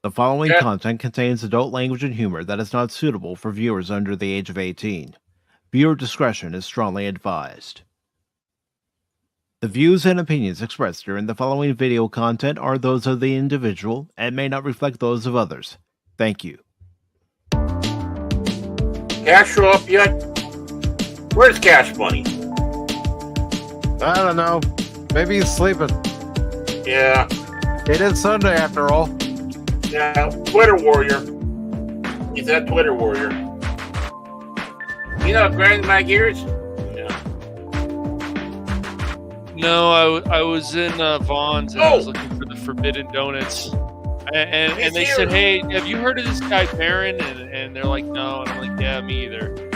The following Yeah. content contains adult language and humor that is not suitable for viewers under the age of 18. Viewer discretion is strongly advised. The views and opinions expressed during the following video content are those of the individual and may not reflect those of others. Thank you. Cash show up yet? Where's Cash Money? I don't know. Maybe he's sleeping. Yeah. It is Sunday after all. Yeah. Twitter warrior. He's that Twitter warrior. You know, grinding my gears? Yeah. No, I was in Vaughn's and I was looking for the Forbidden Donuts. And they said, hey, have you heard of this guy Baron? And they're like, no. And I'm like, yeah, me either.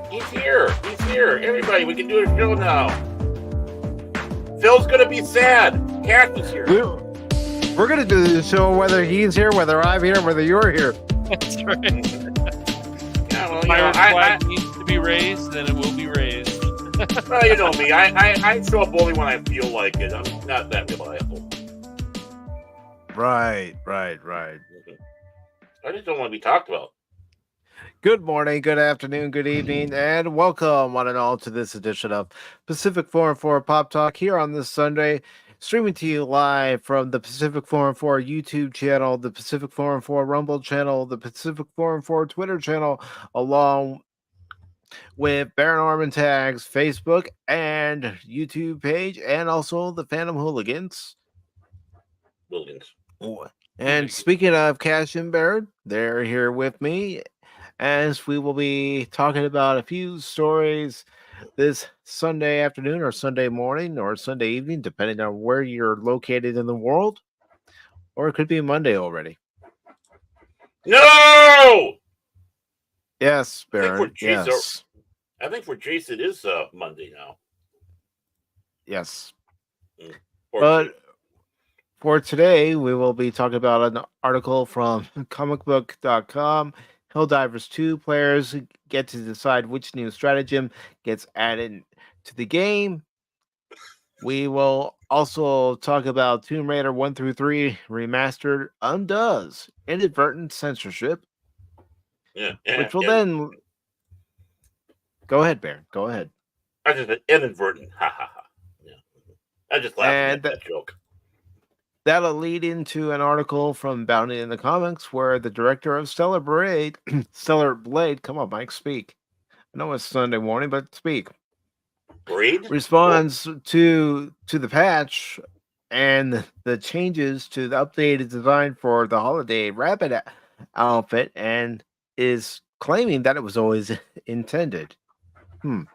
He's here. He's here. Everybody, we can do a show now. Phil's going to be sad. Cash is here. We're going to do the show whether he's here, whether I'm here, whether you're here. That's right. Yeah, well, Pirate flag needs to be raised, then it will be raised. Well, you know me. I show up only when I feel like it. I'm not that reliable. Right. I just don't want to be talked about. Good morning, good afternoon, good evening, and welcome one and all to this edition of Pacific 4-4 Pop Talk here on this Sunday, streaming to you live from the Pacific 4-4 YouTube channel, the Pacific 4-4 Rumble channel, the Pacific 4-4 Twitter channel, along with Baron Armentag's Facebook and YouTube page, and also the Phantom Hooligans. And speaking of Cash and Baron, they're here with me as we will be talking about a few stories this Sunday afternoon or Sunday morning or Sunday evening, depending on where you're located in the world. Or it could be Monday already. No! Yes, Baron. Yes. I think for Jace it is Monday now. Yes. But for today, we will be talking about an article from comicbook.com. Helldivers 2 players get to decide which new stratagem gets added to the game. We will also talk about Tomb Raider 1 through 3 Remastered undoes inadvertent censorship. Yeah. Which will then... Go ahead, Baron. Go ahead. I just said inadvertent. Ha ha ha. Yeah. I just laughed at that joke. That'll lead into an article from Bounty in the Comics where the director of Stellar Blade, come on, Mike, speak. I know it's Sunday morning, but speak. Blade? Responds to the patch and the changes to the updated design for the holiday rabbit outfit and is claiming that it was always intended. I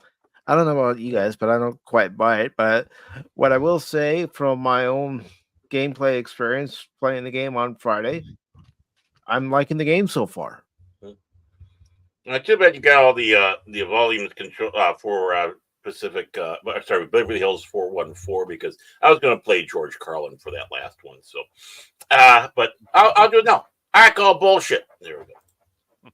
don't know about you guys, but I don't quite buy it. But what I will say from my own gameplay experience playing the game on Friday, I'm liking the game so far. Too bad you got all the volumes control for Pacific. Beverly Hills 414 because I was going to play George Carlin for that last one. So, but I'll do it now. I call bullshit. There we go.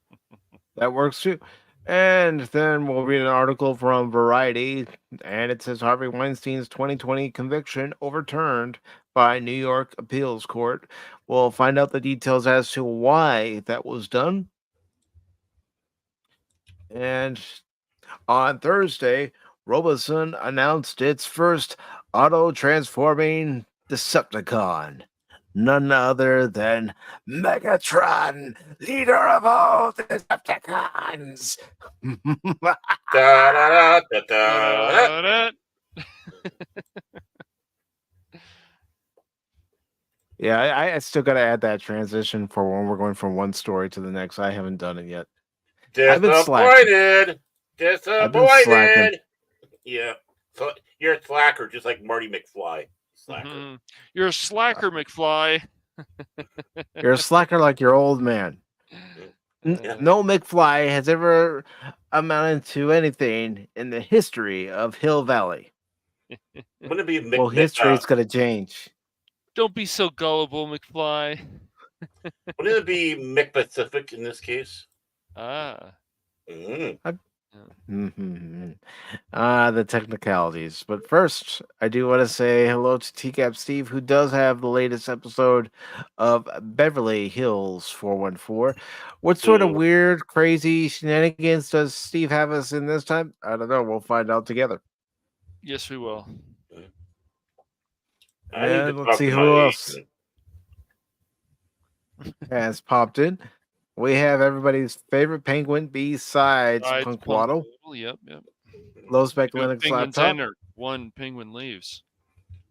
That works too. And then we'll read an article from Variety, and it says Harvey Weinstein's 2020 conviction overturned by New York Appeals Court. We'll find out the details as to why that was done. And on Thursday, Roboson announced its first auto-transforming Decepticon. None other than Megatron, leader of all Decepticons. Yeah, I still got to add that transition for when we're going from one story to the next. I haven't done it yet. Disappointed. Yeah. So you're a slacker, just like Marty McFly. Slacker. Mm-hmm. You're a slacker, McFly. You're a slacker like your old man. No McFly has ever amounted to anything in the history of Hill Valley. Wouldn't it be well, history's going to change. Don't be so gullible, McFly. Wouldn't it be McPacific in this case? Ah. Mm-hmm. The technicalities. But first, I do want to say hello to TCAP Steve, who does have the latest episode of Beverly Hills 414. What sort of weird, crazy shenanigans does Steve have us in this time? I don't know. We'll find out together. Yes, we will. And let's see who else has popped in. We have everybody's favorite penguin besides Punkwaddle. Yep. Low Spec Two Linux penguins laptop. enter, one penguin leaves.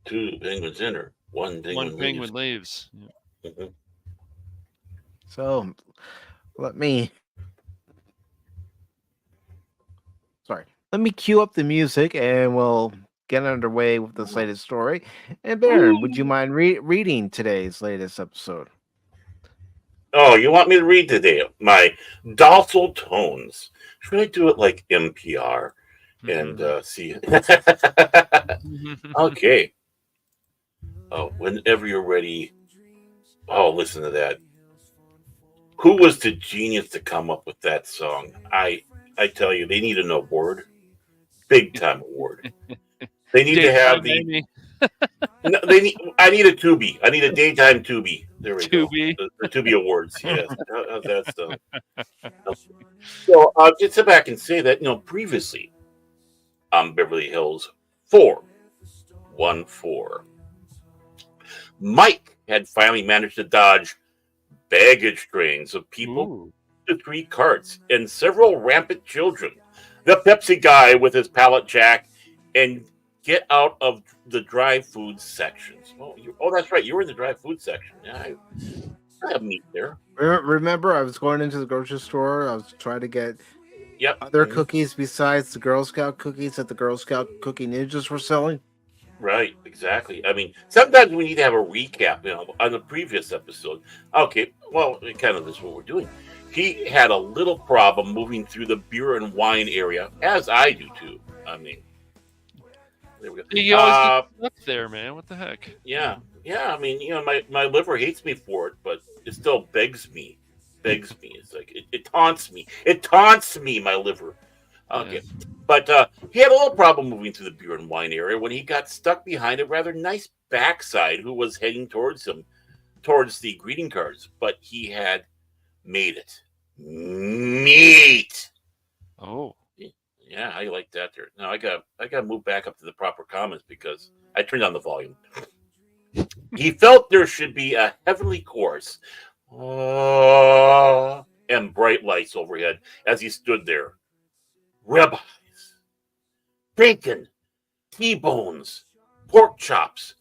Two penguins enter, one penguin leaves. Yeah. Mm-hmm. So let me cue up the music and we'll get underway with this latest story. And Baron, would you mind reading today's latest episode? Oh, you want me to read today? My docile tones. Should I do it like NPR and see? Okay. Oh, whenever you're ready. Oh, listen to that. Who was the genius to come up with that song? I tell you, they need an award. Big time award. They need to have the. No, I need a Tubi. I need a daytime Tubi. There we go. The Tubi Awards. Yes, how's that stuff? So just sit back and say that previously on Beverly Hills 414, Mike had finally managed to dodge baggage trains of people, to 3 carts, and several rampant children. The Pepsi guy with his pallet jack and get out of the dry food sections. Oh, that's right. You were in the dry food section. Yeah, I have meat there. Remember, I was going into the grocery store. I was trying to get other cookies besides the Girl Scout cookies that the Girl Scout Cookie Ninjas were selling. Right, exactly. I mean, sometimes we need to have a recap, on the previous episode. Okay, well, kind of this is what we're doing. He had a little problem moving through the beer and wine area, as I do too. I mean, there we go. You always get stuck there, man. What the heck? Yeah. I mean, my liver hates me for it, but it still begs me. It's like it taunts me. It taunts me, my liver. Okay. Yeah. But he had a little problem moving through the beer and wine area when he got stuck behind a rather nice backside who was heading towards him, towards the greeting cards. But he had made it. Meat. Oh. Yeah, how you like that there? Now I got to move back up to the proper comments because I turned on the volume. He felt there should be a heavenly chorus and bright lights overhead as he stood there. Ribeyes, bacon, T-bones, pork chops,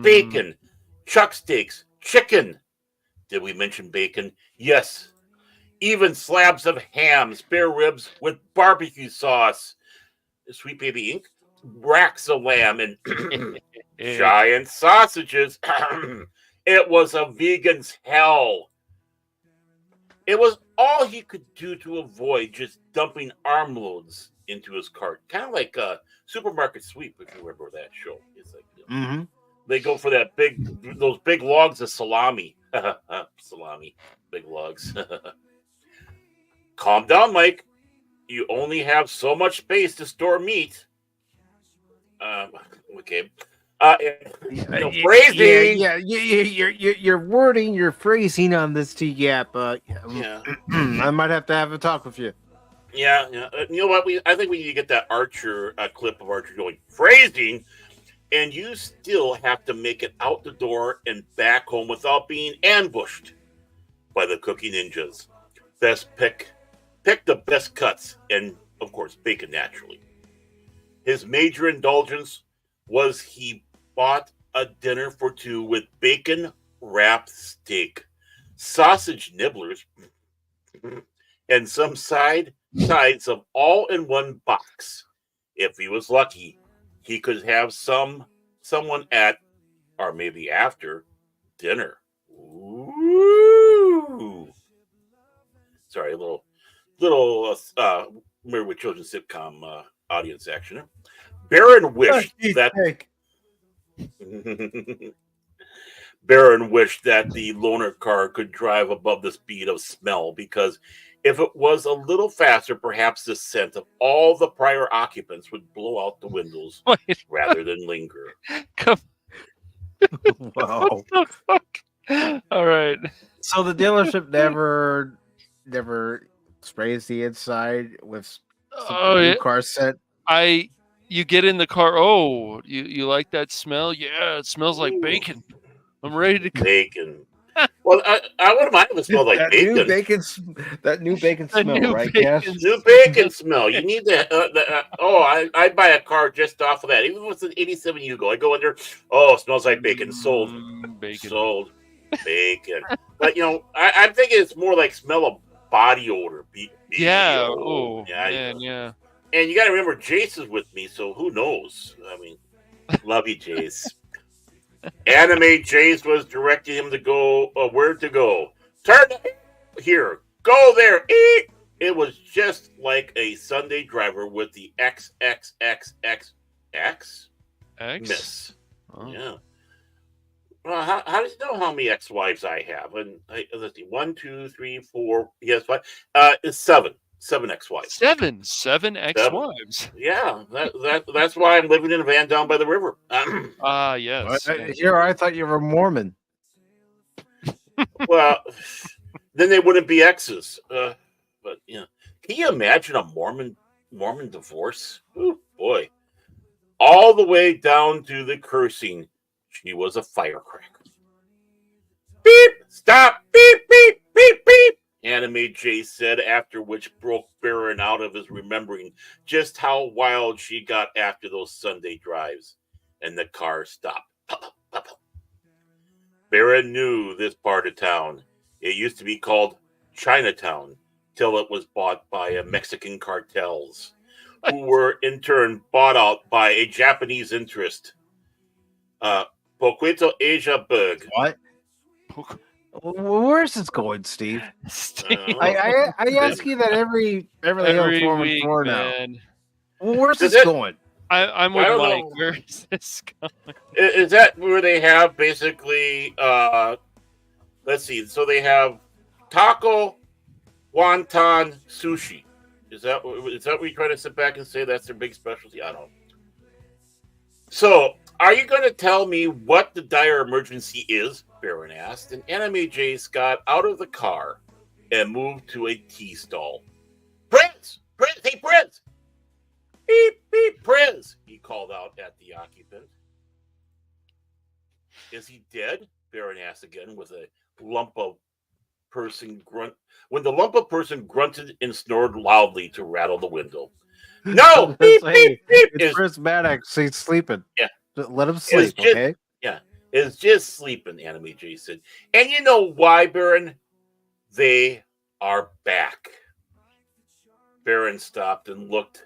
bacon, chuck steaks, chicken. Did we mention bacon? Yes. Even slabs of ham, spare ribs with barbecue sauce, Sweet Baby Inc., racks of lamb, and giant sausages. It was a vegan's hell. It was all he could do to avoid just dumping armloads into his cart. Kind of like a Supermarket Sweep, if you remember that show. It's like they go for those big logs of salami. Salami, big logs. Calm down, Mike. You only have so much space to store meat. Okay. Phrasing. Yeah. Your wording, your phrasing on this T-Gap. I might have to have a talk with you. Yeah. You know what? I think we need to get that Archer clip of Archer going. Phrasing, and you still have to make it out the door and back home without being ambushed by the Cookie Ninjas. Best pick the best cuts, and of course, bacon naturally. His major indulgence was he bought a dinner for 2 with bacon wrapped steak, sausage nibblers, and some sides of all in one box. If he was lucky, he could have someone at, or maybe after, dinner. Ooh. Sorry, a little Married with Children sitcom audience action. Baron wished that Baron wished that the loaner car could drive above the speed of smell because If it was a little faster, perhaps the scent of all the prior occupants would blow out the windows Wait, rather than linger. come, Wow. what the fuck? All right. So the dealership never sprays the inside with some Oh new yeah. car scent. You get in the car. Oh, you like that smell? Yeah, it smells like Ooh. bacon. I'm ready to go. Bacon. Well, I wouldn't mind if it smelled like that bacon. New bacon The smell, new right, bacon Cash? New bacon smell. You need that. I'd buy a car just off of that. Even if it's an 87 Yugo. I go in there. Oh, it smells like bacon. Sold. Bacon. Sold. Bacon. But, I'm thinking it's more like smell of body odor. Yeah. BO. Oh, Yeah, man, yeah. And you got to remember, Jace is with me, so who knows? I mean, love you, Jace. Anime Jace was directing him to go where to go. Turn here. Go there. Eat. It was just like a Sunday driver with the XXXXX X? miss. Oh. Yeah. Well, how does he know how many ex-wives I have? And let's see, 1, 2, 3, 4. Yes, 5. It's 7. 7 ex-wives. Seven ex-wives. Yeah, that's why I'm living in a van down by the river. Ah, yes. Here, I thought you were Mormon. Well, then they wouldn't be exes. But can you imagine a Mormon divorce? Ooh, boy, all the way down to the cursing. She was a firecracker. Beep! Stop! Beep! Beep! Beep! Beep! Anime Jay said, after which broke Baron out of his remembering just how wild she got after those Sunday drives, and the car stopped. Baron knew this part of town. It used to be called Chinatown, till it was bought by Mexican cartels, who were in turn bought out by a Japanese interest. Poquito Asia Berg. What? Where's this going, Steve? Steve, I ask you that every every four week, four now. man. Well, where's Is this it- going? I'm I with don't Mike. know. Where is this going? Is that where they have basically? Let's see. So they have taco, wonton, sushi. Is that what you try to sit back and say that's their big specialty? I don't know. So, are you going to tell me what the dire emergency is? Baron asked, and Anime Jace got out of the car and moved to a tea stall. Prince! Hey, Prince! Beep, beep, Prince! He called out at the occupant. Is he dead? Baron asked again with a lump of person grunt. When the lump of person grunted and snored loudly to rattle the window. No! Beep, Hey, beep, beep! It's Chris Maddox. He's sleeping. Yeah. Let him sleep, just- okay? Is just sleeping, Anime Jason. And you know why, Baron? They are back. Baron stopped and looked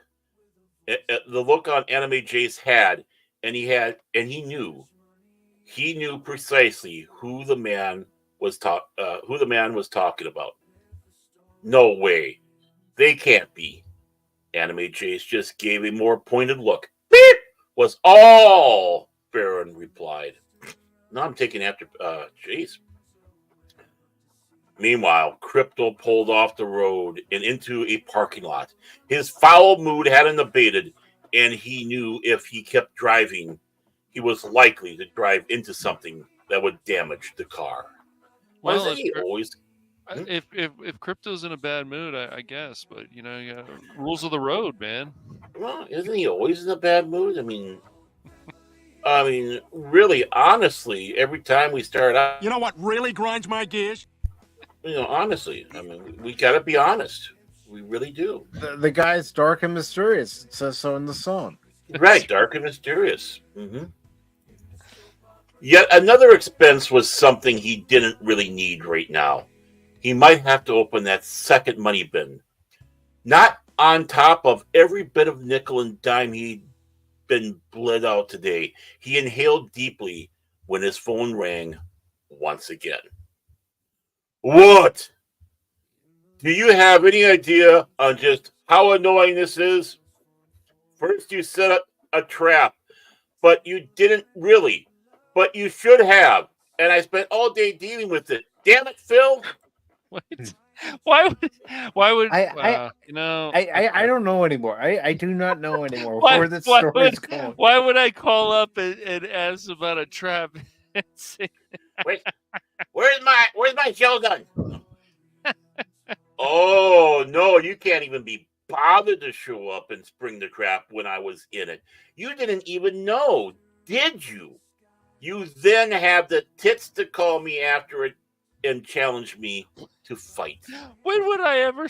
at the look on Anime Jace had, and he knew precisely who the man was talking about. No way. They can't be. Anime Jace just gave a more pointed look. Beep! Was all Baron replied. Now I'm taking after Jace. Meanwhile, Crypto pulled off the road and into a parking lot. His foul mood hadn't abated, and he knew if he kept driving, he was likely to drive into something that would damage the car. Well, Wasn't he always? if Crypto's in a bad mood, I guess, but you got rules of the road, man. Well, isn't he always in a bad mood? I mean, really, honestly, every time we start out, You know what really grinds my gears? honestly, we got to be honest. We really do. The guy's dark and mysterious. It says so in the song. Right, dark and mysterious. Mm-hmm. Yet another expense was something he didn't really need right now. He might have to open that second money bin. Not on top of every bit of nickel and dime he'd been bled out today. He inhaled deeply when his phone rang once again. What? Do you have any idea on just how annoying this is? First, you set up a trap, but you didn't really. But you should have. And I spent all day dealing with it. Damn it, Phil. What? Why would I I don't know anymore. I do not know anymore where this story is going. Why would I call up and ask about a trap? And say, Where's my shotgun? Oh no, you can't even be bothered to show up and spring the trap when I was in it. You didn't even know, did you? You then have the tits to call me after it and challenge me to fight. when would I ever?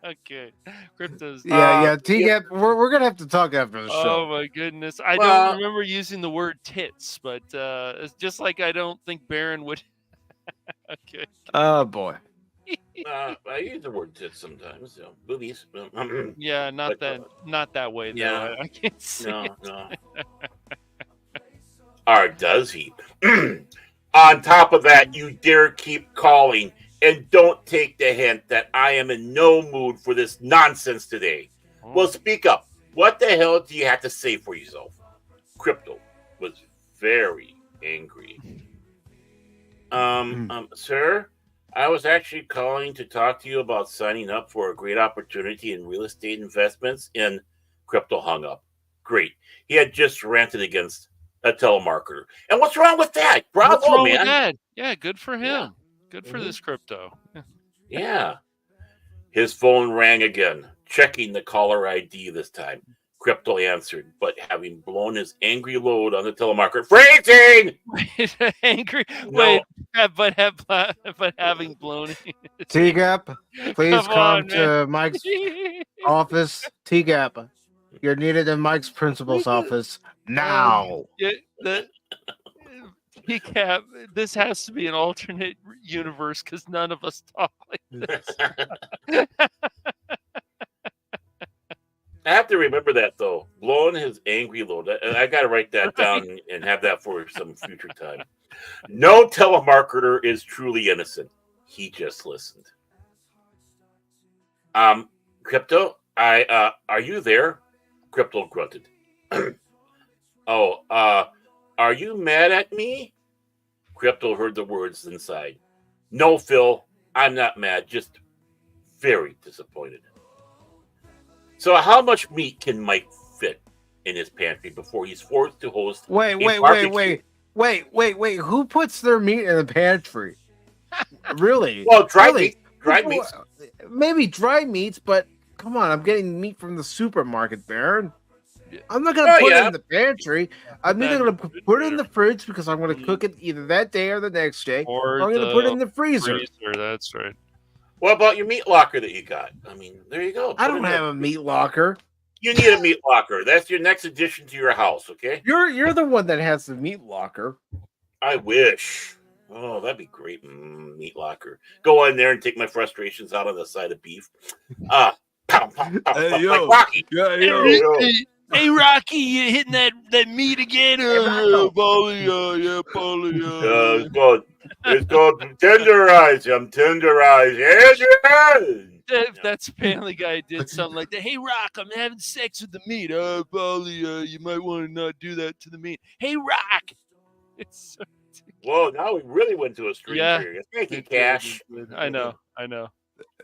Okay, Crypto's. Yeah, T-Gap, we're gonna have to talk after the Oh show. my goodness, I Well- don't remember using the word tits, but it's just like I don't think Baron would. Okay. Oh boy. I use the word tits sometimes. So, boobies. Yeah, not But, that way though. yeah. I can't see. No. Or does he? On top of that, you dare keep calling and don't take the hint that I am in no mood for this nonsense today. Well, speak up. What the hell do you have to say for yourself? Crypto was very angry. Sir, I was actually calling to talk to you about signing up for a great opportunity in real estate investments. And Crypto hung up. Great. He had just ranted against a telemarketer. And what's wrong with that? Bravo, What's wrong man. with that? Yeah, good for him. Yeah. Good for Mhm. this Crypto. Yeah. His phone rang again, checking the caller ID this time. Crypto answered, but having blown his angry load on the telemarketer. Freezing! Wait, angry. No. Wait, but having blown. T-Gap, please Come come on, to Mike's office. T-Gap, you're needed in Mike's principal's office now. Yeah, the P-Cap. This has to be an alternate universe because none of us talk like this. I have to remember that though. Blowing his angry load. I got to write that down and have that for some future time. No telemarketer is truly innocent. He just listened. Crypto, are you there? Crypto grunted. Are you mad at me? Crypto heard the words inside. No, Phil, I'm not mad, just very disappointed. So how much meat can Mike fit in his pantry before he's forced to host Wait. Who puts their meat in the pantry? Really? Well, dried Really? meat. Dried People- meats. Maybe dry meats, but come on, I'm getting meat from the supermarket, Baron. I'm not gonna Oh, put yeah. it in the pantry. I'm either gonna put it in the fridge because I'm gonna cook it either that day or the next day, Or or I'm gonna put it in the freezer. That's right. What about your meat locker that you got? I mean, there you go. I Put don't it in have a meat locker. You need a meat locker. That's your next addition to your house, okay? You're the one that has the meat locker. I wish. Oh, that'd be great. Meat locker. Go in there and take my frustrations out on the side of beef. Pow, pow, pow, Hey, like yo. Rocky. Yeah, Hey, Rocky, you hitting that meat again? Polly, yeah, Polly. It's called tenderize. I'm tenderized. If that's Family Guy did something like that. Hey, Rock, I'm having sex with the meat. Polly, you might want to not do that to the meat. Hey, Rock. It's so Whoa, now we really went to a stream Yeah. here. Thank you, It Cash. did. I know.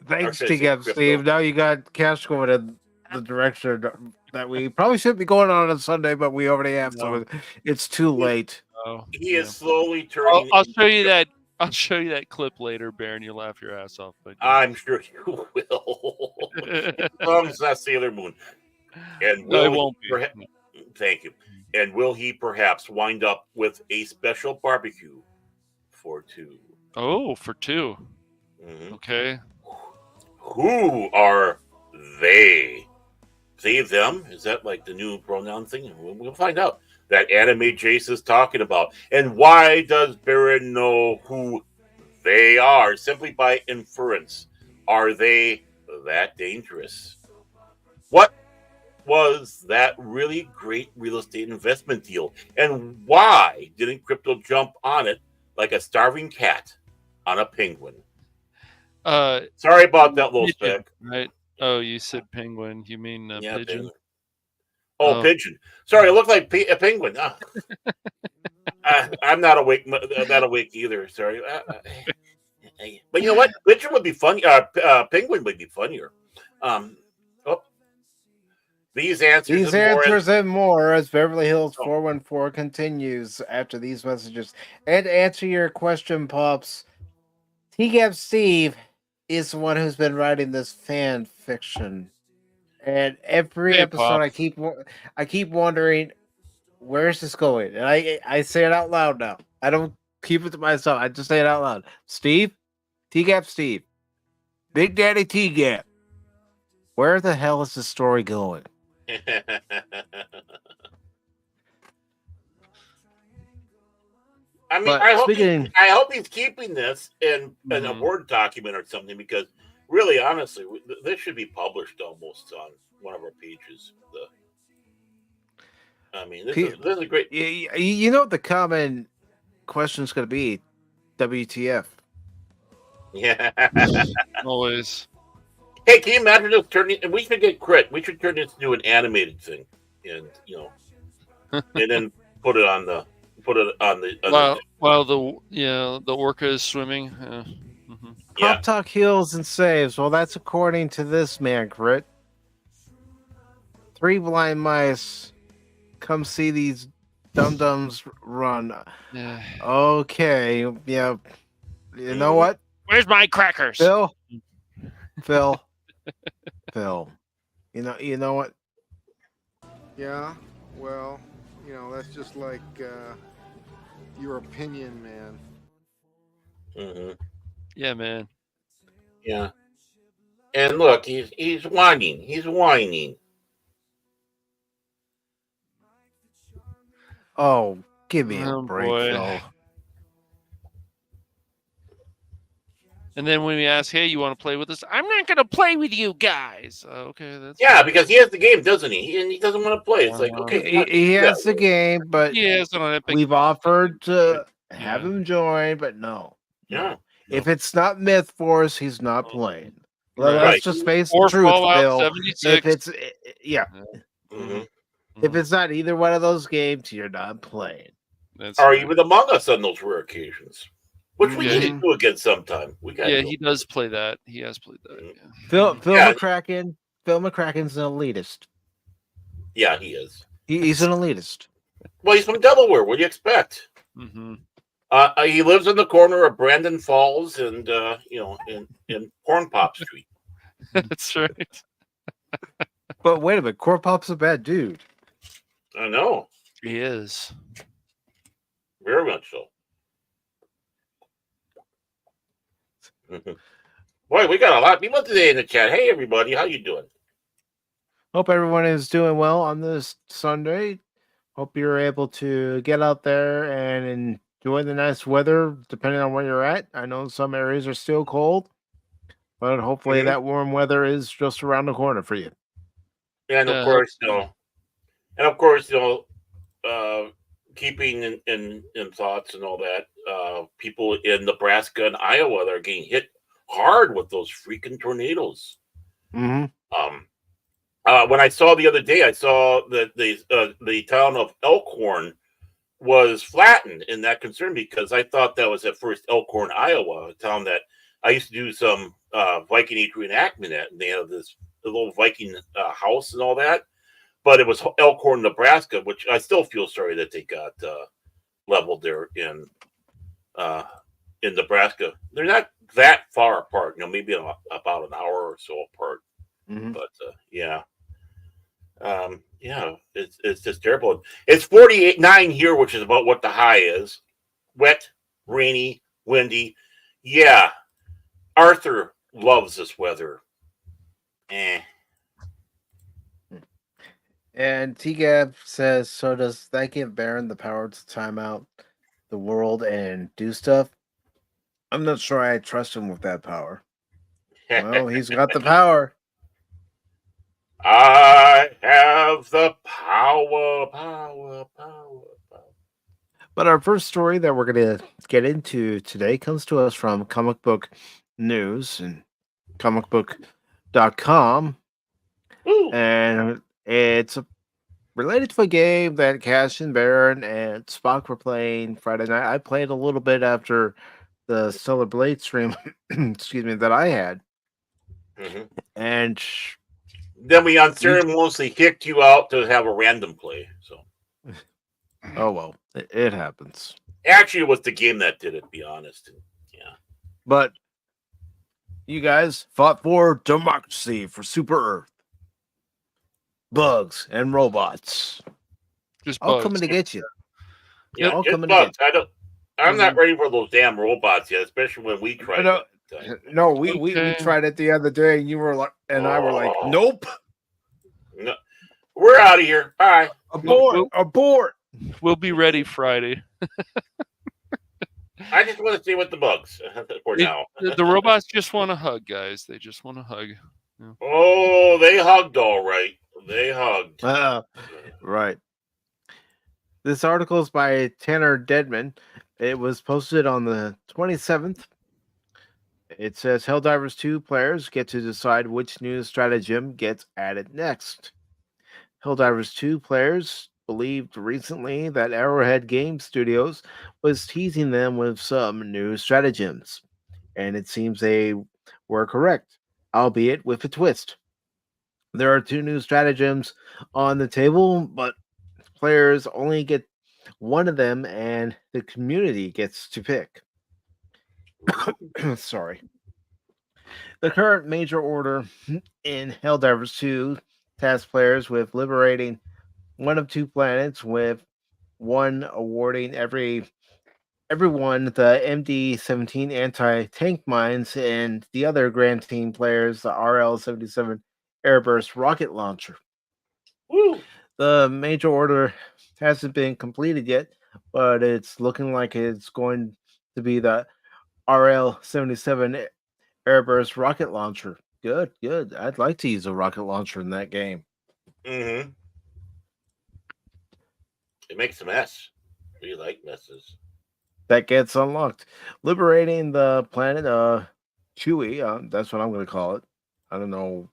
Thanks, Or T-Gap, crypto. Steve. Now you got Cash going in the direction that we probably should be going on Sunday, but we already have, so it's too late. Oh, He yeah. is slowly turning. I'll show you that. I'll show you that clip later, Baron. You'll laugh your ass off. But I'm sure you will. As long as it's not Sailor Moon. And No, it will won't he be. perha- Thank you. And will he perhaps wind up with a special barbecue for two? Oh, for two. Mhm. Okay. Who are they? They, them? Is that like the new pronoun thing? We'll find out. That anime Jace is talking about. And why does Baron know who they are? Simply by inference. Are they that dangerous? What was that really great real estate investment deal? And why didn't Crypto jump on it like a starving cat on a penguin? Sorry about that little Pigeon, speck. right? Oh, you said penguin. You mean Yeah, pigeon? penguin. Oh, Oh. pigeon. Sorry, it looked like a penguin. I'm not awake. I'm not awake either. Sorry. But you know what? Witcher would be fun. Penguin would be funnier. Um, oh, these answers These and more. answers and more as Beverly Hills Oh. 414 continues after these messages. And to answer your question, Pops, TGAP Steve is the one who's been writing this fan fiction. And every Hey, episode, Pop. I keep wondering, where's this going? And I say it out loud now. I don't keep it to myself. I just say it out loud. Steve, TGAP Steve, Big Daddy TGAP, where the hell is this story going? I mean, But I hope speaking- I hope he's keeping this in a Mhm. Word document or something, because really, honestly, this should be published almost on one of our pages. I mean, this is a great. You know what the common question is going to be? WTF? Yeah. Always. Hey, can you imagine us turning? And we should get crit. We should turn this into an animated thing, and and then put it on the. While the orca is swimming. Mhm. Yeah. Pop Talk heals and saves. Well, that's according to this man, Crit. 3 blind mice. Come see these dum-dums run. Yeah. Okay, yeah. You know Mhm. what? Where's my crackers? Phil? Phil. You know what? Yeah, well, that's just like your opinion, man. hmm Yeah, man. Yeah. And look, he's whining. He's whining. Oh, give me a Oh, break, boy. Phil. And then when we ask, hey, you want to play with us? I'm not going to play with you guys. Okay, that's Yeah, because he has the game, doesn't he? And he doesn't want to play. It's like, okay, He has the game, but he has it on Epic. we've offered to have Yeah. him join, but no. Yeah. If it's not Myth Force, he's not playing. Well, Right. let's just face the Or truth, Fallout Phil. 76. If it's hmm if it's not either one of those games, you're not playing. That's Or right. even Among Us on those rare occasions, which we Yeah, need to do again sometime. We got. Yeah, he does play that. He has played that. Mhm. Yeah. Phil Yeah. McCracken's an elitist. Yeah, he is. He's an elitist. Well, he's from Delaware. What do you expect? Mm-hmm. He lives in the corner of Brandon Falls and in Corn Pop Street. That's right. But wait a minute, Core Pop's a bad dude. I know, He is. very much so. Mhm. Boy, we got a lot of people today in the chat. Hey, everybody, how you doing? Hope everyone is doing well on this Sunday. Hope you're able to get out there and enjoy the nice weather, depending on where you're at. I know some areas are still cold, but hopefully Mhm. that warm weather is just around the corner for you. And Yeah, of course, keeping in thoughts and all that, people in Nebraska and Iowa that are getting hit hard with those freaking tornadoes. Mm-hmm. When I saw the other day, I saw that the town of Elkhorn was flattened, and that concerned me because I thought that was at first Elkhorn, Iowa, a town that I used to do some Viking Age reenactment at, and they have the little Viking house and all that. But it was Elkhorn, Nebraska, which I still feel sorry that they got leveled there in Nebraska. They're not that far apart, maybe about an hour or so apart. Mm-hmm. But it's just terrible. It's 49 here, which is about what the high is. Wet, rainy, windy. Yeah, Arthur loves this weather. And TGAB says, so does that give Baron the power to time out the world and do stuff? I'm not sure I trust him with that power. Well, he's got the power. I have the power. But our first story that we're going to get into today comes to us from Comic Book News and comicbook.com. Ooh. And it's related to a game that Cash and Baron and Spock were playing Friday night. I played a little bit after the Stellar Blade stream, excuse me, that I had, hmm and Then we unceremoniously kicked you out to have a random play. So oh well, it happens. actually, it was the game that did it. To be honest. And, yeah. But you guys fought for democracy, for Super Earth, bugs and robots. Just All bugs. coming to get you. Yeah, all just coming to bugs. get I'm not ready for those damn robots yet, especially when we tried. No, it. No, we Okay. tried it the other day, and you were like, and I were like, Oh. nope, No, we're out of here. Bye. abort, abort. We'll be ready Friday. I just want to stay with the bugs for now. The robots just want a hug, guys. They just want a hug. Oh, they hugged all right. They hugged. Right. This article is by Tanner Deadman. It was posted on the 27th. It says Helldivers 2 players get to decide which new stratagem gets added next. Helldivers 2 players believed recently that Arrowhead Game Studios was teasing them with some new stratagems, and it seems they were correct, albeit with a twist. There are 2 new stratagems on the table, but players only get one of them, and the community gets to pick. Sorry. The current major order in Helldivers 2 tasks players with liberating one of 2 planets, with one awarding everyone the MD-17 anti-tank mines, and the other granting players the RL-77 airburst rocket launcher. Woo. The major order hasn't been completed yet, but it's looking like it's going to be the RL-77 airburst rocket launcher. Good, good. I'd like to use a rocket launcher in that game. Mm-hmm. It makes a mess. We like messes. That gets unlocked. Liberating the planet Chewie, that's what I'm going to call it. I don't know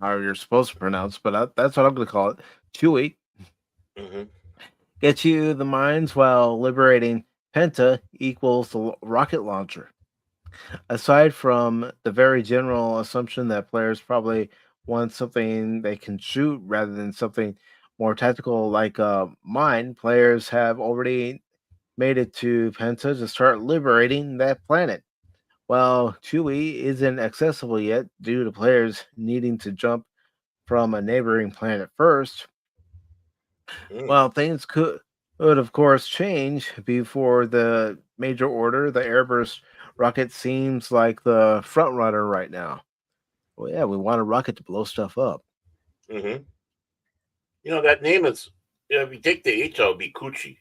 how you're supposed to pronounce, but that's what I'm going to call it. Chewie. Mm-hmm. Get you the mines, while liberating Penta equals the rocket launcher. Aside from the very general assumption that players probably want something they can shoot rather than something more tactical like mine, players have already made it to Penta to start liberating that planet. While Chewie isn't accessible yet due to players needing to jump from a neighboring planet first, well, things could of course change before the major order. The airburst rocket seems like the front runner right now. Well, yeah, we want a rocket to blow stuff up. Mm-hmm. You know, that name is, if you take the H out, it would be Coochie.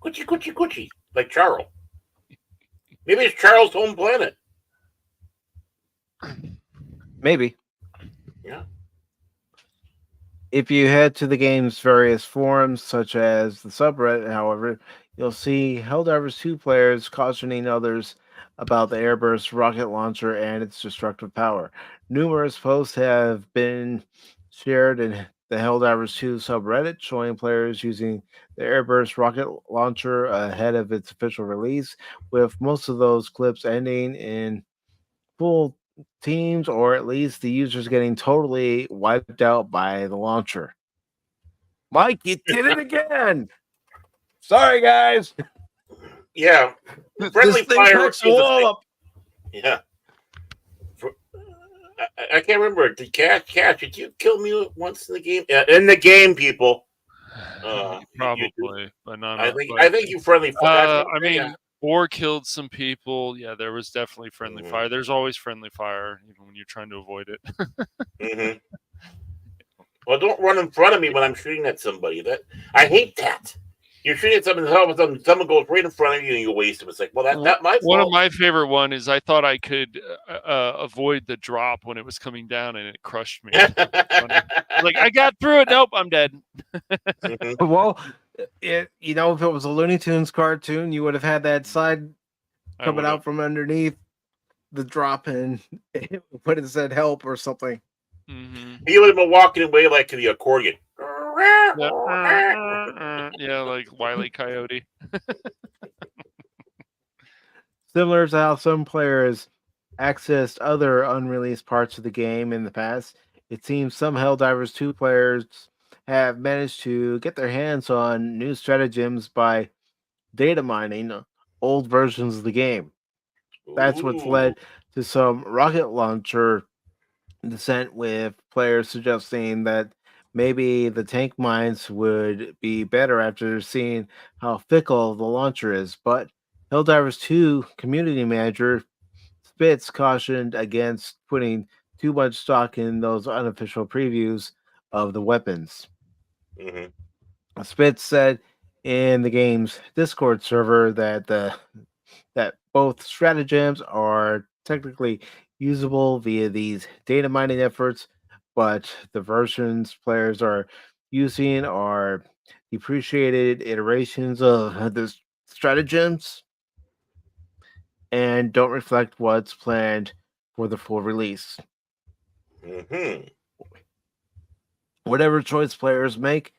Coochie, Coochie, Coochie. Like Charles. Maybe it's Charles' home planet. Maybe. Yeah. If you head to the game's various forums, such as the subreddit, however, you'll see Helldivers 2 players cautioning others about the airburst rocket launcher and its destructive power. Numerous posts have been shared in the Helldivers 2 subreddit showing players using the airburst rocket launcher ahead of its official release, with most of those clips ending in full teams, or at least the users getting totally wiped out by the launcher. Mike, you did it again. Sorry, guys. Yeah. Friendly This thing fire. packs the wall up. Yeah. I can't remember. Did Cash, did you kill me once in the game? Yeah, in the game, people. Probably, but not. I think you friendly fire. I mean, or killed some people. Yeah, there was definitely friendly Mhm. fire. There's always friendly fire, even when you're trying to avoid it. Mm-hmm. Well, don't run in front of me when I'm shooting at somebody. That I hate that. You're shooting at someone, and all of a sudden someone goes right in front of you, and you waste them. It's like, well, that's not my fault. One of my favorite one is I thought I could avoid the drop when it was coming down, and it crushed me. Like, I got through it. Nope, I'm dead. Mhm. Well, if it was a Looney Tunes cartoon, you would have had that side coming out from underneath the drop, and it would have said help or something. Mm-hmm. He would have been walking away like the accordion. Yeah, like Wile E. Coyote. Similar to how some players accessed other unreleased parts of the game in the past, it seems some Helldivers 2 players have managed to get their hands on new stratagems by data mining old versions of the game. That's what's Ooh. led to some rocket launcher dissent, with players suggesting that maybe the tank mines would be better after seeing how fickle the launcher is. But Helldivers 2 community manager Spitz cautioned against putting too much stock in those unofficial previews of the weapons. Mhm. Spitz said in the game's Discord server that both stratagems are technically usable via these data mining efforts, but the versions players are using are depreciated iterations of the stratagems and don't reflect what's planned for the full release. Mhm. Whatever choice players make,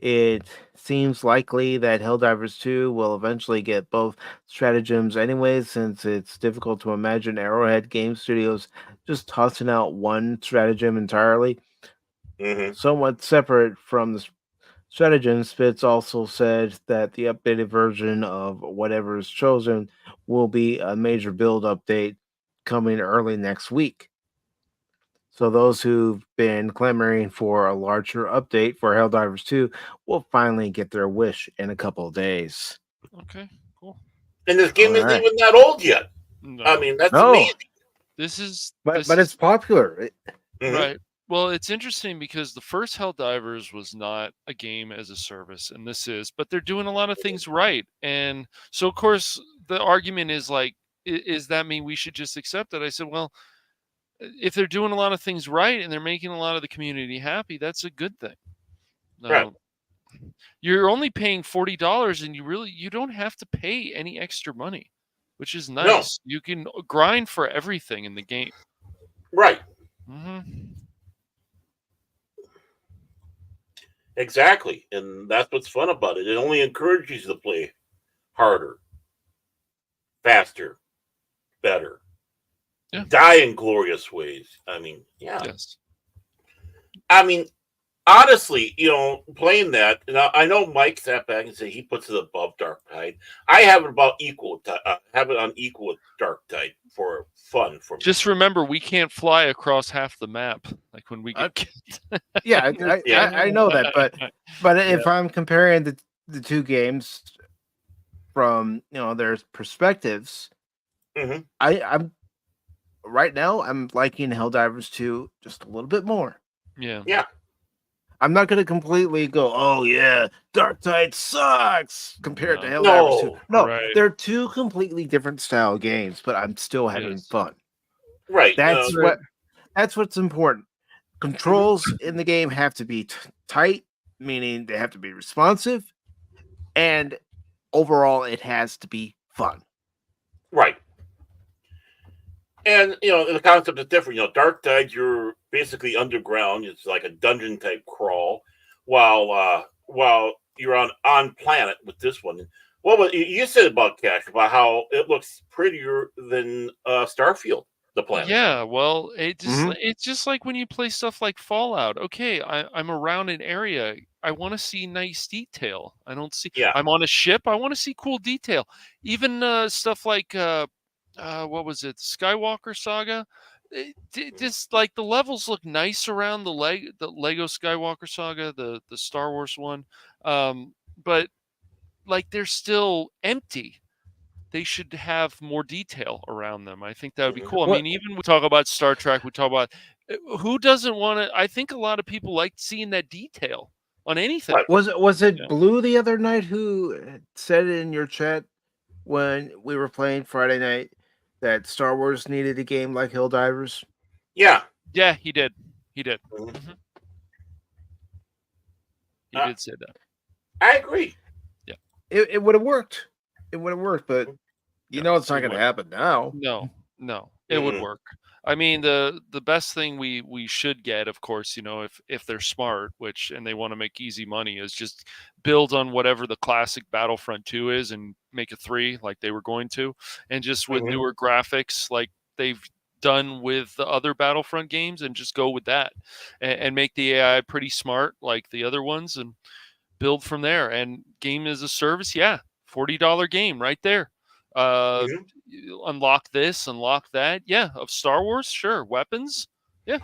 it seems likely that Helldivers 2 will eventually get both stratagems anyways, since it's difficult to imagine Arrowhead Game Studios just tossing out one stratagem entirely. Mhm. Somewhat separate from the stratagem, Spitz also said that the updated version of whatever is chosen will be a major build update coming early next week. So those who've been clamoring for a larger update for Helldivers 2 will finally get their wish in a couple of days. Okay, cool. And this game All isn't right. even that old yet. No, I mean, that's No, amazing. this is but it's popular. Mhm. right. Well, it's interesting because the first Helldivers was not a game as a service, and this is, but they're doing a lot of things right. And so, of course, the argument is like, is that mean we should just accept it? I said, well, if they're doing a lot of things right and they're making a lot of the community happy, that's a good thing. Right. You're only paying $40, and you don't have to pay any extra money, which is No. nice. You can grind for everything in the game. Right. Hmm. Exactly. And that's what's fun about it. It only encourages you to play harder, faster, better, Yeah. die in glorious ways. I mean, yeah. Yes. I mean, honestly, playing that, I know Mike sat back and said he puts it above Dark Tide. I have it about equal. Have it on equal with Dark Tide for fun for me. Just remember, we can't fly across half the map like when we get killed. Yeah, I know that, but if I'm comparing the two games from their perspectives, Mhm. I'm right now I'm liking Helldivers 2 just a little bit more. Yeah. Yeah. I'm not going to completely go, oh yeah, Dark Tide sucks compared to No. Helldivers 2. No, Right. they're two completely different style games, but I'm still having Yes. fun. Right. That's what's important. Controls in the game have to be tight, meaning they have to be responsive, and overall it has to be fun. Right. And the concept is different. Dark Tide, you're basically underground. It's like a dungeon type crawl, while you're on planet with this one. What was you said about Cash, about how it looks prettier than Starfield, the planet? Yeah, well, it's Mhm. just like when you play stuff like Fallout. Okay, I'm around an area. I want to see nice detail. I don't see. Yeah. I'm on a ship. I want to see cool detail. Even stuff like what was it, Skywalker Saga? Just like the levels look nice around the Lego Skywalker Saga, the Star Wars one, but like they're still empty. They should have more detail around them. I think that would be Mhm. cool. I What- mean, even we talk about Star Trek, we talk about who doesn't want to. I think a lot of people like seeing that detail on anything. Right. Was it Yeah. Blue the other night who said in your chat when we were playing Friday night that Star Wars needed a game like Helldivers? Yeah. Yeah, he did. He did. Mhm. Mhm. He Uh, did say that. I agree. It would have worked. It would have worked, but Yeah, it's not it going to would. happen now. No, no. It would Mhm. work. I mean, the best thing we should get, of course, if they're smart, which and they want to make easy money, is just build on whatever the classic Battlefront 2 is and make a 3 like they were going to, and just with Mhm. newer graphics like they've done with the other Battlefront games, and just go with that, and make the AI pretty smart like the other ones, and build from there. And game as a service, yeah, $40 game right there. Mhm. Unlock this, unlock that. Yeah, of Star Wars, sure. Weapons, yeah.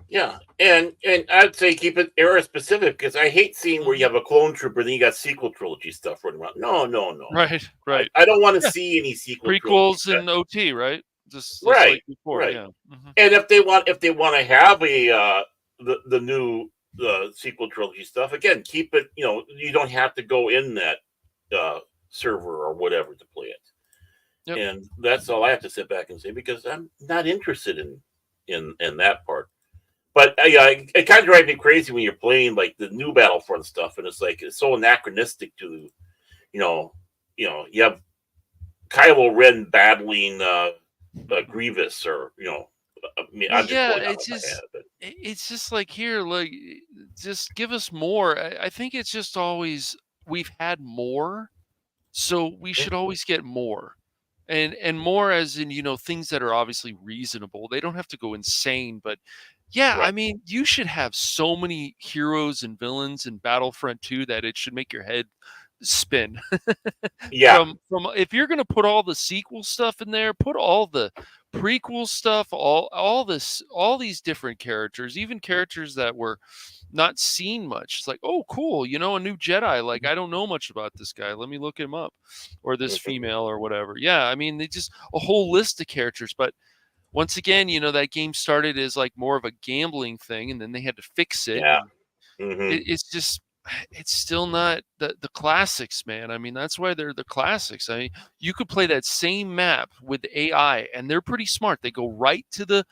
Yeah, and I'd say keep it era specific because I hate seeing where you Mhm. have a clone trooper, then you got sequel trilogy stuff running around. No, no, no. Right, I, right. I don't want to Yeah, see any sequel trilogy. prequels and OT, right? Just like Right, before, right. yeah. Mhm. And if they want to have a the new sequel trilogy stuff again, keep it. You don't have to go in that uh, server or whatever to play it. Yep. And that's all I have to sit back and say because I'm not interested in that part. But yeah, it kind of drives me crazy when you're playing like the new Battlefront stuff, and it's like it's so anachronistic to you know you have Kylo Ren battling Grievous, or I mean, Well, I'm just yeah, pulling out of my head, but it's just like here, like just give us more. I think it's just always we've had more, so we yeah, should always get more. And more as in, things that are obviously reasonable. They don't have to go insane, but yeah, I right, mean, you should have so many heroes and villains in Battlefront 2 that it should make your head spin. yeah, From if you're gonna put all the sequel stuff in there, put all the prequel stuff, all these different characters, even characters that were not seen much. It's like, oh, cool, a new Jedi. Like, I don't know much about this guy. Let me look him up, or this mhm, female, or whatever. Yeah, I mean, they just a whole list of characters. But once again, that game started as like more of a gambling thing, and then they had to fix it, yeah, and hmm, it's just it's still not the classics, man. I mean, that's why they're the classics. I mean, you could play that same map with AI, and they're pretty smart. They go right to the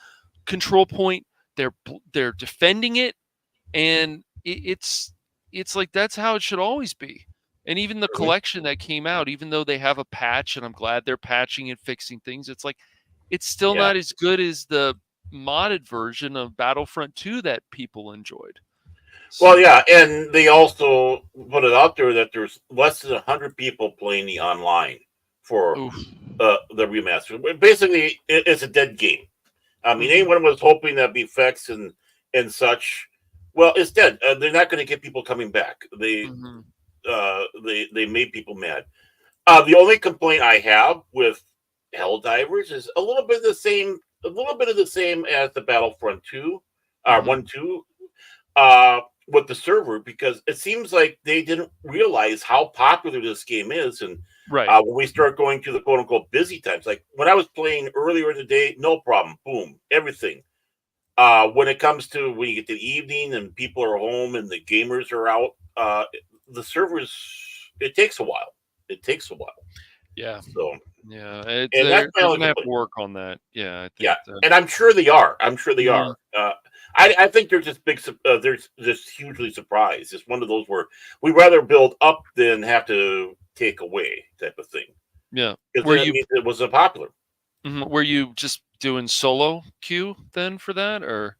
control point. They're defending it, and it's like that's how it should always be. And even the hmm, collection that came out, even though they have a patch, and I'm glad they're patching and fixing things, it's like it's still yeah. not as good as the modded version of Battlefront 2 that people enjoyed. Well, So, yeah, and they also put it out there that there's less than 100 people playing the online for oof. the remaster. But basically, it's a dead game. I mean, Mhm, anyone was hoping that'd be effects and such. Well, it's dead. They're not going to get people coming back. mhm. They made people mad. The only complaint I have with Helldivers is a little bit of the same, as the Battlefront 2, Mhm. 1 2, uh, with the server, because it seems like they didn't realize how popular this game is. And Right. when we start going to the quote unquote busy times, like when I was playing earlier in the day, no problem, boom, everything. When it comes to when you get to the evening and people are home and the gamers are out, the servers, it takes a while. It takes a while. Yeah. So, Yeah. It's and that's my they're only gonna have to complaint. work on that. Yeah, I Yeah, think that. and I'm sure they are. I'm sure they Mhm. are. I think they're just they're just hugely surprised. It's one of those where we rather build up than have to take away type of thing, Yeah. because Were then it you means it wasn't popular. were you just doing solo queue then for that, or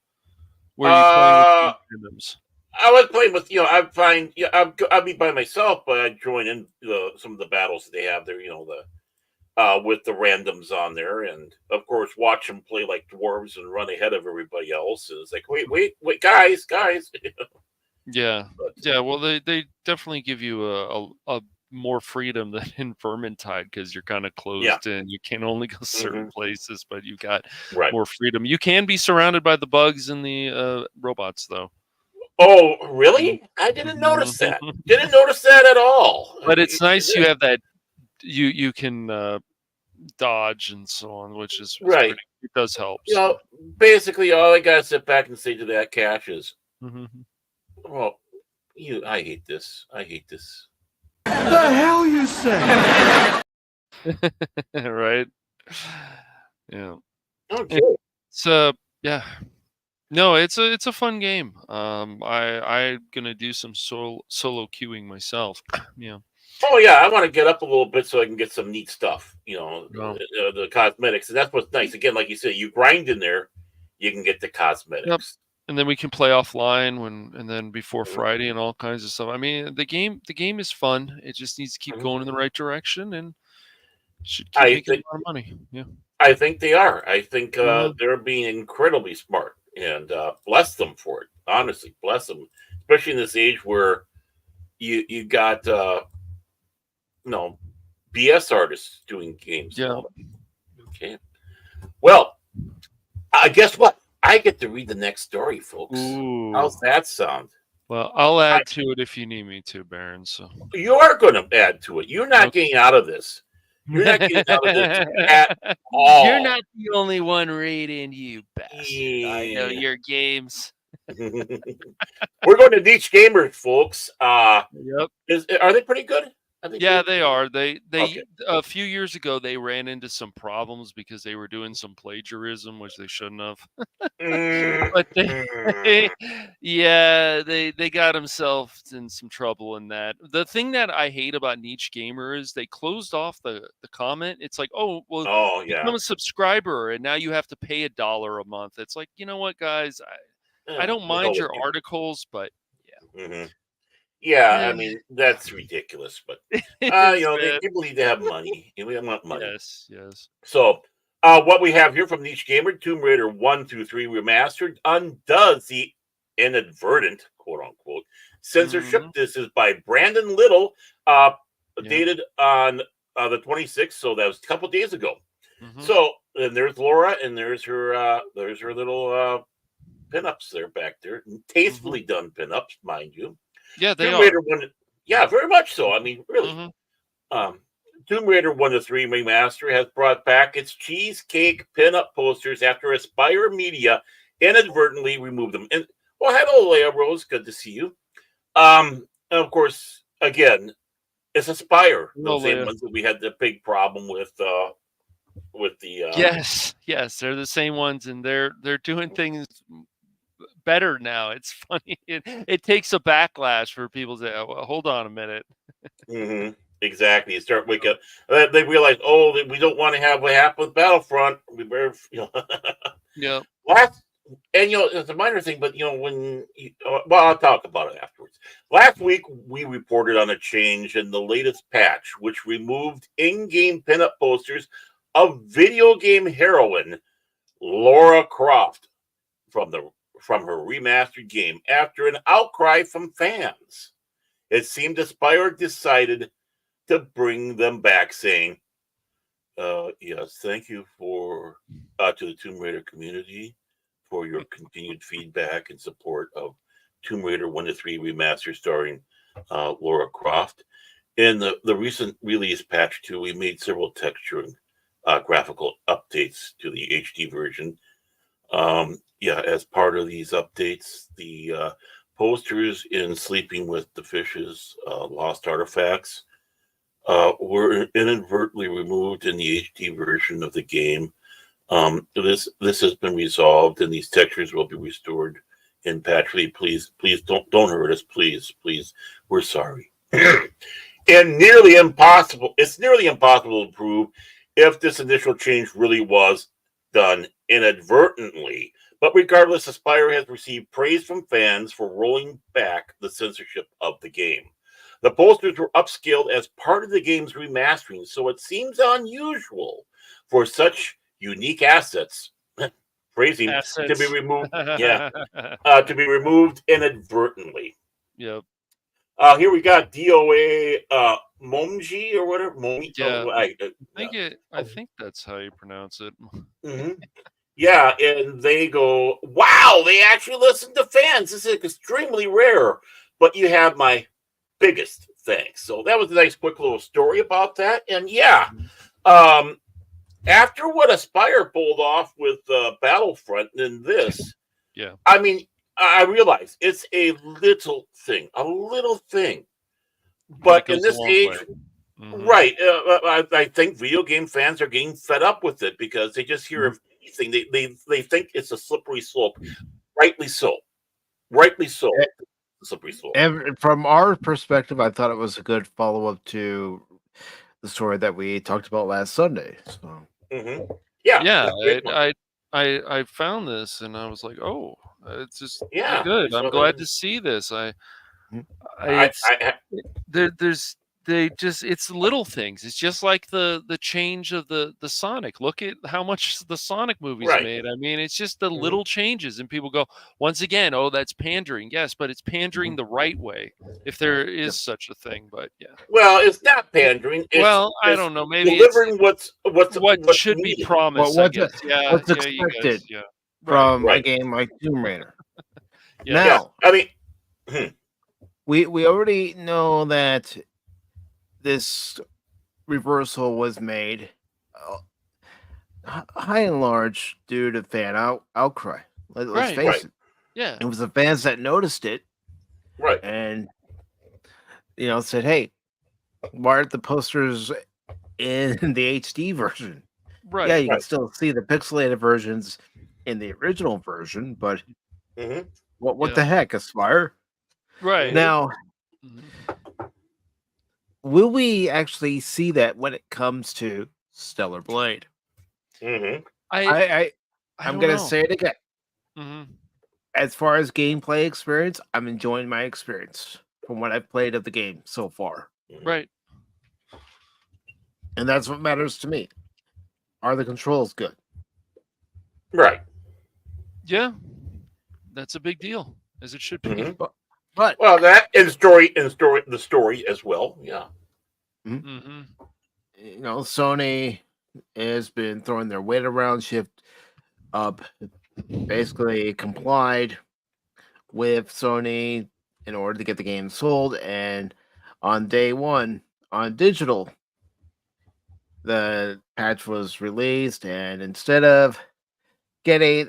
were you playing with Uh, some randoms? I was playing with, I find, yeah, I'd be by myself, but I'd join in some of the battles that they have there. The with the randoms on there, and of course watch them play like dwarves and run ahead of everybody else. And it's like, wait, guys. Yeah. But Yeah, well, they definitely give you a more freedom than in Vermintide, because you're kind of yeah, closed in. You can only go certain hmm, places, but you got right. more freedom. You can be surrounded by the bugs and the robots, though. Oh, Mhm. really? I didn't notice that. Didn't notice that at all. But it's nice you have that you can dodge and so on, which is Right. pretty. It does help. You So. know, basically, all I gotta sit back and say to that cache is, Mhm. "Well, I hate this. I hate this." Right. Yeah. Okay. It's yeah. No, it's a fun game. I'm gonna do some solo queuing myself. Yeah. Oh yeah, I want to get up a little bit so I can get some neat stuff. Wow. The cosmetics, and that's what's nice. Again, like you said, you grind in there, you can get the cosmetics. And then we can play offline and then before Mhm. Friday and all kinds of stuff. I mean, the game is fun. It just needs to keep Mhm. going in the right direction and should keep I making a think lot of money. Yeah. I think they are. I think Mhm. they're being incredibly smart, and bless them for it. Honestly, bless them, especially in this age where you got BS artists doing games. Yeah. Okay. Well, guess what? I get to read the next story, folks. Ooh. How's that sound? Well, I'll add to it if you need me to, Baron. So You are going to add to it. You're not Okay. getting out of this. You're not getting out of this at all. You're not the only one reading, you bastard. I know Yeah. your games. We're going to Niche Gamers, folks. Yep. Are they pretty good? Are they Yeah, good? they are. They Okay. a few years ago they ran into some problems because they were doing some plagiarism, which they shouldn't have. But they they got themselves in some trouble in that. The thing that I hate about Niche Gamer is they closed off the comment. It's like, oh well, Oh yeah. become a subscriber and now you have to pay $1 a month. It's like, you know what, guys, I don't mind your articles, but Mhm. Yeah, I Eh. mean that's ridiculous, but it they is, people need to have money. We want money. yes. So, what we have here from Niche Gamer, Tomb Raider 1, 2, 3 Remastered undoes the inadvertent, quote unquote, censorship. Mhm. This is by Brandon Little, Yeah. dated on the 26th, so that was a couple days ago. Mhm. So, and there's Laura, and there's her little pinups there back there. Tastefully done pinups, mind you. Yeah, they Tomb are. Raider 1, yeah, very much so. I mean, really. Mhm. Tomb Raider 1 to 3 Remaster has brought back its cheesecake pinup posters after Aspire Media inadvertently removed them. And well, hello, Leia Rose. Good to see you. And of course, again, it's Aspire, Hello, those same Leia. ones that we had the big problem with the Yes, they're the same ones, and they're doing things better now. It's funny. It takes a backlash for people to say, oh, well, hold on a minute. Mhm. Exactly. You start waking up. They realize, oh, that we don't want to have what happened with Battlefront. We better, Yeah. last, and it's a minor thing, but when well, I'll talk about it afterwards. Last week we reported on a change in the latest patch, which removed in-game pinup posters of video game heroine Laura Croft from her remastered game after an outcry from fans. It seemed Aspire decided to bring them back, saying, yes, thank you to the Tomb Raider community for your continued feedback and support of Tomb Raider 1 to 3 Remaster starring Laura Croft. In the recent release patch 2, we made several texturing graphical updates to the HD version. As part of these updates, the posters in Sleeping with the Fishes, Lost Artifacts, were inadvertently removed in the HD version of the game. This has been resolved, and these textures will be restored in patch 3. Please don't hurt us, please. We're sorry. And it's nearly impossible to prove if this initial change really was done inadvertently. But regardless, Aspire has received praise from fans for rolling back the censorship of the game. The posters were upscaled as part of the game's remastering, so it seems unusual for such unique assets, phrasing, to be removed. Yeah, to be removed inadvertently. Yep. Here we got DOA Momji or whatever. Yeah. I I think that's how you pronounce it. Mm-hmm. Yeah, and they go, wow, they actually listen to fans. This is extremely rare. But you have my biggest thanks. So that was a nice quick little story about that. And yeah, after what Aspire pulled off with Battlefront and this, Yeah. I mean, I realize it's a little thing, but goes in this a long age, way. Mhm. right? I think video game fans are getting fed up with it because they just hear of anything. They think it's a slippery slope. Rightly so. slippery slope. And from our perspective, I thought it was a good follow up to the story that we talked about last Sunday. So Mm-hmm. Yeah, Yeah, that's a great one. I found this and I was like, oh, it's just Yeah, good. I'm so glad to see this. I, It's I, there's they just it's little things. It's just like the change of the Sonic. Look at how much the Sonic movies Right. made. I mean, it's just the Mhm. little changes, and people go once again, oh, that's pandering. Yes, but it's pandering the right way, if there is such a thing. But yeah, well, it's not pandering. well, I It's don't know. Maybe it's delivering what's what should be needed. promised. I what's guess. Yeah, what's yeah, you expected guys. Yeah, right. from a Right. game like Tomb Raider? Yeah. Yeah, Now I mean, we already know that this reversal was made high and large due to fan outcry. Let's Right. face Right. it. Yeah. It was the fans that noticed it right. and said, "Hey, why aren't the posters in the HD version?" Right. Yeah, you can Right. still see the pixelated versions in the original version, but hmm what Yeah. the heck, Aspire? Right. Now, Mhm. will we actually see that when it comes to Stellar Blade? hmm I I'm don't gonna know. say it again. Mhm. As far as gameplay experience, I'm enjoying my experience from what I've played of the game so far. Right. And that's what matters to me. Are the controls good? Right. Yeah. That's a big deal, as it should be. Mhm. But Well, that and the story as well. Yeah. Mm-hmm. Sony has been throwing their weight around, Shift up, basically complied with Sony in order to get the game sold. And on day one, on digital, the patch was released, and instead of getting,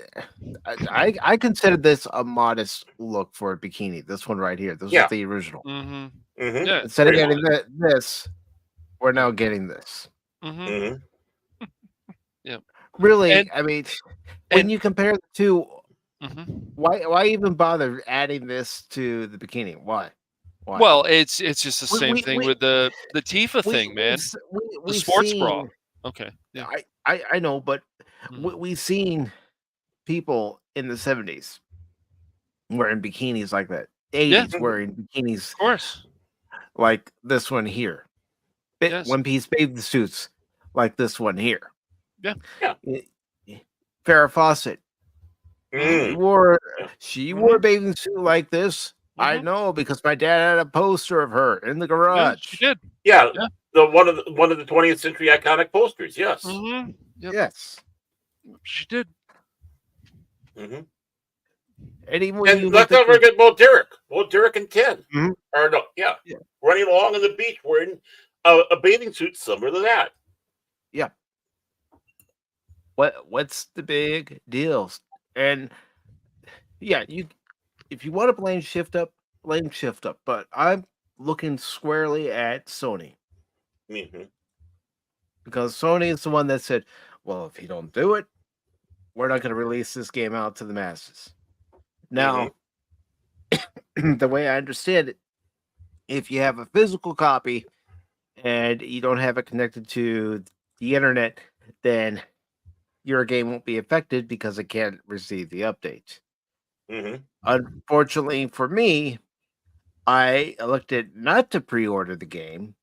I considered this a modest look for a bikini. This one right here, this Yeah. is the original. Mm-hmm. hmm Yeah. Instead of Very getting this, we're now getting this. Mm-hmm. hmm Really, And- I mean, when and- you compare the two, Mm-hmm. why even bother adding this to the bikini? Why? Well, it's just the We- same we- thing we- with the Tifa thing, man. The we've sports seen, bra. Okay. Yeah. I know, but Mhm. we've seen people in the 70s wearing bikinis like that. 80s wearing bikinis Of course. like this one here. Yes. One piece bathing suits like this one here. Yeah. Yeah. Farrah Fawcett. Mm. She wore a bathing suit like this. I Mhm. know because my dad had a poster of her in the Yeah, garage. she did. Yeah. Yeah. The one of the 20th century iconic posters. Yes. Mm-hmm. Yep. Yes. She did. hmm And even when you And look let's not at forget Bo Derek and Ken. Mhm. Or no, yeah. Yeah. Running along on the beach wearing a bathing suit similar to that. what's the big deal? And yeah, if you want to blame Shift Up, blame Shift Up. But I'm looking squarely at Sony hmm because Sony is the one that said, "Well, if you don't do it, we're not going to release this game out to the masses." Now, the way I understand it, if you have a physical copy and you don't have it connected to the internet, then your game won't be affected because it can't receive the update. hmm Unfortunately for me, I elected not to pre-order the game,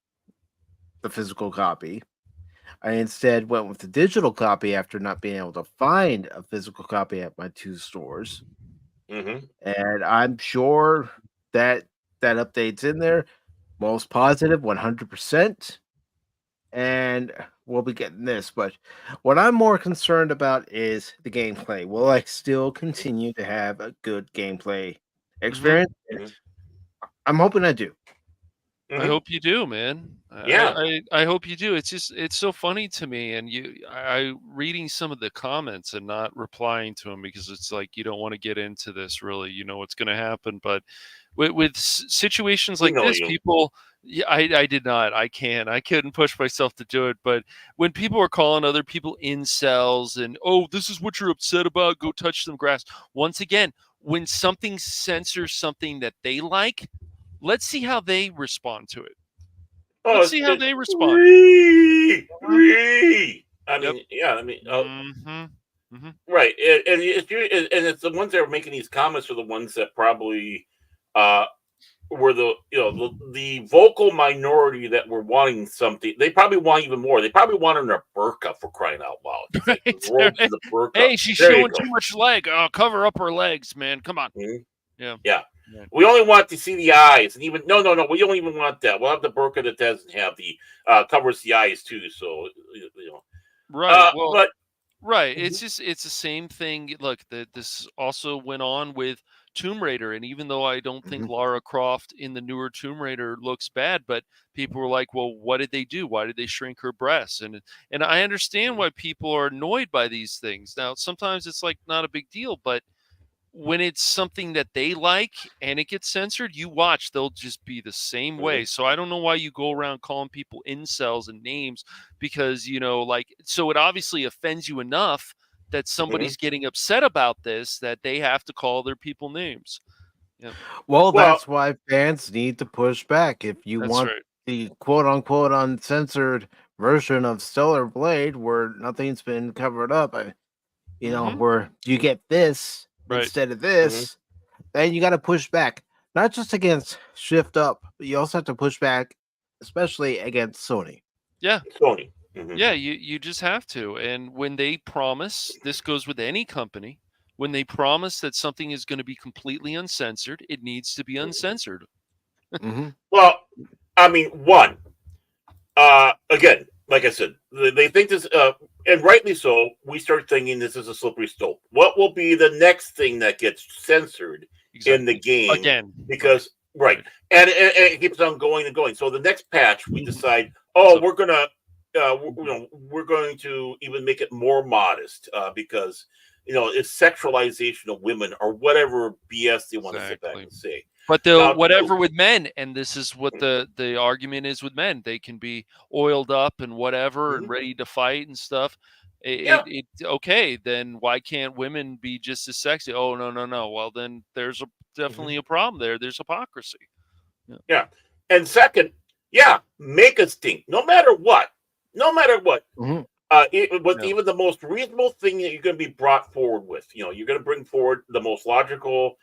the physical copy. I instead went with the digital copy after not being able to find a physical copy at my two stores. hmm And I'm sure that update's in there. Most positive, 100%. And we'll be getting this. But what I'm more concerned about is the gameplay. Will I still continue to have a good gameplay experience? Mhm. I'm hoping I do. I hope you do, man. Yeah. I hope you do. It's so funny to me, and I reading some of the comments and not replying to them because it's like you don't want to get into this. Really, you know what's going to happen, but with situations We like know this, you. people. Yeah, I did not. I couldn't push myself to do it. But when people are calling other people incels and this is what you're upset about, go touch some grass. Once again, when something censors something that they like, let's see how they respond to it. Let's see how they respond. Free. I Yep. mean, yeah. I mean, Mm-hmm. right. And it's the ones that are making these comments are the ones that probably were the vocal minority that were wanting something. They probably want even more. They probably wanted a burqa, for crying out loud. It's like the robes and the burqa. Hey, she's There you showing go. too much leg. Oh, cover up her legs, man. Come on. Mhm. Yeah. Yeah. Yeah. We only want to see the eyes, and even no, we don't even want that. We'll have the burqa that doesn't have the covers the eyes too. So Right. Well, but right. Mhm. It's the same thing. Look, this also went on with Tomb Raider, and even though I don't think Mhm. Lara Croft in the newer Tomb Raider looks bad, but people were like, "Well, what did they do? Why did they shrink her breasts?" And I understand why people are annoyed by these things. Now, sometimes it's like not a big deal, but when it's something that they like and it gets censored, you watch, they'll just be the same way. Mhm. So I don't know why you go around calling people incels and names because, like, so it obviously offends you enough that somebody's getting upset about this that they have to call their people names. Yeah, Well, Well, that's why fans need to push back. If you that's want right. the quote unquote uncensored version of Stellar Blade where nothing's been covered up, Mhm. where you get this Right. instead of this, then you got to push back, not just against Shift Up, but you also have to push back, especially against Sony. Yeah. Sony. Mhm. Yeah, you just have to. And when they promise, this goes with any company, when they promise that something is going to be completely uncensored, it needs to be uncensored. Mm-hmm. Well, I mean, again, like I said, they think this, and rightly so. We start thinking this is a slippery slope. What will be the next thing that gets censored in the game? Again. Because right, and it keeps on going and going. So the next patch, we decide, oh, we're gonna, we're going to even make it more modest because it's sexualization of women or whatever BS they want to sit back Exactly. and say. But they'll Now, whatever with men, and this is what the argument is with men. They can be oiled up and whatever and Mhm. ready to fight and stuff. Yeah. Okay, then why can't women be just as sexy? Oh, no. Well, then there's definitely a problem there. There's hypocrisy. Yeah. And second, yeah, make a stink. No matter what. No matter what. Mm-hmm. With Yeah. even the most reasonable thing that you're going to be brought forward with. You're going to bring forward the most logical,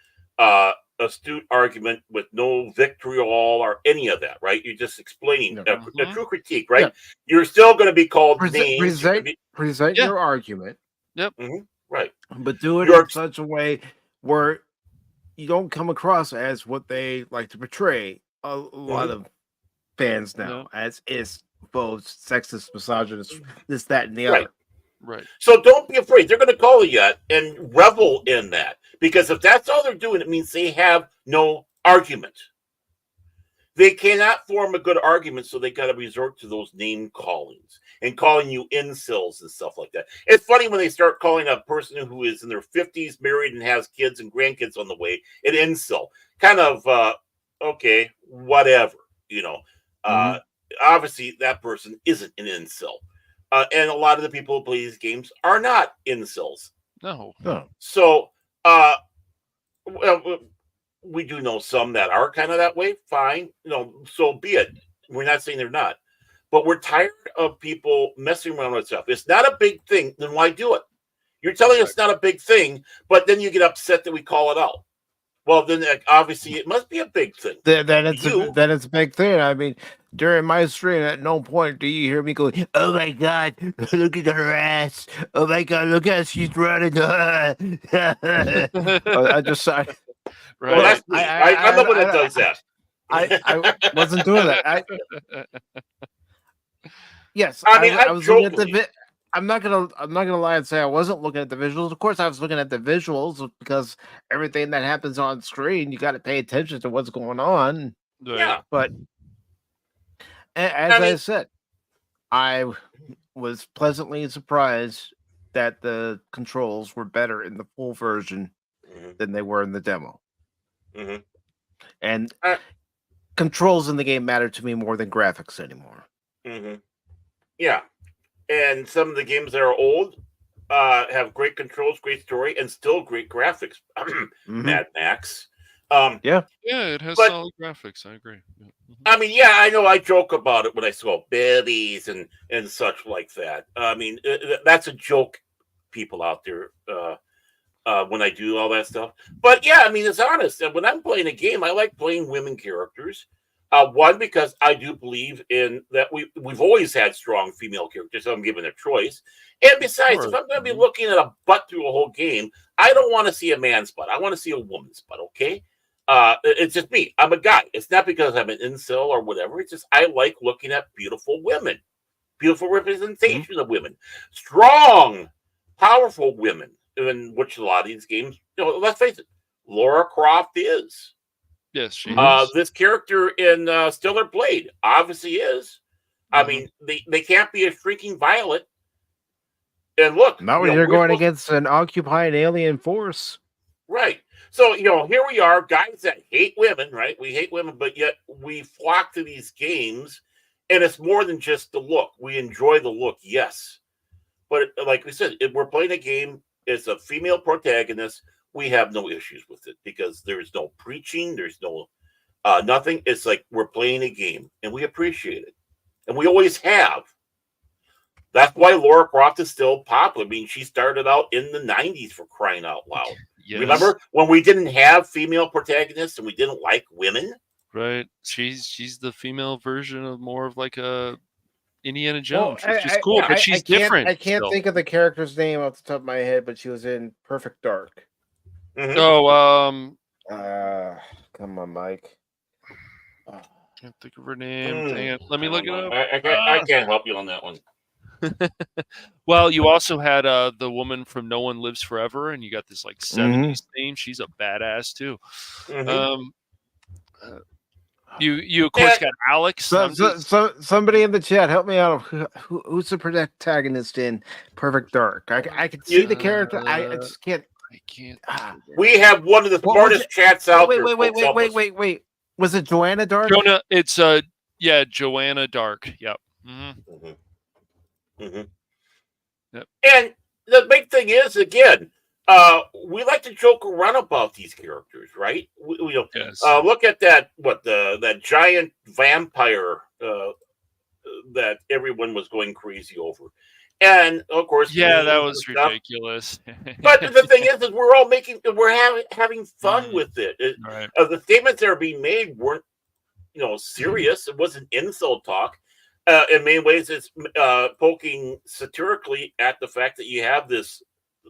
astute argument with no vitriol or any of that, right? You're just explaining a true critique, right? Yeah. You're still going to be called names. Present Yeah. your argument. Yep. Right. But do it You're in such a way where you don't come across as what they like to portray a lot of fans now, as is both sexist, misogynist, this, that, and the Right. other. Right. So don't be afraid. They're going to call you and revel in that. Because if that's all they're doing, it means they have no argument. They cannot form a good argument, so they got to resort to those name callings and calling you incels and stuff like that. It's funny when they start calling a person who is in their 50s, married, and has kids and grandkids on the way an incel. Kind of, okay, whatever, Obviously, that person isn't an incel. And a lot of the people who play these games are not incels. No. So, well, we do know some that are kind of that way. Fine, so be it. We're not saying they're not, but we're tired of people messing around with stuff. It's not a big thing, then why do it? You're telling us it's not a big thing, but then you get upset that we call it out. Well, then obviously it must be a big thing. Then it's a big thing. I mean, during my stream, at no point do you hear me go, "Oh my god, look at her ass! Oh my god, look at she's running!" I just, Right. Well, that's me. I'm the one that does that. I wasn't doing that. Yes, I mean, I was looking at jokingly. I'm not gonna lie and say I wasn't looking at the visuals. Of course, I was looking at the visuals because everything that happens on screen, you got to pay attention to what's going on. Right. Yeah. But as I said, I was pleasantly surprised that the controls were better in the full version than they were in the demo. Mhm. And controls in the game matter to me more than graphics anymore. Mhm. Yeah. And some of the games that are old, have great controls, great story, and still great graphics. Mhm. Mad Max. Yeah, it has But- solid graphics. I agree. Yeah. Mhm. I mean, yeah, I know I joke about it when I saw babies and such like that. I mean, that's a joke, people out there, when I do all that stuff. But yeah, I mean, it's honest. And when I'm playing a game, I like playing women characters. One, because I do believe in that we've always had strong female characters. So I'm given a choice. And besides, if Sure. I'm going to be looking at a butt through a whole game, I don't want to see a man's butt. I want to see a woman's butt. Okay. It's just me. I'm a guy. It's not because I'm an incel or whatever. It's just I like looking at beautiful women, beautiful representation of women, strong, powerful women, in which a lot of these games, let's face it, Laura Croft is. Yes, she Mhm. is. This character in Stellar Blade obviously is. I Mhm. mean, they can't be a freaking Violet. And look, Not when you're going against an occupied alien force. right. So, here we are, guys that hate women, right? We hate women, but yet we flock to these games, and it's more than just the look. We enjoy the look, yes. But like we said, if we're playing a game, it's a female protagonist, we have no issues with it because there's no preaching, there's no nothing. It's like we're playing a game, and we appreciate it. And we always have. That's why Laura Croft is still popular. I mean, she started out in the 90s, for crying out loud. Yes. Remember when we didn't have female protagonists and we didn't like women? Right. She's the female version of more of like a Indiana Well, Jones. She's just cool, but she's different. I can't still. think of the character's name off the top of my head, but she was in Perfect Dark. Mhm. Oh, Come on, Mike. can't think of her name. Dang it. Let me look it up. I can't help you on that one. Well, you also had the woman from No One Lives Forever, and you got this like 70s theme. She's a badass too. Mhm. You of course got Alex. So somebody in the chat, help me out. Who's the protagonist in Perfect Dark? I can see the character. I just can't. I can't. We have one of the What was smartest chats out Wait, there. wait, wait, folks. wait, Help wait, us. wait. Was it Joanna Dark? Jonah, it's Joanna Dark. Yep. Mm-hmm. Mhm. Yep. And the big thing is, again, we like to joke around about these characters, right? Yes. Look at that, that giant vampire that everyone was going crazy over. And of course, Yeah, that memes was and stuff. ridiculous. But the thing is we're all having fun Mhm. with it. Right. The statements that are being made weren't, serious. It wasn't insult talk. In many ways, it's poking satirically at the fact that you have this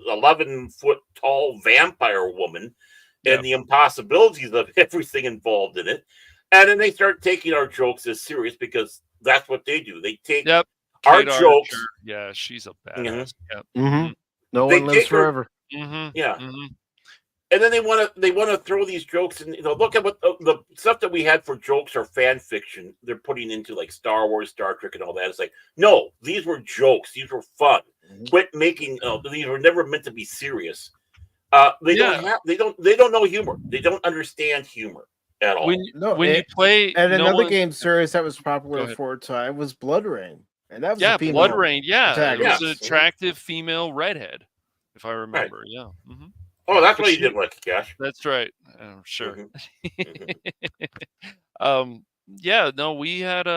11-foot tall vampire woman Yep. and the impossibilities of everything involved in it. And then they start taking our jokes as serious because that's what they do. They take Yep. our Kate jokes. Archer. Yeah, she's a badass. Yep. Mm-hmm. No They one lives take her- forever. Mm-hmm. Yeah. Mm-hmm. And then they want to throw these jokes and look at what the stuff that we had for jokes or fan fiction they're putting into like Star Wars, Star Trek, and all that. It's like, no, these were jokes. These were fun. Mhm. Quit making. These were never meant to be serious. They Yeah. don't know humor. They don't understand humor at all. When you play And No another One- game series that was Go popular ahead. for a time was Blood Rain, and that was yeah, a female. Blood Rain. Yeah, it was an protagonist. attractive female redhead, if I remember. Yeah. Mm-hmm. Oh, that's But what you she- did like, Cash. That's right. Sure. Mhm. Yeah, no, we had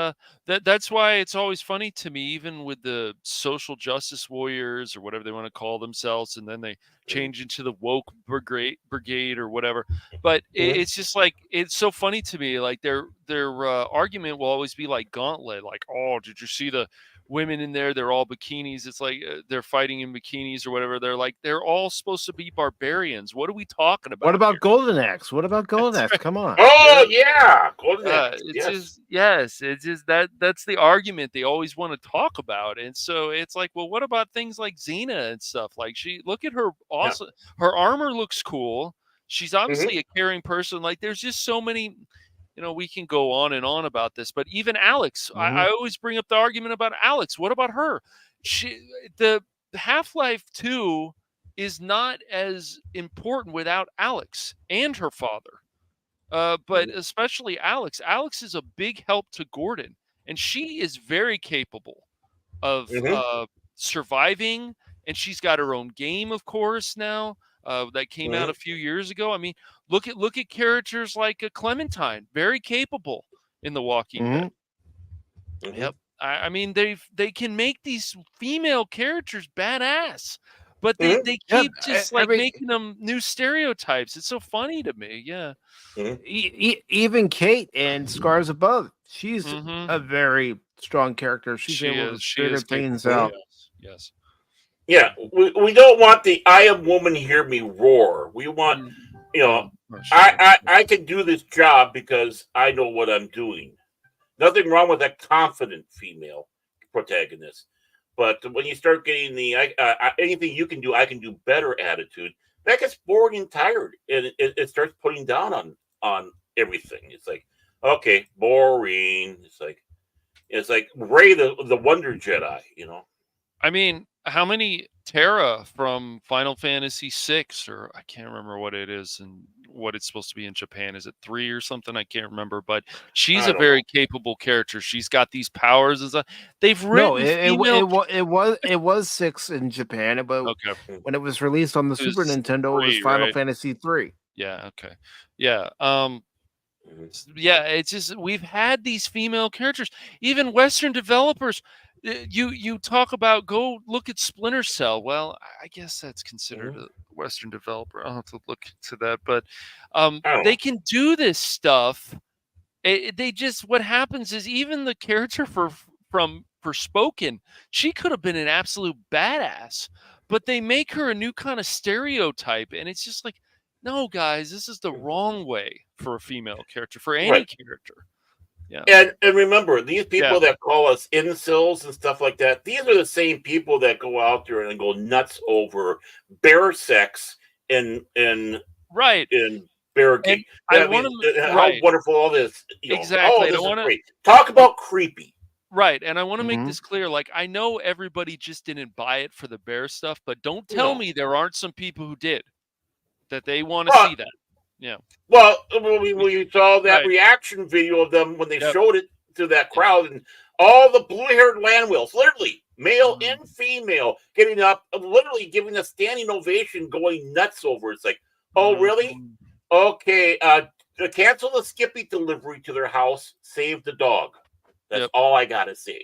that's why it's always funny to me, even with the social justice warriors or whatever they want to call themselves, and then they change into the woke brigade or whatever. But it's just like it's so funny to me. Like their argument will always be like Gauntlet, like, oh, did you see the women in there? They're all bikinis. It's like they're fighting in bikinis or whatever. They're like they're all supposed to be barbarians. What are we talking about? What about here? Golden Axe? What about Golden Axe? right. Come on. Oh yeah, Golden Axe, It's yes. just it's just that's the argument they always want to talk about, and so it's like, well, what about things like Xena and stuff? Like look at her awesome, her armor looks cool. She's obviously a caring person. Like there's just so many, we can go on and on about this, but even Alex, I always bring up the argument about Alex. What about her? The Half-Life 2 is not as important without Alex and her father. But especially Alex. Alex is a big help to Gordon, and she is very capable of surviving and she's got her own game, of course, now. That came out a few years ago. I mean, look at characters like Clementine, very capable in The Walking Dead. Yep. I mean, they can make these female characters badass, but they keep just making them new stereotypes. It's so funny to me. Yeah. Even Kate and Scars Above, she's a very strong character. She's able to figure things out. Yes. Yeah, we don't want the "I am woman, hear me" roar. We want, I can do this job because I know what I'm doing. Nothing wrong with a confident female protagonist, but when you start getting the anything you can do, I can do better attitude, that gets boring and tired, and it starts putting down on everything. It's like, okay, boring. It's like Rey the Wonder Jedi. I mean, how many Terra from Final Fantasy VI, or I can't remember what it is and what it's supposed to be in Japan. Is it 3 or something? I can't remember, but she's a very capable character. She's got these powers. They've written it was 6 in Japan, but when it was released on the Super Nintendo, it was Final Fantasy 3. Yeah. Okay. Yeah. Yeah. It's just we've had these female characters. Even Western developers. You talk about go look at Splinter Cell. Well, I guess that's considered a Western developer. I'll have to look into that, but they can do this stuff. They just what happens is even the character for Spoken, she could have been an absolute badass, but they make her a new kind of stereotype, and it's just like, no, guys, this is the wrong way for a female character, for any character. Yeah. And remember, these people that call us incels and stuff like that, these are the same people that go out there and go nuts over bear sex and bear geek. How wonderful all this. Exactly. This is great. Talk about creepy. Right. And I want to make this clear. Like, I know everybody just didn't buy it for the bear stuff, but don't tell me there aren't some people who did, that they want to see that. Yeah. Well, we saw that reaction video of them when they showed it to that crowd, and all the blue-haired land whales, literally male and female, getting up, literally giving a standing ovation, going nuts over. It's like, oh, really? Okay, cancel the Skippy delivery to their house. Save the dog. That's all I gotta say.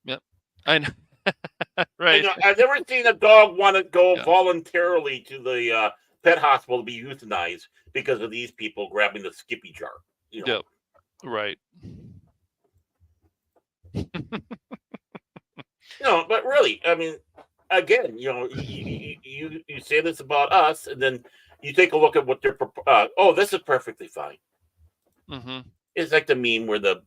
Yep, I know. Right. I've never seen a dog want to go voluntarily to the pet hospital to be euthanized because of these people grabbing the Skippy jar. Yep. Right. But really, I mean, again, you say this about us, and then you take a look at what they're. This is perfectly fine. It's like the meme where the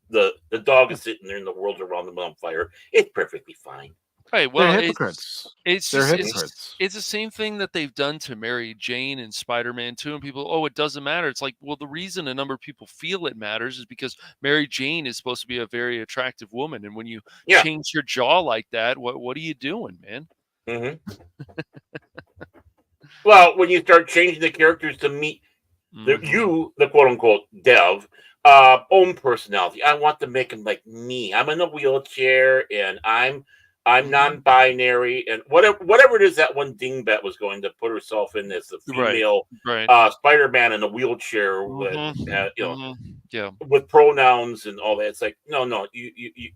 dog is sitting there and the world's around them on fire. It's perfectly fine. Right. Well, they're hypocrites. It's the same thing that they've done to Mary Jane and Spider-Man 2, and people, it doesn't matter. It's like, well, the reason a number of people feel it matters is because Mary Jane is supposed to be a very attractive woman, and when you change your jaw like that, what are you doing, man? Well, when you start changing the characters to meet the quote-unquote dev, own personality. I want to make him like me. I'm in a wheelchair, and I'm non-binary, and whatever it is that one dingbat was going to put herself in as a female Spider-Man in a wheelchair with with pronouns and all that. It's like no, you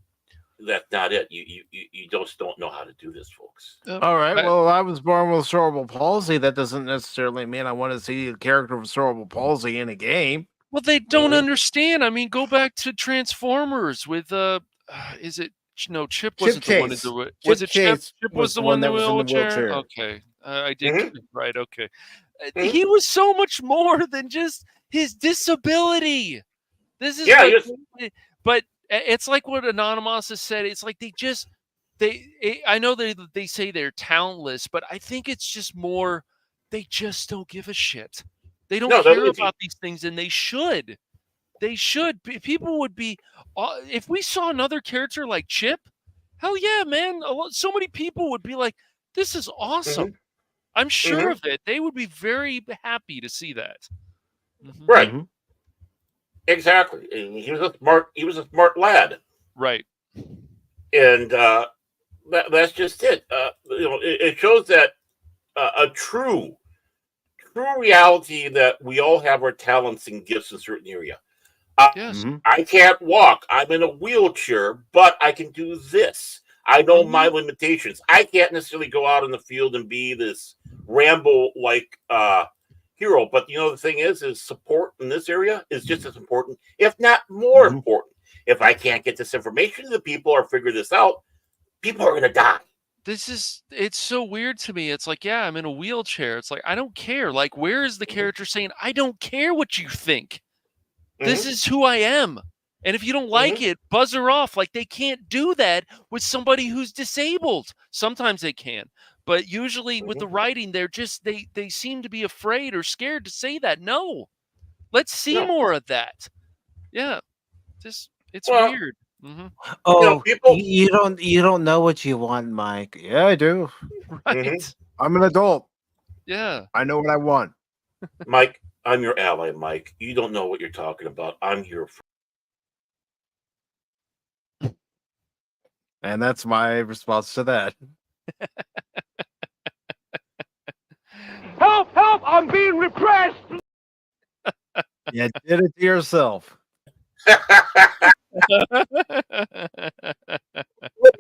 that's not it. You just don't know how to do this, folks. All right. Well, I was born with cerebral palsy. That doesn't necessarily mean I want to see a character with cerebral palsy in a game. Well, they don't understand. I mean, go back to Transformers with is it? No, Chip wasn't the one to do it. Was it Chip? Chip was the one that was in the wheelchair? Okay. I did. Right. Okay. He was so much more than just his disability. This is but it's like what Anonymous has said. It's like I know they say they're talentless, but I think it's just more, they just don't give a shit. They don't care about these things, and they should. They should. People would be, if we saw another character like Chip, hell yeah, man. So many people would be like, this is awesome. I'm sure of it. They would be very happy to see that. Right. Exactly. He was a smart lad. Right. and that's just it. It shows that a true reality that we all have our talents and gifts in a certain area. Yes. I can't walk. I'm in a wheelchair, but I can do this. I know my limitations. I can't necessarily go out in the field and be this Rambo like hero. But the thing is support in this area is just as important, if not more important. If I can't get this information to the people or figure this out, people are going to die. It's so weird to me. It's like, yeah, I'm in a wheelchair. It's like, I don't care. Like, where is the character saying, I don't care what you think? This is who I am. And if you don't like it, buzzer off. Like, they can't do that with somebody who's disabled. Sometimes they can. But usually with the writing, they're just, they seem to be afraid or scared to say that. No. Let's see more of that. Yeah. It's weird. Oh, people. you don't know what you want, Mike. Yeah, I do. Right. I'm an adult. Yeah. I know what I want. Mike, I'm your ally, Mike. You don't know what you're talking about. I'm here for. And that's my response to that. Help! Help! I'm being repressed! You did it to yourself.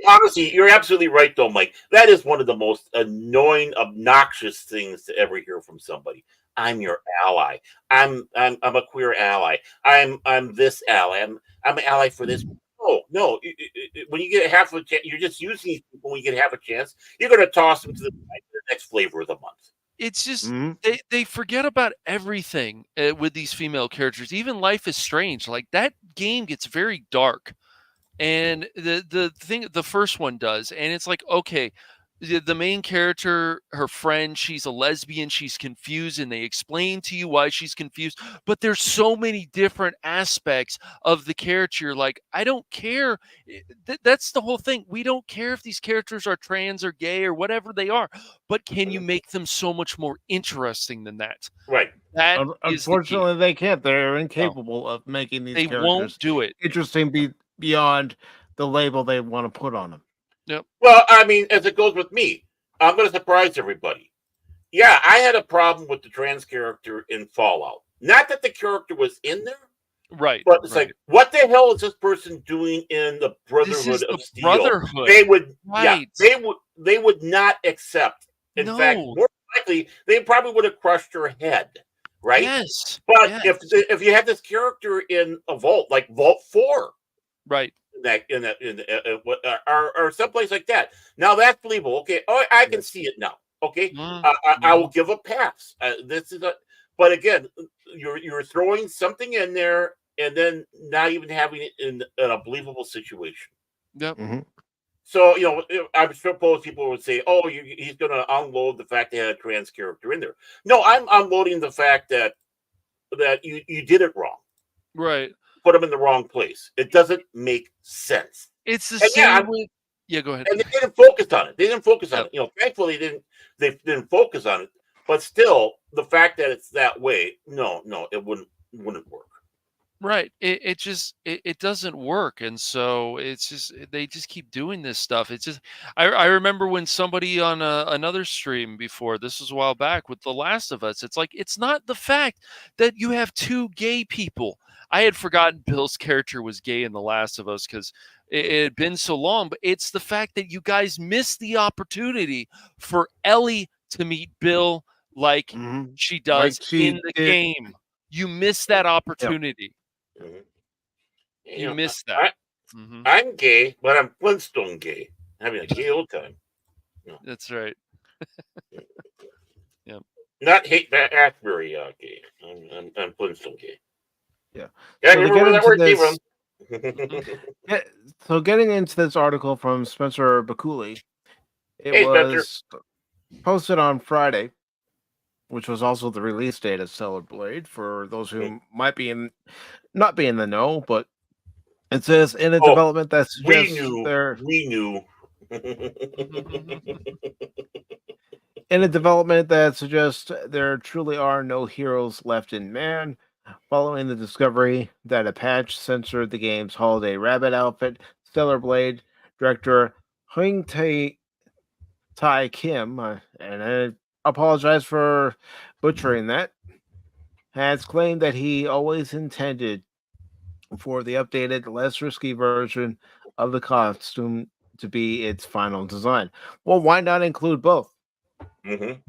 Honestly, you're absolutely right, though, Mike. That is one of the most annoying, obnoxious things to ever hear from somebody. I'm your ally. I'm a queer ally. I'm this ally. I'm an ally for this. No. When you get half a chance, you're just using these people. When you get half a chance, you're going to toss them to the next flavor of the month. It's just they forget about everything with these female characters. Even Life is Strange, like that game gets very dark, and the first one does, and it's like, okay, the main character, her friend, she's a lesbian, she's confused, and they explain to you why she's confused. But there's so many different aspects of the character. You're like, I don't care. That's the whole thing. We don't care if these characters are trans or gay or whatever they are. But can you make them so much more interesting than that? Right. That Unfortunately, they can't. They're incapable of making these characters won't do it. Interesting beyond the label they want to put on them. Yep. Well, I mean, as it goes with me, I'm going to surprise everybody. Yeah, I had a problem with the trans character in Fallout. Not that the character was in there, right? But it's like, what the hell is this person doing in the Brotherhood of Steel? Brotherhood. They would, right. they would not accept. In fact, more likely, they probably would have crushed her head, right? Yes. But yes. if you have this character in a vault, like Vault 4, right? Or someplace like that. Now that's believable. Okay, I can see it now. Okay, I will give a pass. But again, you're throwing something in there and then not even having it in a believable situation. Yep. So I suppose people would say, "Oh, he's going to unload the fact they had a trans character in there." No, I'm unloading the fact that you did it wrong. Right. Put them in the wrong place. It doesn't make sense. It's the same with. Yeah, go ahead. And they didn't focus on it. Thankfully they didn't focus on it. But still, the fact that it's that way, no, it wouldn't work. Right. It just doesn't work. And so it's just they just keep doing this stuff. It's just I remember when somebody on another stream before, this was a while back with The Last of Us, it's like, it's not the fact that you have two gay people. I had forgotten Bill's character was gay in The Last of Us because it had been so long, but it's the fact that you guys missed the opportunity for Ellie to meet Bill like she does in the game. You missed that opportunity. You missed that. I'm gay, but I'm Flintstone gay. Having a gay old time. No. That's right. Yeah. Not hate Asbury gay. I'm Flintstone gay. Yeah. Yeah, so remember that word came from. So getting into this article from Spencer Bakuli, it was posted on Friday, which was also the release date of Stellar Blade for those who might not be in the know, but it says in a development that suggests we knew. In a development that suggests there truly are no heroes left in man, following the discovery that a patch censored the game's holiday rabbit outfit, Stellar Blade director Hung Tai Kim, and I apologize for butchering that, has claimed that he always intended for the updated, less risky version of the costume to be its final design. Well, why not include both? Mm-hmm.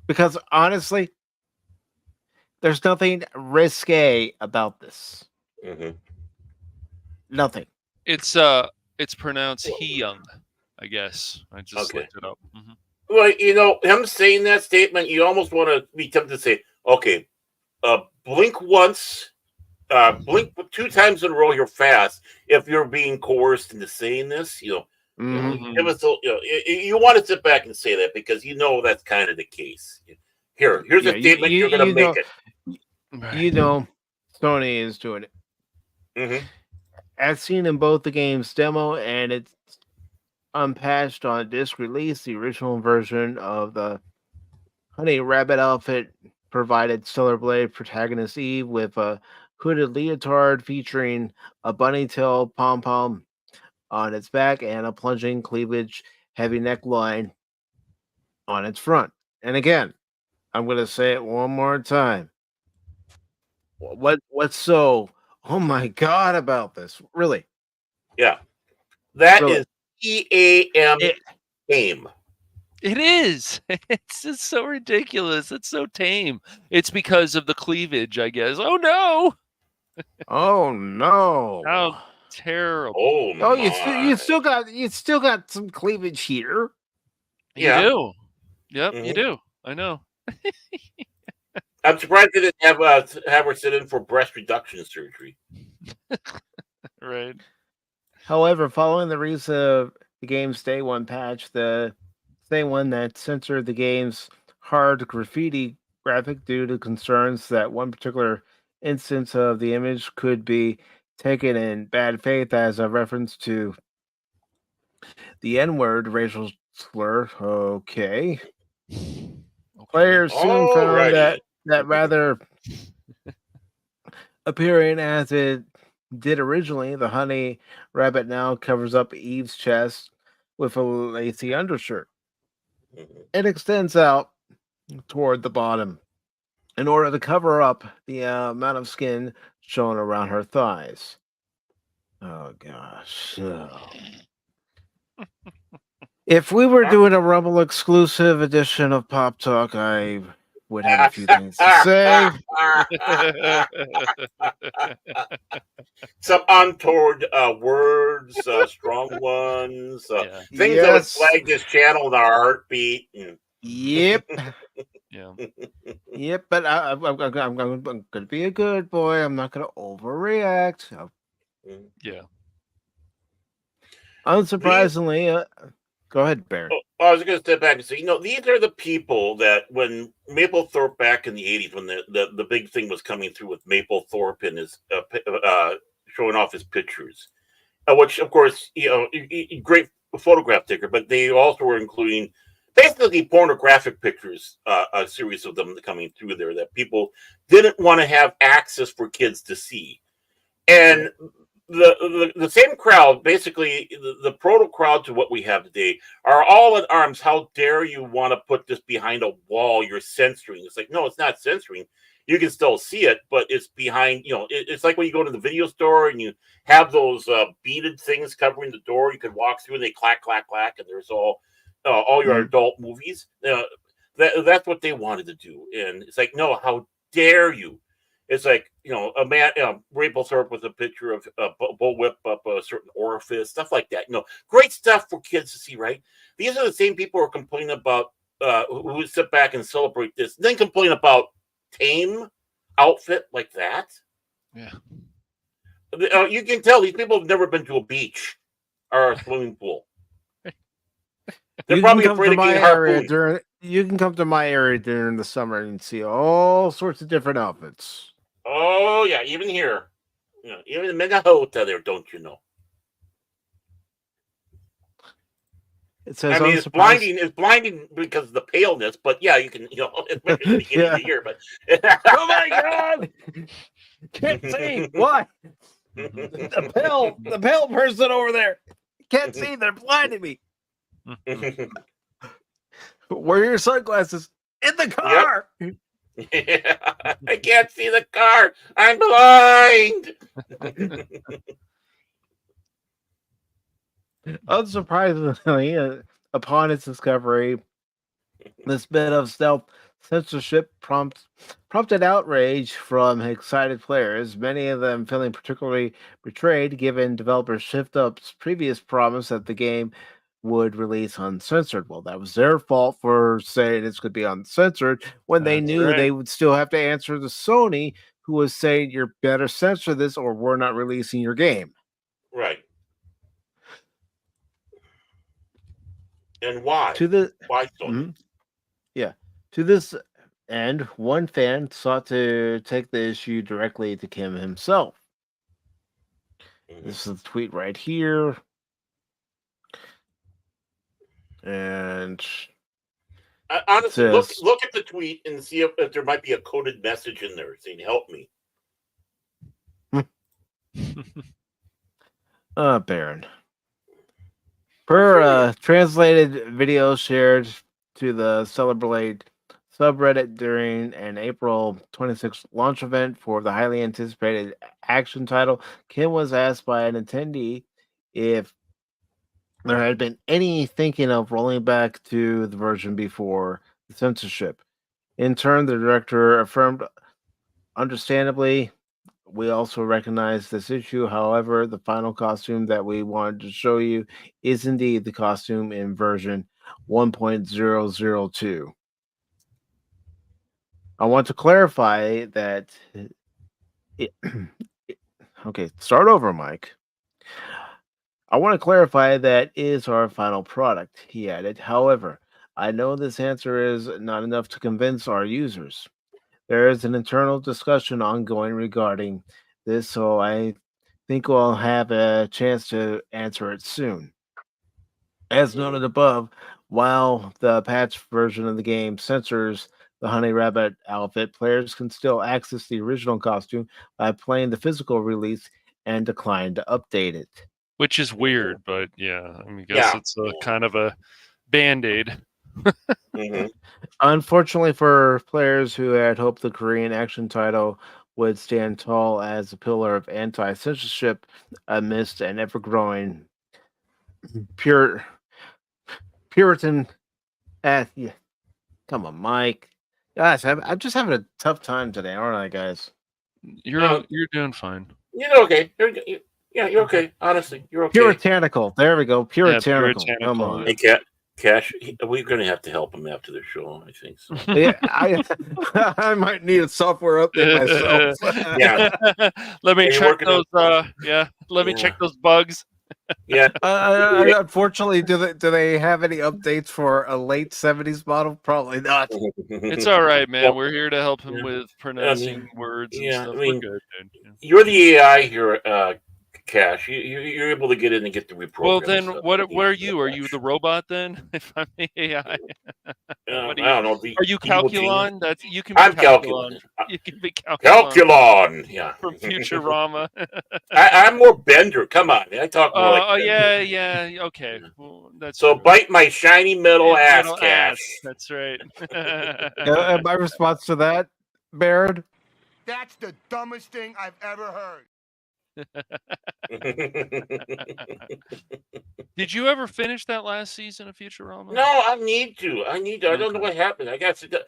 Because honestly, there's nothing risque about this. Mm-hmm. Nothing. It's pronounced He Young, I guess. I just Okay. looked it up. Mhm. Well, him saying that statement, you almost want to be tempted to say, okay, blink once, blink 2 times in a row, you're fast. If you're being coerced into saying this, Mhm. give us you want to sit back and say that because that's kind of the case. Here's Yeah, a statement, you're going to make it. You know, Sony is doing it. Mm-hmm. As seen in both the game's demo and its unpatched on disc release, the original version of the Honey Rabbit outfit provided Stellar Blade protagonist Eve with a hooded leotard featuring a bunny tail pom pom on its back and a plunging cleavage heavy neckline on its front. And again, I'm going to say it one more time. What's so oh my god about this? Really? Yeah. That Really? is EAM It- game. It is. It's just so ridiculous. It's so tame. It's because of the cleavage, I guess. Oh no! Oh no! How terrible! Oh, Oh, my. you still got some cleavage here. Yeah. You do. Yep, you Mhm. do. I know. I'm surprised they didn't have her sit in for breast reduction surgery. Right. However, following the release of the game's day one patch, the same one that censored the game's hard graffiti graphic due to concerns that one particular instance of the image could be taken in bad faith as a reference to the N-word racial slur. Okay. Players soon found that rather appearing as it did originally, the honey rabbit now covers up Eve's chest with a lacy undershirt. Mhm. It extends out toward the bottom in order to cover up the amount of skin shown around her thighs. Oh gosh. If we were doing a Rumble exclusive edition of Pop Talk, I would have a few things to say. Some untoward words, strong ones, Yeah. things that would Yes. flag this channel in our heartbeat. Yep. Yeah. Yep, but I'm going to be a good boy. I'm not going to overreact. Yeah. Unsurprisingly, go ahead, Baron. Oh, I was going to step back and say, these are the people that when Mapplethorpe back in the 80s, when the big thing was coming through with Mapplethorpe and his showing off his pictures, which, of course, great photograph taker, but they also were including basically pornographic pictures, a series of them coming through there that people didn't want to have access for kids to see. And the same crowd, basically the proto crowd to what we have today, are all in arms. How dare you want to put this behind a wall? You're censoring. It's like, no, it's not censoring. You can still see it, but it's behind, it's like when you go to the video store and you have those beaded things covering the door. You can walk through and they clack, clack, clack, and there's all your adult movies. That's what they wanted to do. And it's like, no, how dare you? It's like, a man, Mapplethorpe with a picture of a bullwhip up a certain orifice, stuff like that. Great stuff for kids to see, right? These are the same people who are complaining about, who sit back and celebrate this, then complain about tame outfit like that. Yeah. You can tell these people have never been to a beach or a swimming pool. They're probably afraid of getting harpooned. You can come to my area during the summer and see all sorts of different outfits. Oh yeah, even here, even in Minnesota, there, don't you know? It says, it's blinding. It's blinding because of the paleness, but yeah, you can, it's better than beginning of the year. But oh my god, can't see what the pale person over there can't see. They're blinding me. Where are your sunglasses? In the car. I can't see the car. I'm blind. Unsurprisingly, upon its discovery, this bit of stealth censorship prompted outrage from excited players, many of them feeling particularly betrayed given developers Shift Up's previous promise that the game would release uncensored. Well, that was their fault for saying it's going to be uncensored when they That's knew right. they would still have to answer to Sony, who was saying, "You better censor this or we're not releasing your game." Right. And why? To the Why Sony? Mhm. Yeah. To this end, one fan sought to take the issue directly to Kim himself. Mhm. This is the tweet right here. And Honestly, says- look at the tweet and see if there might be a coded message in there saying "Help me." Baron. Per translated video shared to the Celebrate subreddit during an April 26th launch event for the highly anticipated action title, Kim was asked by an attendee if there had been any thinking of rolling back to the version before the censorship. In turn, the director affirmed, understandably, we also recognize this issue. However, the final costume that we wanted to show you is indeed the costume in version 1.002. I want to clarify that. Okay, start over, Mike. I want to clarify that is our final product, he added. However, I know this answer is not enough to convince our users. There is an internal discussion ongoing regarding this, so I think we'll have a chance to answer it soon. As noted above, while the patch version of the game censors the Honey Rabbit outfit, players can still access the original costume by playing the physical release and decline to update it. Which is weird, but yeah, I mean, I guess Yeah. it's a kind of a band-aid. Mhm. Unfortunately for players who had hoped the Korean action title would stand tall as a pillar of anti-censorship amidst an ever-growing Puritan. Yeah. Come on, Mike. Gosh, I'm just having a tough time today, aren't I, guys? You're doing fine. You're okay. You're okay. Honestly, you're okay. Puritanical. There we go. Puritanical. Come puritanical, on. Hey, Cash, we're going to have to help him after the show, I think. So. Yeah, I might need a software update myself. Yeah. Let me Are you check working on- those. Let me check those bugs. Yeah. Unfortunately, do they have any updates for a late '70s model? Probably not. It's all right, man. Well, We're here to help him yeah. with pronouncing words and yeah, stuff. I mean, We're good, dude. Yeah. You're the AI here, Cash. You're able to get in and get the reprogram. Well, then, what are you? Are you the robot then? If I'm the AI, I what do don't know. The are you evil genius. Calculon? That's you can be I'm Calculon. Calculon. You can be Calculon Calculon. Yeah. from Futurama. I'm more Bender. Come on. I talk more like Oh Bender. yeah. Okay, well, that's So true. bite my shiny metal Yeah, ass, metal Cash. ass. That's right. And my response to that, Baird, That's the dumbest thing I've ever heard. Did you ever finish that last season of Futurama? No, I need to. I don't know Okay. what happened. I got to.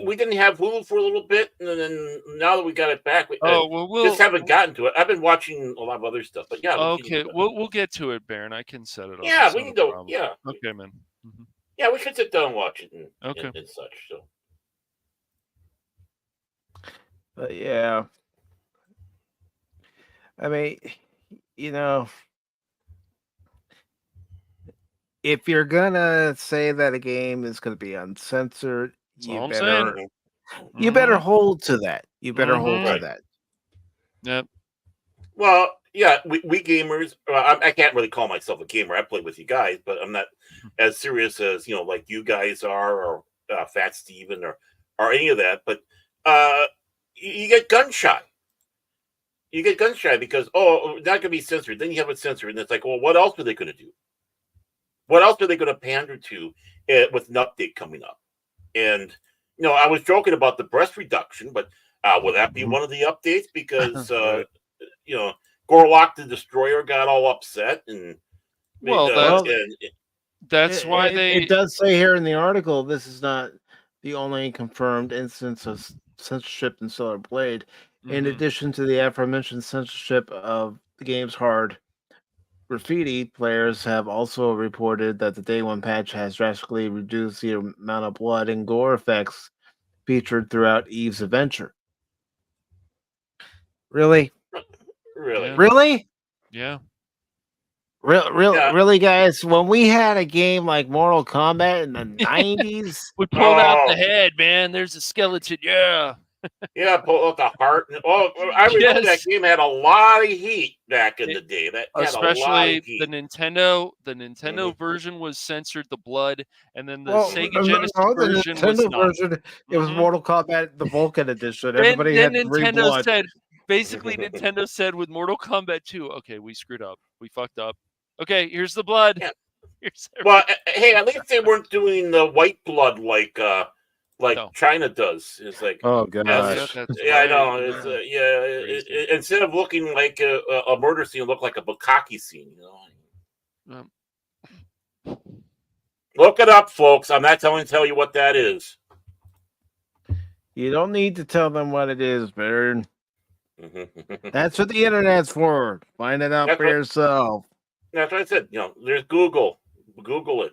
We didn't have Hulu for a little bit, and then now that we got it back, we Oh well, just haven't gotten to it. I've been watching a lot of other stuff, but yeah. Okay, we'll get to it, Baron. I can set it up. Yeah, It's we not can a go. problem. Yeah, Okay, man. Mhm. yeah, we should sit down and watch it and, Okay. and such. So yeah. I mean, if you're gonna say that a game is gonna be uncensored, That's all I'm better saying. you better hold to that. You better hold Mhm. to Right. that. Yep. well, yeah, we gamers. I can't really call myself a gamer. I play with you guys, but I'm not as serious as like you guys are, or Fat Steven or any of that. But you get gun shy. you get gun shy because not going to be censored. Then you have it censored, and it's like, well, what else are they going to do? What else are they going to pander to with an update coming up? And I was joking about the breast reduction, but will that be one of the updates? Because Right. Gorlock the Destroyer got all upset, and that's why it does say here in the article this is not the only confirmed instance of censorship in Stellar Blade. In addition to the aforementioned censorship of the game's hard graffiti, players have also reported that the Day 1 patch has drastically reduced the amount of blood and gore effects featured throughout Eve's adventure. Really? really, Yeah. Really? Yeah. Yeah. Really, guys? When we had a game like Mortal Kombat in the 90s, We pulled out Oh. the head, man. There's a skeleton. Yeah. Yeah, pull out the heart. I remember that game had a lot of heat back in the day. That had a lot Especially of heat. the Nintendo version was censored the blood, and then the well, Sega Genesis the version was Nintendo not. version, it was Mhm. Mortal Kombat, the Vulcan edition. Then Everybody had three Nintendo blood. said, basically, Nintendo said with Mortal Kombat 2, okay, we screwed up. We fucked up. Okay, here's the blood. Yeah. Here's Well, hey, at least they weren't doing the white blood like No. China does. It's like, Oh Yeah, gosh. that's yeah, I know. right. It's Crazy. instead of looking like a murder scene, it looked like a bukkake scene. Look it up, folks. I'm not tell you what that is. You don't need to tell them what it is, Baron. That's what the internet's for. Find it out That's for what- yourself. That's what I said. There's Google. Google it.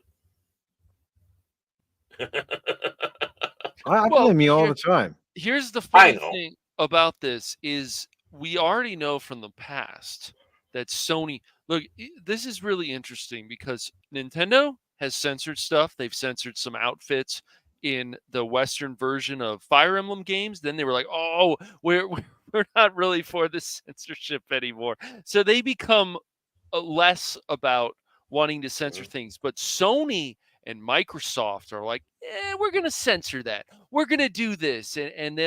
I Well, blame you all here- the time. Here's the I funny know. thing about this is we already know from the past that Sony this is really interesting because Nintendo has censored stuff. They've censored some outfits in the Western version of Fire Emblem games. Then they were like, oh, we're not really for this censorship anymore. So they become less about wanting to censor things. But Sony and Microsoft are like, we're going to censor that. We're going to do this. And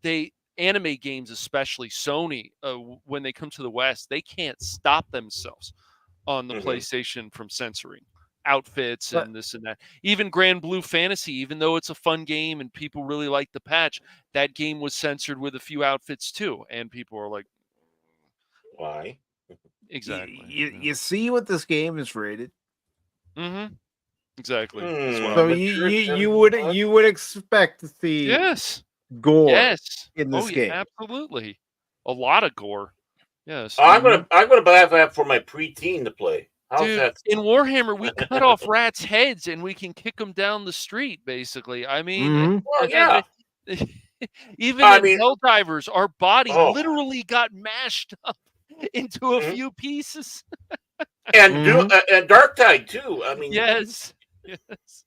they anime games, especially Sony, when they come to the West, they can't stop themselves on the PlayStation from censoring outfits and this and that. Even Grand Blue Fantasy, even though it's a fun game and people really like the patch, that game was censored with a few outfits too. And people are like, Why? exactly. You see what this game is rated. Mm-hmm. Exactly. That's what So I'm- you would expect to see yes. gore Yes. in this game. Absolutely. A lot of gore. Yes. I'm gonna buy that for my preteen to play. How's Dude, that? in Warhammer, we cut off rats' heads and we can kick them down the street, basically. I mean, Well, yeah. even I in mean- Helldivers, our body Oh. literally got mashed up into a few pieces. And and Dark Tide too. I mean, Yes. Yes.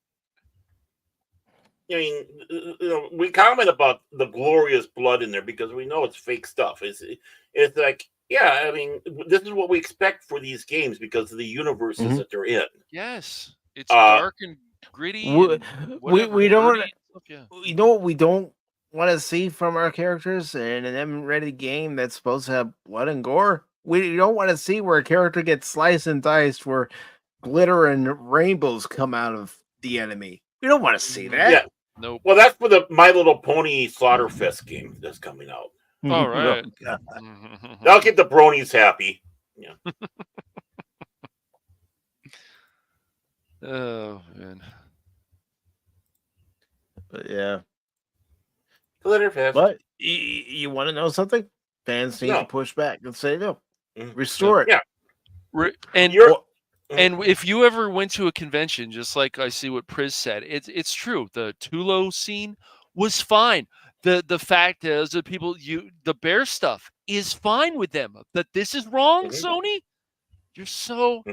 I mean, we comment about the glorious blood in there because we know it's fake stuff. It's like, yeah, I mean, this is what we expect for these games because of the universes that they're in. Yes. It's dark and gritty. We- and we whatever, don't- dirty and stuff, yeah. You know what we don't want to see from our characters in an M-rated game that's supposed to have blood and gore? We don't want to see where a character gets sliced and diced where glitter and rainbows come out of the enemy. We don't want to see that. Yeah. Nope. Well, that's for the My Little Pony Slaughterfest game that's coming out. All right. That'll keep the bronies happy. Yeah. Oh, man. But yeah. Glitterfest. But you want to know something? Fans need No. to push back and say no. Mhm. Restore it. Yeah. And You're And if you ever went to a convention, just like I see what Priz said, it's true. The Tulo scene was fine. The fact is that the bear stuff is fine with them. But this is wrong, Sony. You're so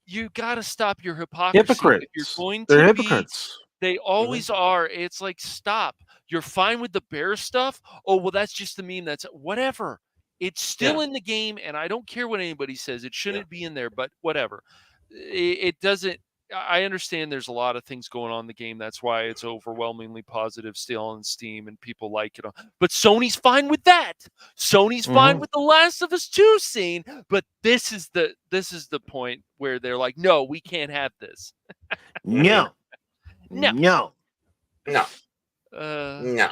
you got to stop your hypocrisy. Hypocrites. If you're going They're to be, hypocrites. they always are. It's like, stop. You're fine with the bear stuff. Oh, well, that's just the meme. That's whatever. It's still in the game, and I don't care what anybody says. It shouldn't be in there, but whatever. It doesn't I understand there's a lot of things going on in the game. That's why it's overwhelmingly positive still on Steam and people like it. But Sony's fine with that. Sony's fine Mhm. with the Last of Us 2 scene. But this is the point where they're like, no, we can't have this. No. No. No. No, Uh, no,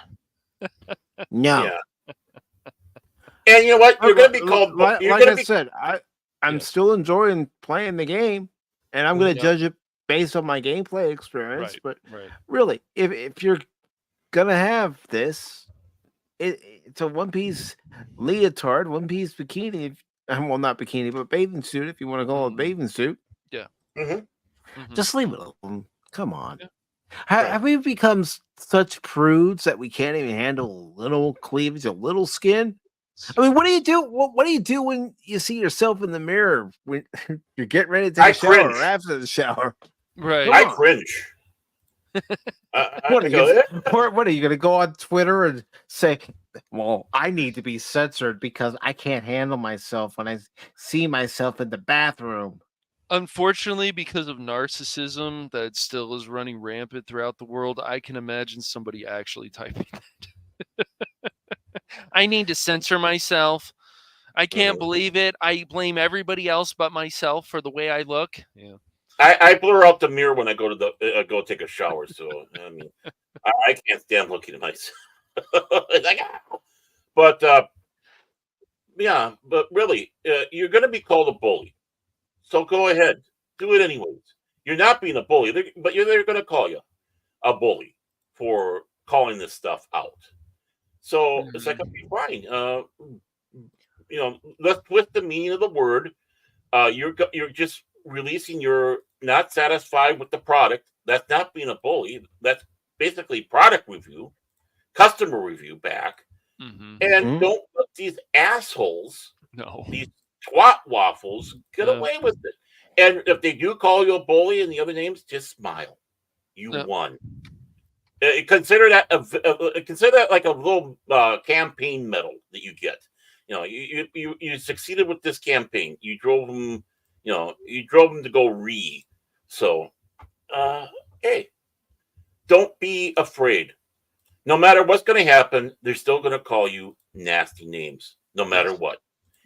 No. yeah. And you know what? You're going to be called. Like, You're like going I to be. said, I'm Yeah. still enjoying playing the game, and I'm going to Yeah. judge it based on my gameplay experience. Right, But right. really, if you're gonna have this, it's a one piece leotard, one piece bikini. Well, not bikini, but bathing suit. If you want to call it a Mhm. bathing suit, Mhm. Mhm. just leave it alone. Come on. Yeah. Have we become such prudes that we can't even handle a little cleavage, a little skin? I mean, what do you do? What do you do when you see yourself in the mirror when you're getting ready to take I a shower cringe. or after the shower? Right. Come I on. cringe. What are you? What are you going to go on Twitter and say? Well, I need to be censored because I can't handle myself when I see myself in the bathroom. Unfortunately, because of narcissism that still is running rampant throughout the world, I can imagine somebody actually typing that. I need to censor myself. I can't Mhm. believe it. I blame everybody else but myself for the way I look. Yeah. I blur out the mirror when I go to go take a shower. So I mean, I can't stand looking at myself. It's like, ah. But yeah, but really, you're going to be called a bully. So go ahead, do it anyways. You're not being a bully, but they're going to call you a bully for calling this stuff out. So it's like, okay, fine. Let's twist the meaning of the word. You're just releasing. You're not satisfied with the product. That's not being a bully. That's basically product review, customer review back, Mm-hmm. and Mhm. don't let these assholes, No. these twat waffles, get Yeah. away with it. And if they do call you a bully and the other names, just smile. You Yeah. won. Consider that like a little campaign medal that you get. You succeeded with this campaign. You drove them. You drove them to go re. So, hey, don't be afraid. No matter what's going to happen, they're still going to call you nasty names, no matter what.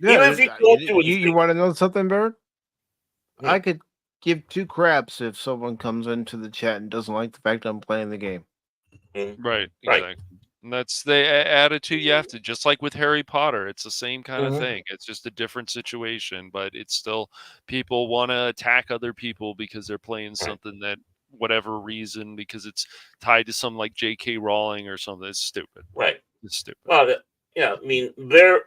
Even if you don't do you anything. want to know something, Bird? Yeah. I could give two craps if someone comes into the chat and doesn't like the fact I'm playing the game. Right. Right. Exactly. And that's the attitude you have to, just like with Harry Potter, it's the same kind of Mhm. thing. It's just a different situation, but it's still people want to attack other people because they're playing something that whatever reason, because it's tied to some like J.K. Rowling or something. It's stupid. Right. It's stupid. Well, yeah. I mean, their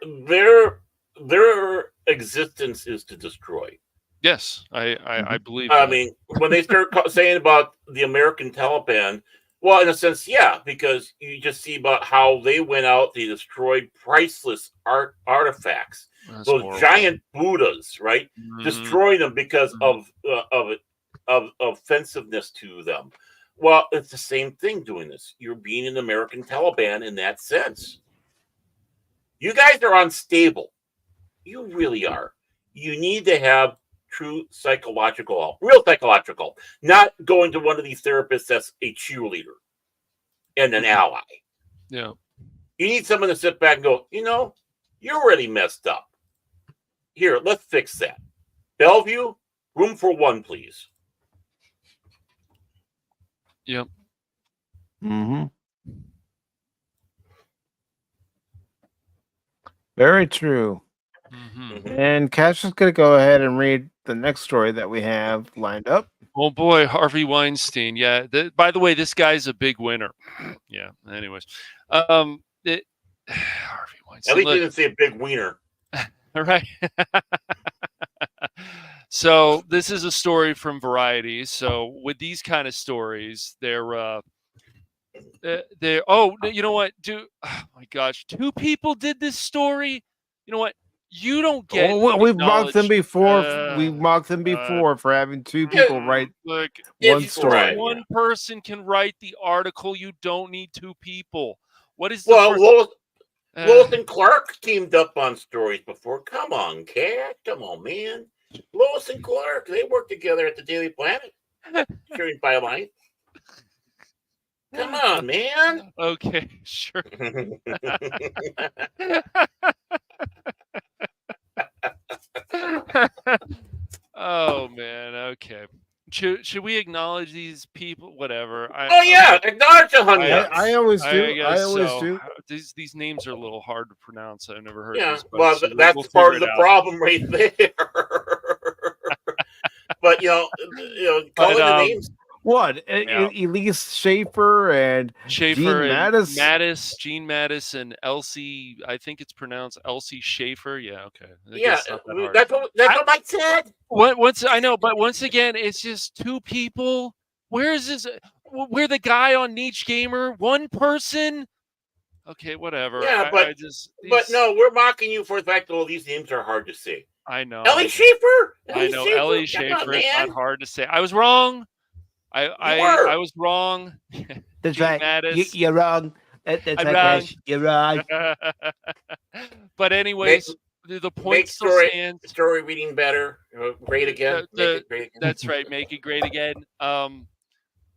existence is to destroy. Yes, I believe I that. mean, when they start saying about the American Taliban, well, in a sense, yeah, because you just see about how they went out, they destroyed priceless artifacts, That's those horrible. giant Buddhas, right? Mhm. Destroying them because of offensiveness to them. Well, it's the same thing doing this. You're being an American Taliban in that sense. You guys are unstable. You really are. You need to have true psychological help, real psychological, not going to one of these therapists that's a cheerleader and an ally. Yeah. You need someone to sit back and go, you're already messed up. Here, let's fix that. Bellevue, room for one, please. Yep. Mm-hmm. Very true. Mhm. And Cash is going to go ahead and read the next story that we have lined up. Oh boy, Harvey Weinstein. Yeah. By the way, this guy's a big winner. Yeah. Anyways, Harvey Weinstein. At least look, you didn't say a big wiener. all right. So this is a story from Variety. So with these kind of stories, they're oh, you know what? Oh my gosh, two people did this story. You know what? You don't get. Oh, we've mocked them before. We've mocked them uh, before for having two people write Look, one It's story. right. one person can write the article. You don't need two people. What is the Well, first? Lois and Clark teamed up on stories before. Come on, Cat. Come on, man. Lois and Clark, they worked together at the Daily Planet. Sure, you buy mine. Come on, man. Okay, sure. Oh man, okay. Should we acknowledge these people? Whatever. Oh yeah, acknowledge the honey I, nuts. I always do. I guess always so. do. These names are a little hard to pronounce. I've never heard Yeah, these. well, So that's we'll part figure of the it out. problem right there. But calling the names. What? Yeah. Elise Schaefer and Schaefer Gene and Mattis? Gene Mattis, and Elsie. I think it's pronounced Elsie Schaefer. Yeah, okay. I Yeah, guess it's not that hard. that's what Mike said. Once I know, but once again, it's just two people. Where is this? We're the guy on Niche Gamer. One person. Okay, whatever. Yeah, but no, we're mocking you for the fact that all these names are hard to say. I know. Ellie Schaefer. I know. Ellie Schaefer. It's not hard to say. I was wrong. I was wrong. That's Gene right. Mattis. You're wrong. That's I'm right, wrong. Ash. You're wrong. But anyways, the point still stands. Story reading better. Great again. Make it great again. That's right. Make it great again.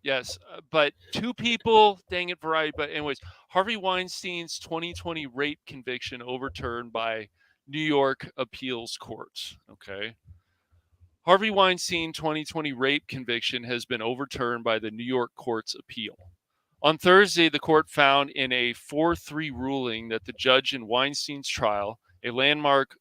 Yes, but two people. Dang it, variety. But anyways, Harvey Weinstein's 2020 rape conviction overturned by New York appeals courts. Okay. Harvey Weinstein 2020 rape conviction has been overturned by the New York court's appeal. On Thursday, the court found in a 4-3 ruling that the judge in Weinstein's trial, a landmark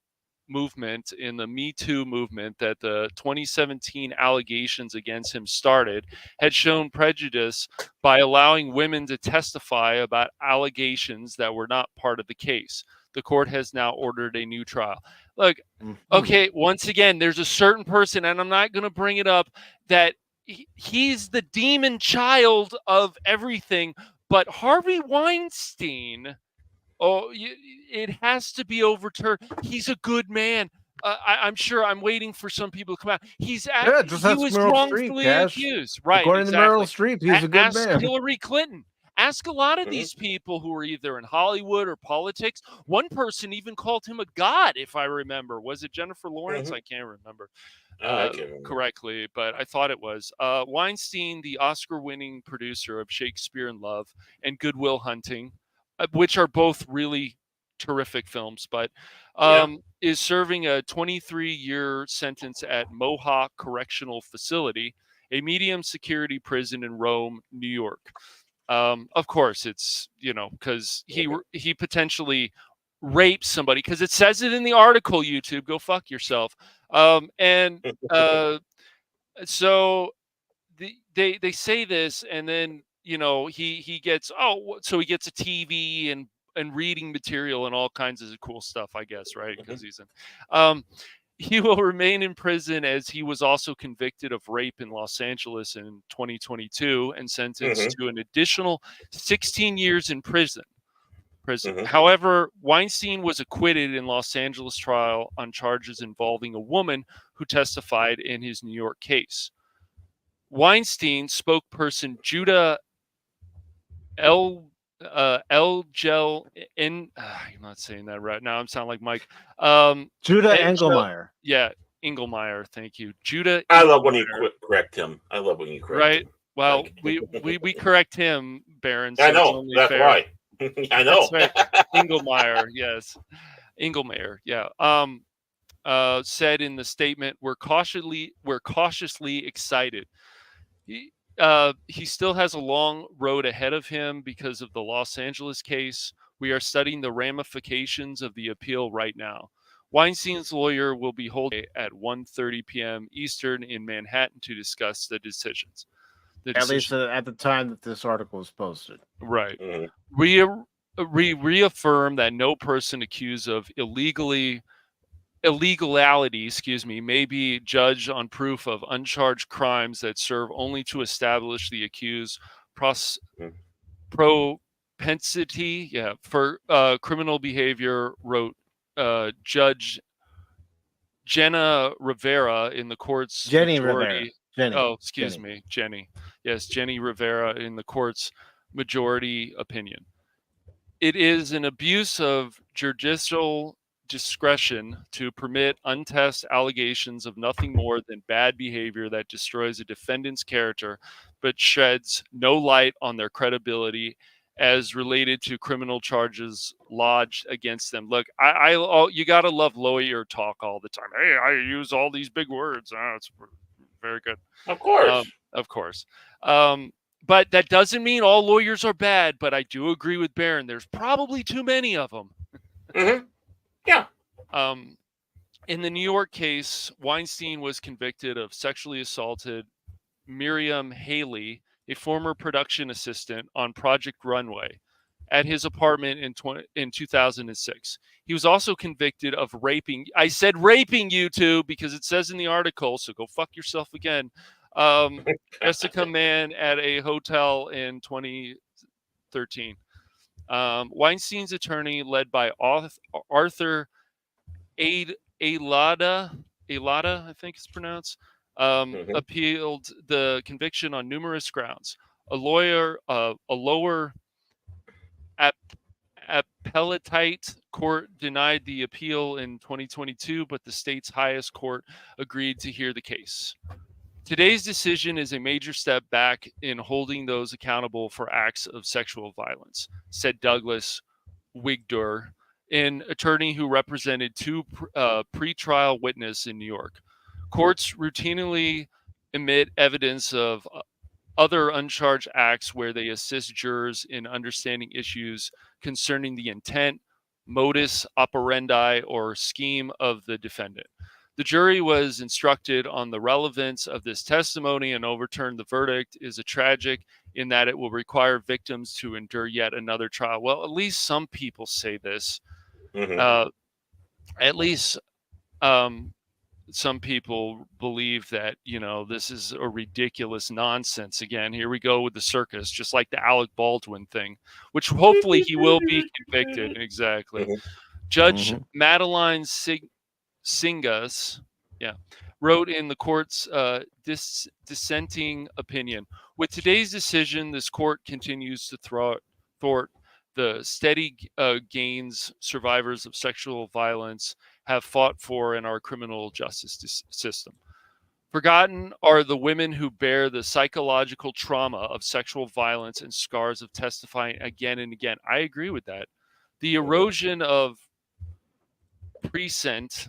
movement in the Me Too movement that the 2017 allegations against him started, had shown prejudice by allowing women to testify about allegations that were not part of the case. The court has now ordered a new trial. Look, okay, once again, there's a certain person, and I'm not going to bring it up, that he's the demon child of everything, but Harvey Weinstein, it has to be overturned. He's a good man. I'm sure. I'm waiting for some people to come out. He was Meryl wrongfully Streep, accused. Right. According to Meryl Streep, he's a good Ask man. Hillary Clinton. Ask a lot of these people who are either in Hollywood or politics. One person even called him a god, if I remember. Was it Jennifer Lawrence? I can't remember. I can't remember correctly, but I thought it was. Weinstein, the Oscar-winning producer of Shakespeare in Love and Good Will Hunting, which are both really terrific films, but is serving a 23-year sentence at Mohawk Correctional Facility, a medium security prison in Rome, New York. Of course, it's, because he potentially raped somebody, because it says it in the article. YouTube, go fuck yourself. So they say this, and then he gets so he gets a TV and reading material and all kinds of cool stuff, I guess, right? Because he's in. He will remain in prison, as he was also convicted of rape in Los Angeles in 2022 and sentenced to an additional 16 years in prison. However, Weinstein was acquitted in Los Angeles trial on charges involving a woman who testified in his New York case. Weinstein spokesperson Judah Elgel in I'm not saying that right now. I'm sounding like Mike. Judah Engelmeyer. Yeah, Engelmeyer. Thank you, Judah. I love when you correct him. I love when you correct him. Well, we correct him, Baron. So I know. That's fair. Right. I know. That's right. Engelmeyer. Yes, Engelmeyer. Yeah. Said in the statement, we're cautiously excited. He still has a long road ahead of him because of the Los Angeles case. We are studying the ramifications of the appeal right now. Weinstein's lawyer will be holding at 1:30 p.m. Eastern in Manhattan to discuss the decisions. At least at the time that this article was posted. Right. We reaffirm that no person accused of illegality, may be judged on proof of uncharged crimes that serve only to establish the accused propensity for criminal behavior, wrote Judge Jenna Rivera in the court's majority. Jenny. Yes, Jenny Rivera in the court's majority opinion. It is an abuse of judicial discretion to permit untested allegations of nothing more than bad behavior that destroys a defendant's character, but sheds no light on their credibility as related to criminal charges lodged against them. Look, you gotta love lawyer talk all the time. Hey, I use all these big words. It's very good. Of course. Of course. But that doesn't mean all lawyers are bad. But I do agree with Barron. There's probably too many of them. Mm-hmm. Yeah. In the New York case, Weinstein was convicted of sexually assaulted Miriam Haley, a former production assistant on Project Runway, at his apartment in 2006. He was also convicted of raping. I said raping, YouTube, because it says in the article, so go fuck yourself again. Jessica Mann at a hotel in 2013. Weinstein's attorney, led by Arthur Alada, I think it's pronounced, appealed the conviction on numerous grounds. A lower appellate court denied the appeal in 2022, but the state's highest court agreed to hear the case. Today's decision is a major step back in holding those accountable for acts of sexual violence, said Douglas Wigdur, an attorney who represented two pre-trial witnesses in New York. Courts routinely emit evidence of other uncharged acts where they assist jurors in understanding issues concerning the intent, modus operandi, or scheme of the defendant. The jury was instructed on the relevance of this testimony and overturned the verdict is tragic in that it will require victims to endure yet another trial. Well, at least some people say this. At least some people believe that, this is a ridiculous nonsense. Again, here we go with the circus, just like the Alec Baldwin thing, which hopefully he will be convicted. Exactly. Judge Madeline Singas, wrote in the court's dissenting opinion, with today's decision, this court continues to thwart the steady gains survivors of sexual violence have fought for in our criminal justice system. Forgotten are the women who bear the psychological trauma of sexual violence and scars of testifying again and again. I agree with that. The erosion of present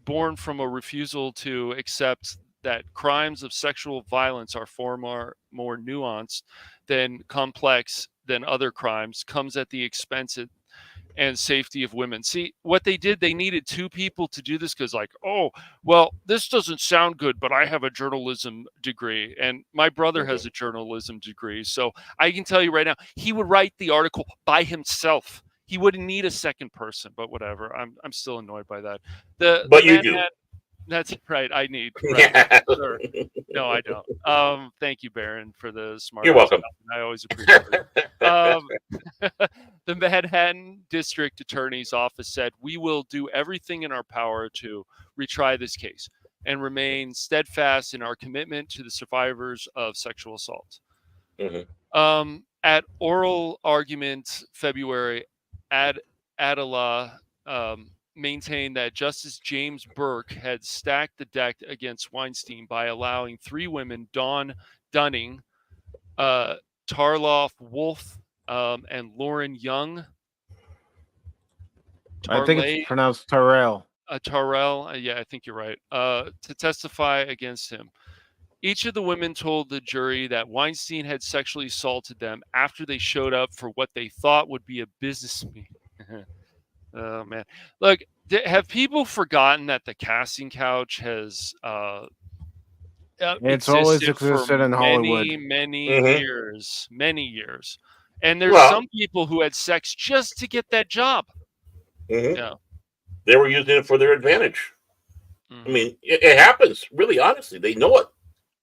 born from a refusal to accept that crimes of sexual violence are far more nuanced than complex than other crimes comes at the expense and safety of women. See, what they did, they needed two people to do this because, this doesn't sound good, but I have a journalism degree and my brother has a journalism degree. So I can tell you right now, he would write the article by himself. He wouldn't need a second person, but whatever. I'm still annoyed by that. But you do. That's right. I need. Right. Yeah. Sure. No, I don't. Thank you, Barron, for the smart. You're welcome. I always appreciate it. The Manhattan District Attorney's Office said, "We will do everything in our power to retry this case and remain steadfast in our commitment to the survivors of sexual assault." At oral argument February, Adela maintained that Justice James Burke had stacked the deck against Weinstein by allowing three women, Dawn Dunning, Tarloff Wolf, and Lauren Young. I think it's pronounced Tyrell. Tyrell, yeah, I think you're right, to testify against him. Each of the women told the jury that Weinstein had sexually assaulted them after they showed up for what they thought would be a business meeting. Oh, man. Look, have people forgotten that the casting couch has it's always existed in Hollywood. Many years. And there's some people who had sex just to get that job. Yeah. They were using it for their advantage. I mean, it happens. Really, honestly, they know it.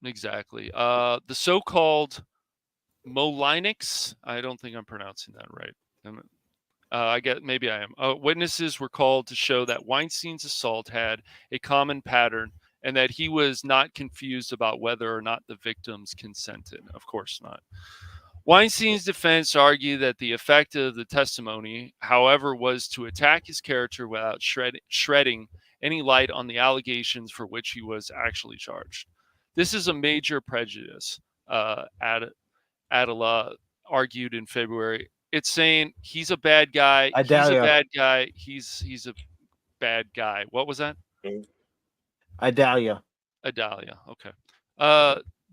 Exactly. The so-called Molinics, I don't think I'm pronouncing that right. I guess maybe I am. Witnesses were called to show that Weinstein's assault had a common pattern and that he was not confused about whether or not the victims consented. Of course not. Weinstein's defense argued that the effect of the testimony, however, was to attack his character without shredding any light on the allegations for which he was actually charged. This is a major prejudice, Adela argued in February. It's saying he's a bad guy. He's a Idalia. bad guy. He's a bad guy. What was that? Idalia. Adalia. Okay.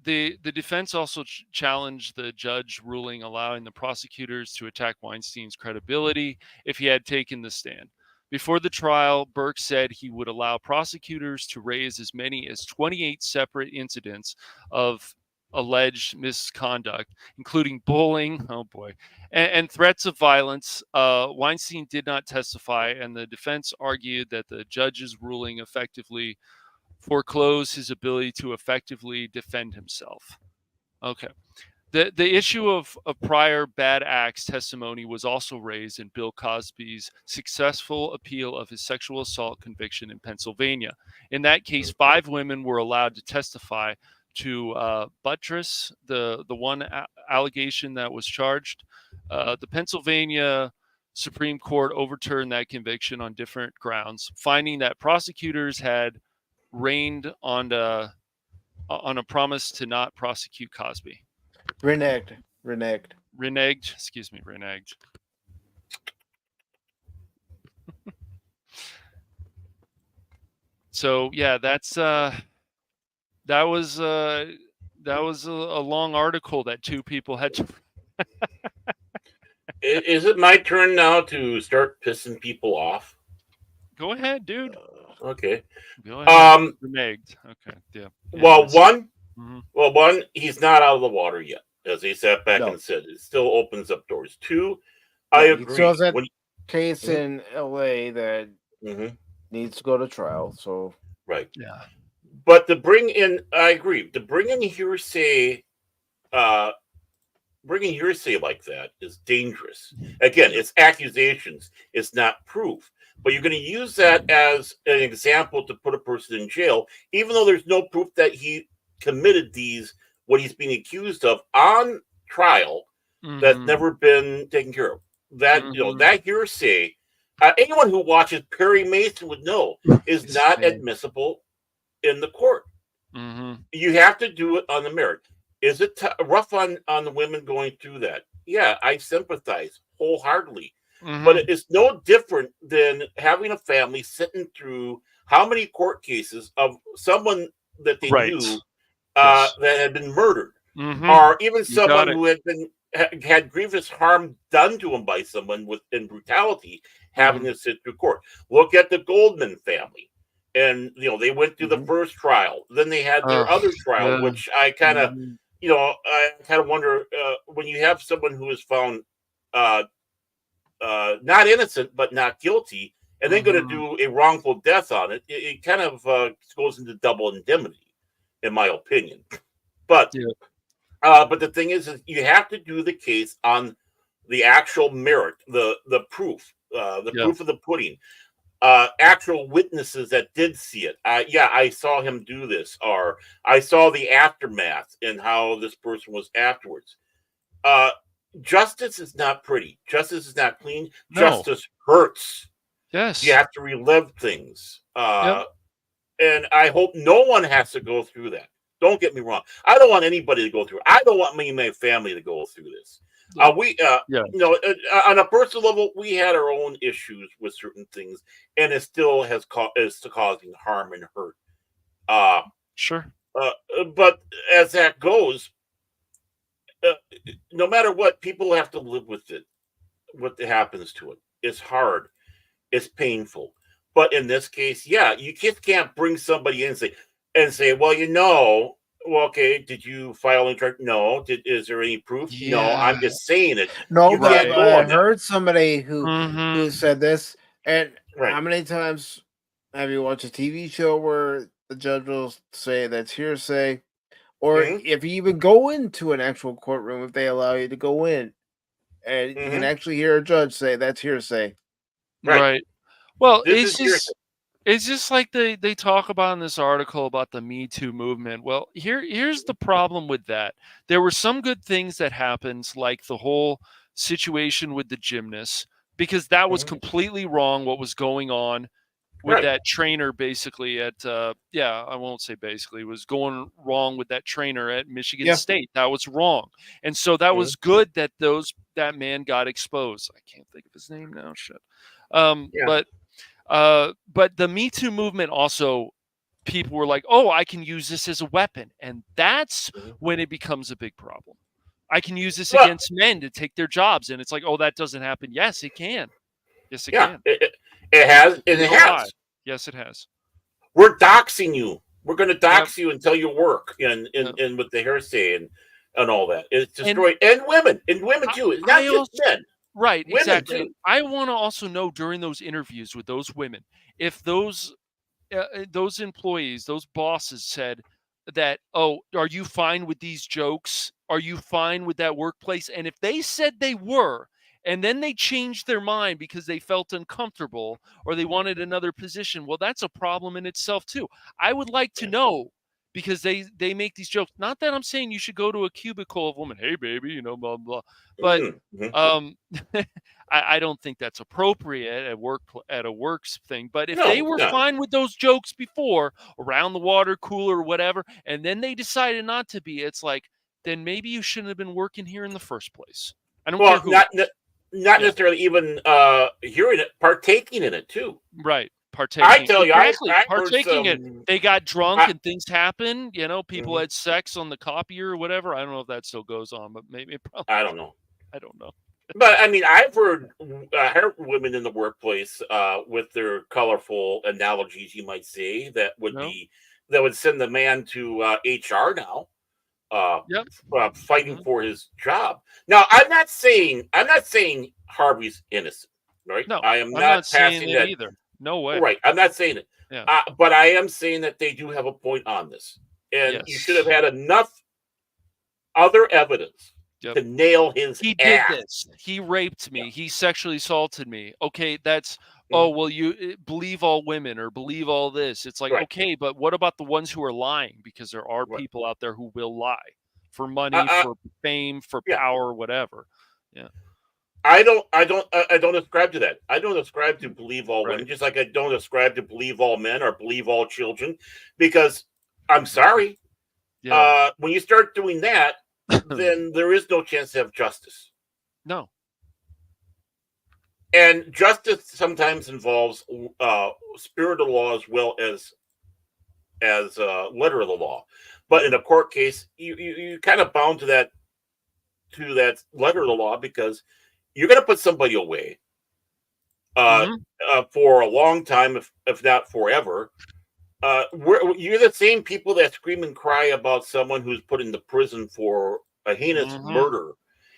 The defense also challenged the judge ruling allowing the prosecutors to attack Weinstein's credibility if he had taken the stand. Before the trial, Burke said he would allow prosecutors to raise as many as 28 separate incidents of alleged misconduct, including bullying, oh boy, and threats of violence. Weinstein did not testify, and the defense argued that the judge's ruling effectively foreclosed his ability to effectively defend himself. Okay. The issue of prior bad acts testimony was also raised in Bill Cosby's successful appeal of his sexual assault conviction in Pennsylvania. In that case, 5 women were allowed to testify to buttress the one allegation that was charged. The Pennsylvania Supreme Court overturned that conviction on different grounds, finding that prosecutors had reigned on a promise to not prosecute Cosby. Reneged. Reneged. So yeah, that was a long article that 2 people had to. Is it my turn now to start pissing people off? Go ahead, dude. Okay. Go ahead. Reneged. Okay. Yeah. Well, one, Mhm. he's not out of the water yet, as he sat back No. and said. It still opens up doors. 2, I He agree. still has that When- case in LA that Mhm. needs to go to trial. So Right. Yeah. But to bring in, I agree. To bring in hearsay, bringing hearsay like that is dangerous. Again, it's accusations. It's not proof. But you're going to use that as an example to put a person in jail, even though there's no proof that he committed what he's being accused of on trial. That's Mhm. never been taken care of. That Mhm. that hearsay. Anyone who watches Perry Mason would know is It's not fake. admissible in the court. Mhm. You have to do it on the merit. Is it rough on the women going through that? Yeah, I sympathize wholeheartedly. Mhm. But it's no different than having a family sitting through how many court cases of someone that they Right. knew Yes. that had been murdered, Mhm. or even You someone got it. who had grievous harm done to him by someone in brutality, having Mhm. to sit through court. Look at the Goldman family, and they went through the first trial, then they had their Ugh, other trial, yeah. which I kind of, Mhm. I kind of wonder when you have someone who is found not innocent but not guilty, and then going to do a wrongful death on it. It kind of goes into double indemnity, in my opinion. But Yeah. but the thing is you have to do the case on the actual merit, the proof, the Yeah. proof of the pudding. Actual witnesses that did see it. Yeah, I saw him do this, or I saw the aftermath and how this person was afterwards. Justice is not pretty. Justice is not clean. No. Justice hurts. Yes. You have to relive things. Yep. And I hope no one has to go through that. Don't get me wrong. I don't want anybody to go through it. I don't want me and my family to go through this. Yeah. On a personal level, we had our own issues with certain things, and it still is causing harm and hurt. Sure. But as that goes, no matter what, people have to live with it. What happens to it? It's hard. It's painful. But in this case, yeah, you just can't bring somebody in and say, well, okay, did you file a charge? No. Is there any proof? No, I'm Yeah. just saying it. no, You but can't go I on that. heard somebody who Mhm. said this. And Right. how many times have you watched a TV show where the judge will say that's hearsay? Or Mhm. if you even go into an actual courtroom, if they allow you to go in, and you can Mhm. actually hear a judge say that's hearsay. Right. Right. Well, This it's is just It's just like they talk about in this article about the Me Too movement. Well, here's the problem with that. There were some good things that happened, like the whole situation with the gymnasts, because that was Mhm. completely wrong what was going on with Right. that trainer basically at I won't say basically, was going wrong with that trainer at Michigan Yeah. State. That was wrong. And so that was good that that man got exposed. I can't think of his name now. Shit. Yeah. But the Me Too movement also, people were like, "Oh, I can use this as a weapon," and that's Mhm. when it becomes a big problem. I can use this Well, against men to take their jobs, and it's like, "Oh, that doesn't happen." Yes, it can. Yes, it yeah, can. it has, and You it don't lie. has. Yes, it has. We're doxing you. We're going to Yep. dox you and tell your work and Yep. with the hearsay and all that. It's And destroyed, and women too. It's not I just also men. right, Women exactly. too. I want to also know during those interviews with those women if those employees, those bosses said that, "Oh, are you fine with these jokes? Are you fine with that workplace?" And if they said they were, and then they changed their mind because they felt uncomfortable or they wanted another position, well, that's a problem in itself too. I would like to Yeah. know because they make these jokes. Not that I'm saying you should go to a cubicle of women, "Hey, baby," blah blah. But Mhm. um, I don't think that's appropriate at a works thing. But if they No, were no. fine with those jokes before around the water cooler or whatever, and then they decided not to be, it's like, then maybe you shouldn't have been working here in the first place. I don't care Well, who. not Yeah, necessarily even hearing it, partaking in it too. right. I Partaking. tell you, Exactly. I heard Partaking it. some. They got drunk I, and things happen. People Mhm. had sex on the copier or whatever. I don't know if that still goes on, but maybe it probably. I don't know. I don't know. But I mean, I've heard women in the workplace with their colorful analogies, you might say, that would No. send the man to HR now, uh, Yep. fighting Mhm. for his job. Now, I'm not saying Harvey's innocent, right? No, I am I'm not not saying passing it that. either. No way. Right, I'm not saying it, Yeah. but I am saying that they do have a point on this, and you should have Yes. had enough other evidence Yep. to nail his He did ass. this. He raped Yeah. me. He sexually assaulted me. Okay, that's Mhm. oh well. You believe all women or believe all this. It's like Right, okay, but what about the ones who are lying? Because there are right. people out there who will lie for money, Uh, for fame, for yeah. power, whatever. Yeah. I don't ascribe to that. I don't ascribe to believe all Right. women, just like I don't ascribe to believe all men or believe all children, because I'm sorry, Yeah. when you start doing that, then there is no chance to have justice. No. And justice sometimes involves spirit of the law as well as letter of the law. But in a court case, you kind of bound to that letter of the law because you're going to put somebody away Mhm. for a long time, if not forever. You're the same people that scream and cry about someone who's put into prison for a heinous Mhm. murder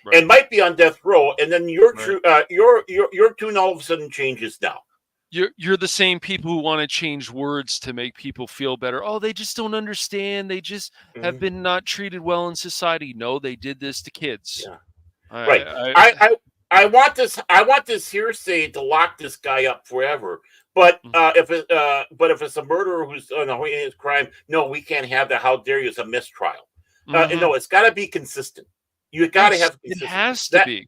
Right. and might be on death row, and then your Right. your tune all of a sudden changes now. You're the same people who want to change words to make people feel better. Oh, they just don't understand. They just have Mhm. been not treated well in society. No, they did this to kids. Yeah, I, right. I, I want this. I want this hearsay to lock this guy up forever. But if it's a murderer who's on a heinous crime, no, we can't have that. How dare you? It's a mistrial. And Mhm. no, it's got to be consistent. You got to Yes, have it consistency. has to be.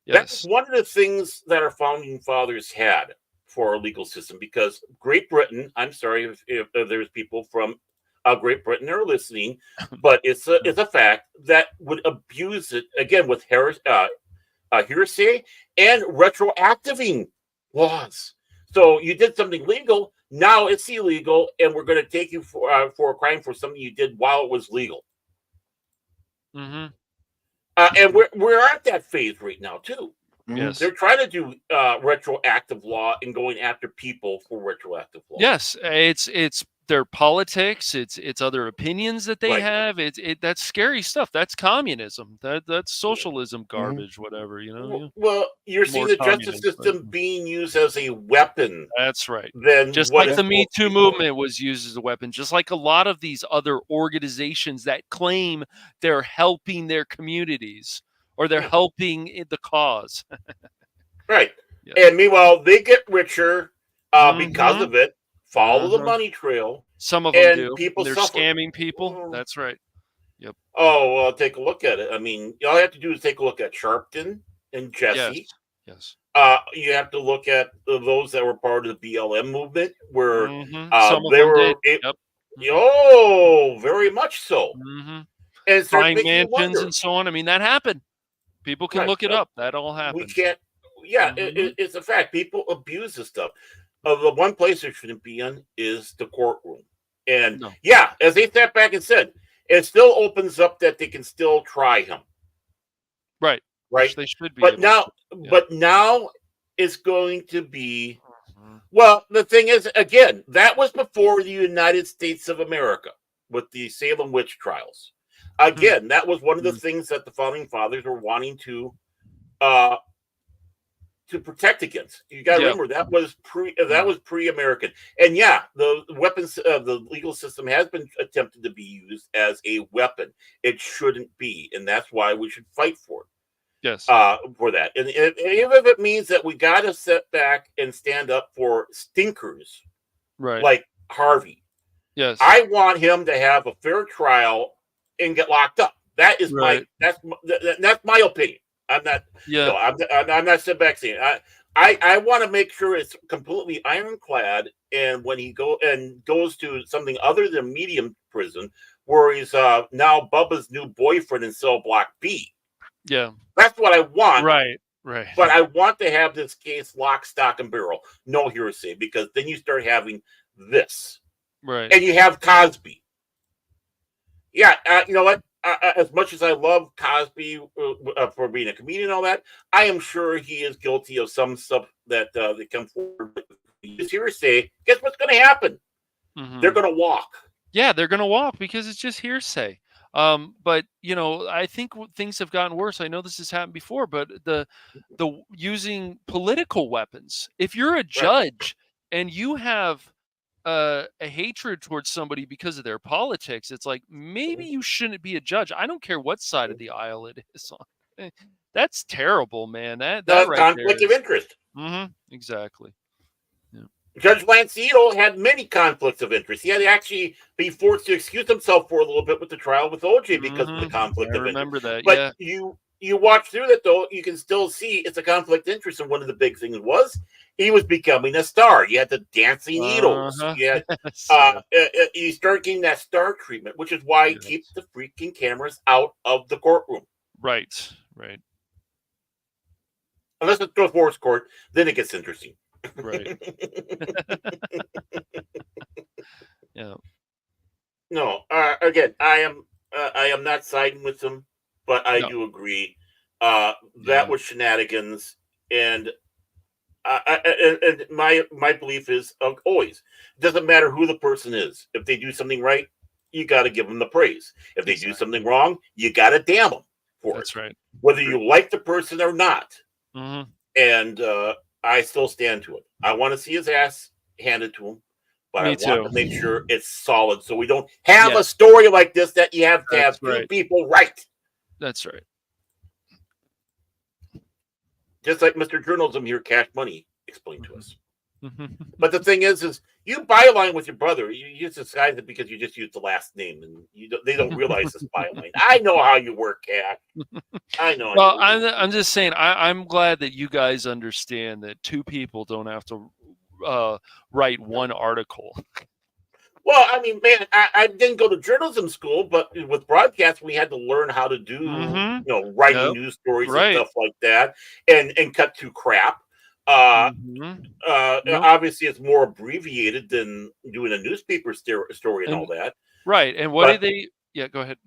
That's Yes. one of the things that our founding fathers had for our legal system, because Great Britain, I'm sorry if there's people from Great Britain that are listening, but it's a fact that would abuse it again with hearsay and retroactiving laws. So you did something legal, now it's illegal, and we're going to take you for a crime for something you did while it was legal. Mhm. And we're at that phase right now too. Yes. They're trying to do retroactive law and going after people for retroactive law. Yes, it's their politics, it's other opinions that they Right. have. That's scary stuff. That's communism. That's socialism garbage, whatever, Yeah. Well, you're seeing More the justice communist, but system being used as a weapon that's right. than Just what like it's the Me supposed to Too be for. movement was used as a weapon, just like a lot of these other organizations that claim they're helping their communities or they're Yeah. helping the cause. Right. Yes. And meanwhile, they get richer because Mhm. of it. follow the Uh-huh. money trail. Some of them And do. people They're suffer. scamming people. Mm. That's right. Oh, well, take a look at it. I mean, all you have to do is take a look at Sharpton and Yes. Jesse. Yes. You have to look at those that were part of the BLM movement, where Some of they them were. did. Yep. Oh, very much so. And it starts Buying making you mansions wonder. and so on. I mean, that happened. People can Right. look it up. That all We happened. can't. Yeah, it's a fact. People abuse this stuff. The one place it shouldn't be in is the courtroom. And No. yeah, as they stepped back and said, it still opens up that they can still try him. Right. Right. Which they should be. But able now, to. Yeah. but now it's going to be. Mhm. Well, the thing is, again, that was before the United States of America with the Salem witch trials. Again, that was one of the things that the founding fathers were wanting to protect against. You got to remember that was pre-American, and yeah, the weapons, the legal system has been attempted to be used as a weapon. It shouldn't be, and that's why we should fight for it. Yes. For that, and even if it means that we got to sit back and stand up for stinkers Right. like Harvey. Yes. I want him to have a fair trial and get locked up. That is Right. that's my opinion. I'm not. Yeah. No, I'm not sitting back saying I want to make sure it's completely ironclad. And when he goes to something other than medium prison, where he's now Bubba's new boyfriend in cell block B. Yeah. That's what I want. Right. Right. But I want to have this case lock, stock, and barrel. No hearsay, because then you start having this. Right. And you have Cosby. Yeah, you know what? As much as I love Cosby for being a comedian and all that, I am sure he is guilty of some stuff that they come forward with. You hearsay, guess what's going to happen? They're going to walk. Yeah, they're going to walk because it's just hearsay. But I think things have gotten worse. I know this has happened before, but the using political weapons. If you're a judge and you have a hatred towards somebody because of their politics, it's like maybe you shouldn't be a judge. I don't care what side of the aisle it is on. That's terrible, man. That right conflict there of interest. Exactly. Judge Lancito had many conflicts of interest. He had to actually be forced to excuse himself for a little bit with the trial with OJ because of the conflict of interest. Remember that, but you watch through that, though, you can still see it's a conflict of interest. And one of the big things was he was becoming a star. You had the dancing needles. You had, you start getting that star treatment, which is why he keeps the freaking cameras out of the courtroom. Right. Unless it's a force court, then it gets interesting. Right. Yeah. No. Again, I am not siding with them, but I do agree that was shenanigans, and my belief is always it doesn't matter who the person is. If they do something right, you got to give them the praise. If they do something wrong, you got to damn them for it. That's right. Whether you like the person or not. And I still stand to it. I want to see his ass handed to him, but I want to make sure it's solid so we don't have a story like this that you have to have two people right. That's right. Just like Mr. Journalism here, Cash Money explained to us. But the thing is you byline with your brother. You just disguise it because you just use the last name, and they don't realize this byline. I know how you work, Cash. I know. Well, I'm just saying. I'm glad that you guys understand that two people don't have to write one article. Well, I mean, man, I didn't go to journalism school, but with broadcast, we had to learn how to do, writing news stories and stuff like that, and cut to crap. Obviously, it's more abbreviated than doing a newspaper story and all that. Right. And what did they? Yeah, go ahead.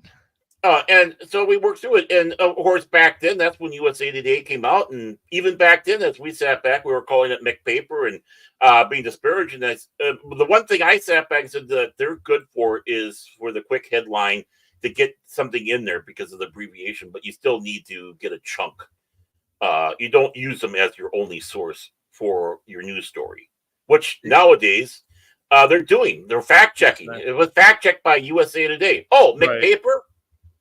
And so we worked through it. And of course, back then, that's when USA Today came out. And even back then, as we sat back, we were calling it McPaper and being disparaged. And the one thing I sat back and said that they're good for is for the quick headline to get something in there because of the abbreviation, but you still need to get a chunk. You don't use them as your only source for your news story, which nowadays they're doing. They're fact checking. Right. It was fact checked by USA Today. Oh, McPaper,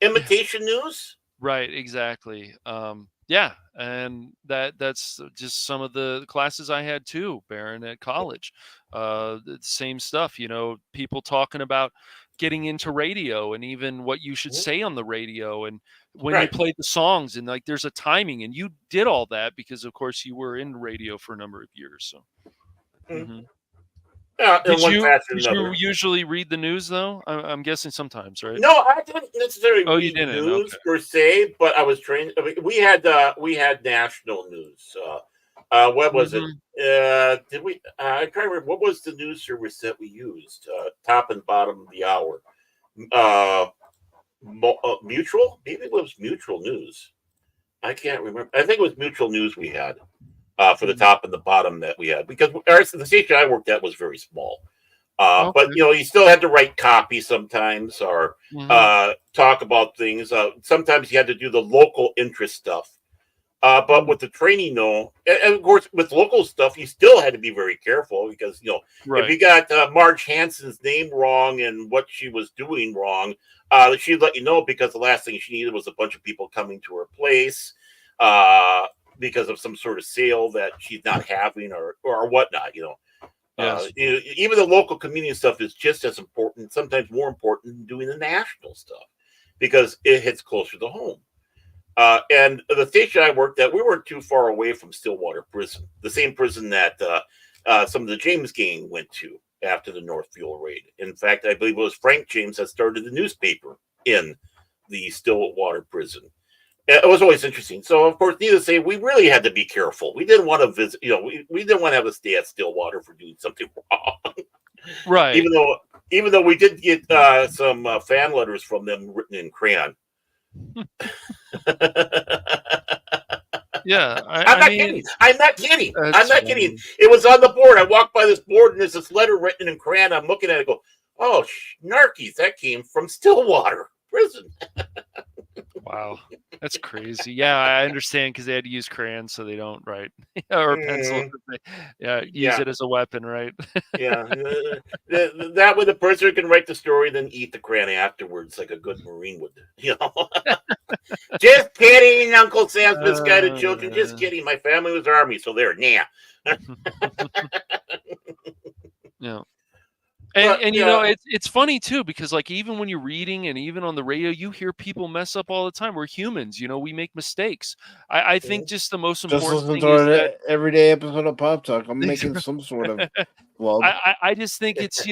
imitation news. Right, exactly. Yeah, and that's just some of the classes I had too, Baron, at college. The same stuff, people talking about getting into radio and even what you should Mhm. say on the radio and when you Right. play the songs and like there's a timing and you did all that because of course you were in radio for a number of years. So Mhm. Mhm. Yeah, in Did one you fashion or did you another. usually read the news though? I'm guessing sometimes, right? No, I didn't necessarily Oh, you read didn't. Okay. news per se, but I was trained. I mean, we had national news. What was it? Mhm. Did we? I can't remember what was the news service that we used. Top and bottom of the hour. Uh, Mutual? Maybe it was Mutual News. I can't remember. I think it was Mutual News we had for the Mhm. top and the bottom that we had because the station I worked at was very small. But Okay. you still had to write copy sometimes or Mhm. talk about things. Sometimes you had to do the local interest stuff. But Mm. with the training, no, and of course with local stuff, you still had to be very careful because if Right. you got Marge Hanson's name wrong and what she was doing wrong, she'd let you know because the last thing she needed was a bunch of people coming to her place uh, because of some sort of sale that she's not having or whatnot. Yes. Even the local community stuff is just as important, sometimes more important than doing the national stuff because it hits closer to home. And the station I worked at, we weren't too far away from Stillwater Prison, the same prison that some of the James gang went to after the North Fuel raid. In fact, I believe it was Frank James that started the newspaper in the Stillwater Prison. It was always interesting. So, of course, needless to say, we really had to be careful. We didn't want to visit, we didn't want to have a stay at Stillwater for doing something wrong. Right. even though we did get some fan letters from them written in crayon. Yeah. I'm I not mean, kidding. I'm not kidding. I'm that's not kidding. funny. It was on the board. I walked by this board and there's this letter written in crayon. I'm looking at it. Go, oh, snarkies! That came from Stillwater Prison. Wow. That's crazy. Yeah, I understand because they had to use crayons so they don't write or a pencil. Mm, Yeah, use yeah, it as a weapon, right? yeah. That way, the person can write the story, then eat the crayon afterwards, like a good Marine would. Just kidding, Uncle Sam's misguided children. Just Uh, kidding. My family was Army, so there. Nah. yeah. But And yeah. it's funny too because like even when you're reading and even on the radio, you hear people mess up all the time. We're humans, we make mistakes. I think just the most Just important listen thing to is our that everyday episode of Pop Talk. I'm making some sort of flub. I just think it's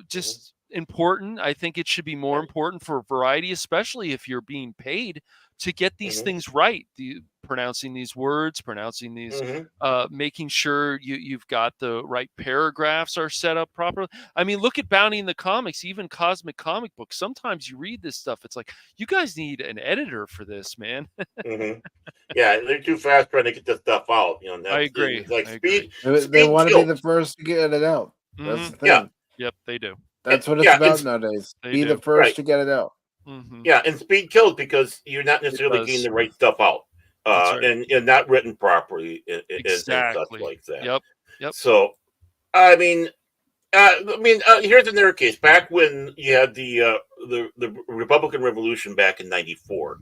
just important. I think it should be more important for variety, especially if you're being paid to get these Mhm, things right. Pronouncing these words, pronouncing these, mhm, making sure you've got the right paragraphs are set up properly. I mean, look at Bounty in the comics, even Cosmic Comic Books. Sometimes you read this stuff, it's like you guys need an editor for this, man. mhm. Yeah, they're too fast trying to get this stuff out. I That's agree. it's like I agree. They speed want to be kills. the first to get it out. That's Hmm. the Yeah, thing. Yep, they do. That's what it's yeah, about nowadays. They Be the do. first right. to get it out. Hmm. Yeah, and speed kills because you're not It necessarily getting does. the right stuff out, That's right. and not written properly and such Exactly. like that. Yep. Yep. So, I mean, here's another case. Back when you had the Republican Revolution back in '94,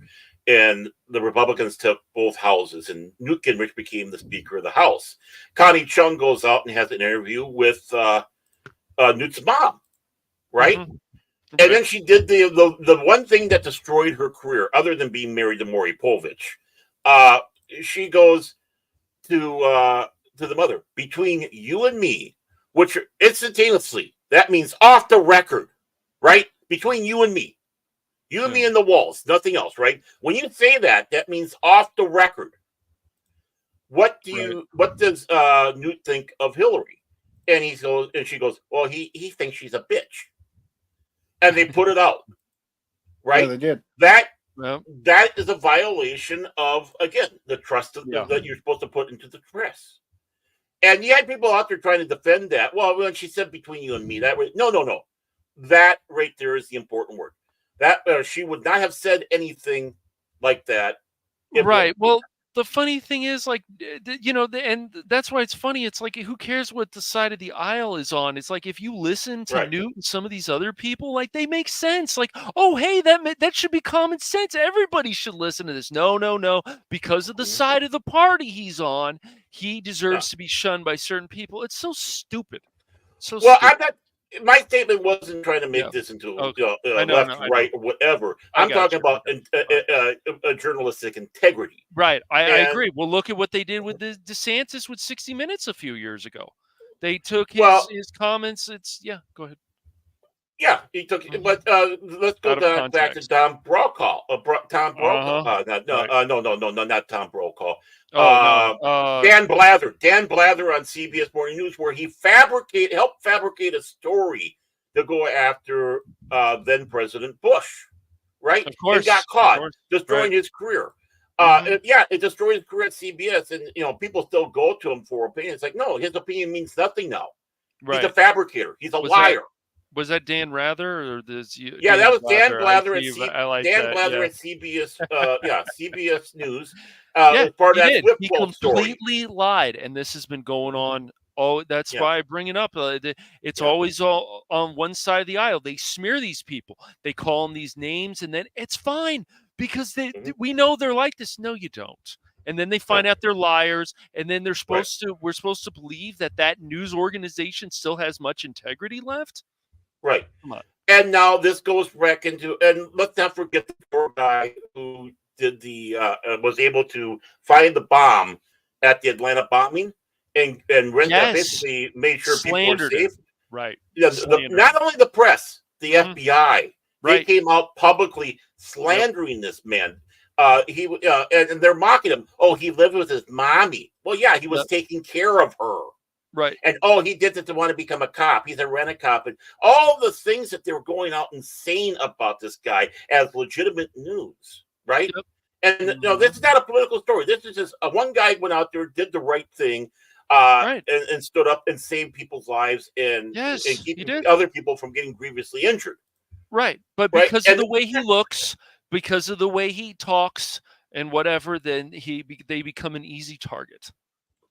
and the Republicans took both houses, and Newt Gingrich became the Speaker of the House. Connie Chung goes out and has an interview with Newt's mom, right? Mhm. And Right. then she did the one thing that destroyed her career, other than being married to Maury Povich. Uh, she goes to the mother, between you and me, which instantaneously that means off the record, right? Between you and me, you and me and the walls, nothing else, right? When you say that, that means off the record. What does Newt think of Hillary? And she goes, well, he thinks she's a bitch, and they put it out, right? Yeah, they did. Yep. That is a violation of, again, the trust Yeah. that you're supposed to put into the press. And you had people out there trying to defend that. Well, when she said between you and me, that way, no. That right there is the important word. That she would not have said anything like that. Right. Well, the funny thing is, like, and that's why it's funny. It's like, who cares what the side of the aisle is on? It's like, if you listen to Right. Newt and some of these other people, like, they make sense. Like, oh, hey, that should be common sense. Everybody should listen to this. No, no, no. Because of the Mhm. side of the party he's on, he deserves Yeah. to be shunned by certain people. It's so stupid. So Well, stupid. I'm not. My statement wasn't trying to make Yeah. this into Okay. I know, left, I know. right, or whatever. I I'm got talking you. I about got you. a journalistic integrity. Right. I And agree. Well, look at what they did with the DeSantis with 60 Minutes a few years ago. They took well, his comments. Yeah. Go ahead. yeah, he took. Mhm. But let's go Out of back to context. Tom Brokaw. Tom Brokaw. Uh-huh. Right. No, not Tom Brokaw. Oh no. Dan Blather. Dan Blather on CBS Morning News, where he helped fabricate a story to go after then President Bush, right? Of course. And got Of caught, course. destroying Right. his career. Mhm. It destroyed his career at CBS, and people still go to him for opinion. It's like, no, his opinion means nothing now. He's a Right. fabricator. He's a Was liar. that Dan Rather or this? Yeah, that Dan was Dan Blather? Blather I like Dan that. Blather Yeah. at CBS. CBS News. Yeah, As part he of that did. Swift He quote story. completely lied, and this has been going on. Oh, that's Yeah. why I bring it up. It's Yeah. always all on one side of the aisle. They smear these people. They call them these names, and then it's fine because Mhm. we know they're like this. No, you don't. And then they find out they're liars, and then we're supposed to believe that news organization still has much integrity left. Right. Come on. And now this goes back into, and let's not forget the poor guy who did was able to find the bomb at the Atlanta bombing and Yes. basically made sure people were Slandered safe. him. Right. Yeah, Slandered not only the press, the Mhm. FBI, they Right. came out publicly slandering this man. And they're mocking him. Oh, he lived with his mommy. Well, yeah, he was Yep. taking care of her. Right. And he did it to want to become a cop. He's a rent-a-cop, and all the things that they were going out and saying about this guy as legitimate news, right? Yep. And this is not a political story. This is just one guy went out there, did the right thing, Right. and stood up and saved people's lives and Yes, he keeping did. other people from getting grievously injured. Right. But Right. because of And the way he looks, because of the way he talks and whatever, then they become an easy target.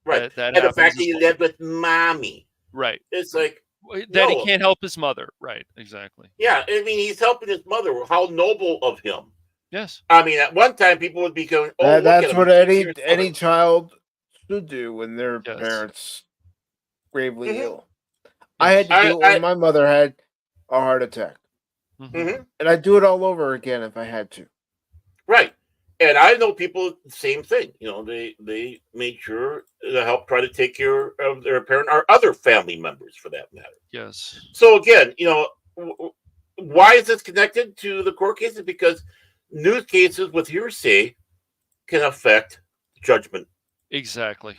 right, That and the happens fact as that he well. lived with mommy, Right. it's like, That he no. can't help his mother. Right. Exactly. yeah, I mean, he's helping his mother. How noble of him. Yes. I mean, at one time, people would be going, "Oh, look That's at him. what He's taking care of his any mother." child should do when their Yes. parents gravely Mhm. ill. I had to do it I- when my mother had a heart attack, Mhm. Mhm. and I'd do it all over again if I had to. Right. And I know people, same thing. They made sure to help try to take care of their parent or other family members for that matter. Yes. So again, why is this connected to the court cases? Because news cases with hearsay can affect judgment. Exactly.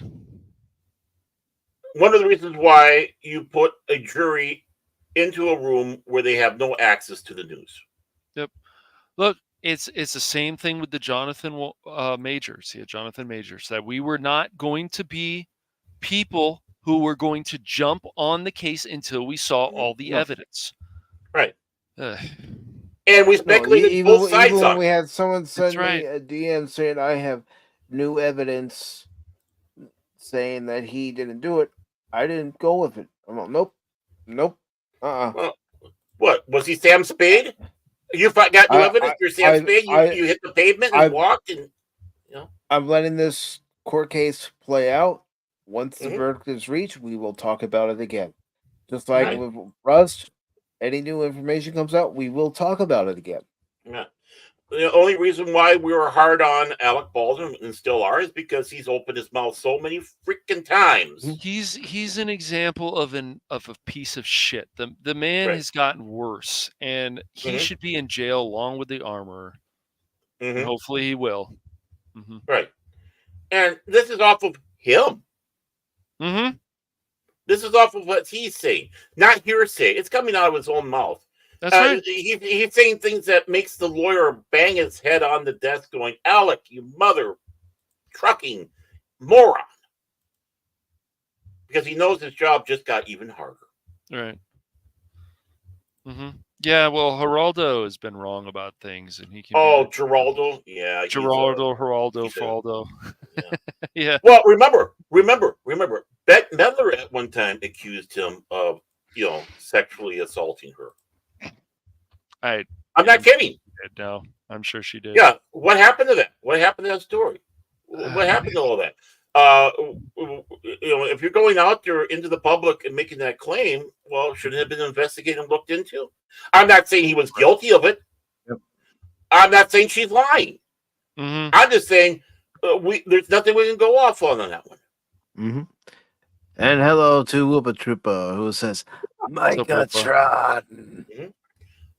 One of the reasons why you put a jury into a room where they have no access to the news. Look, it's the same thing with the Jonathan Majors. Yeah, Jonathan Majors. That we were not going to be people who were going to jump on the case until we saw all the No. evidence. Right. Ugh. And we No, speculated even both sides when on we it. had someone send right. me a DM saying I have new evidence saying that he didn't do it, I didn't go with it. I'm like, nope. What was he, Sam Spade? You got new evidence? You're Sam Spade. You hit the pavement and walked, and I'm letting this court case play out. Once the Mhm. verdict is reached, we will talk about it again. Just like Right. with Rust, any new information comes out, we will talk about it again. yeah. The only reason why we were hard on Alec Baldwin and still are is because he's opened his mouth so many freaking times. He's an example of a piece of shit. The man Right. has gotten worse, and he Mhm. should be in jail along with the armorer. And Mhm. hopefully he will. Mm-hmm. Right. And this is off of him. Mm-hmm. This is off of what he's saying, not hearsay. It's coming out of his own mouth. That's right. He's saying things that makes the lawyer bang his head on the desk going, Alec, you mother trucking moron. Because he knows his job just got even harder. Right. Mm-hmm. Yeah, well, Geraldo has been wrong about things, and he can. Oh, Geraldo? Yeah. Geraldo, he's a- Faldo. Yeah. Well, remember, Bette Midler at one time accused him of, sexually assaulting her. I'm not kidding. No, I'm sure she did. Yeah. What happened to that? What happened to that story? What happened to all that? If you're going out there into the public and making that claim, well, shouldn't it have been investigated and looked into? I'm not saying he was guilty of it. Yep. I'm not saying she's lying. Mm-hmm. I'm just saying there's nothing we can go off on that one. Mm-hmm. And hello to Whoopa Troopa, who says, Megatron.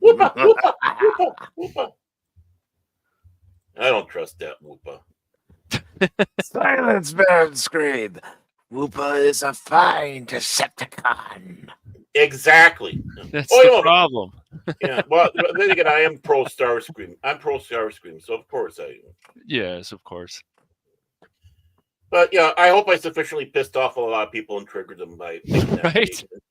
Whoopa, whoopa, whoopa, whoopa. I don't trust that whoopa. Silence, Baron Scream. Whoopa is a fine Decepticon. Exactly. That's the problem. Yeah. Well, then again, I am pro Starscream. I'm pro Starscream, so of course I am. Yes, of course. But yeah, I hope I sufficiently pissed off a lot of people and triggered them by making that Right. statement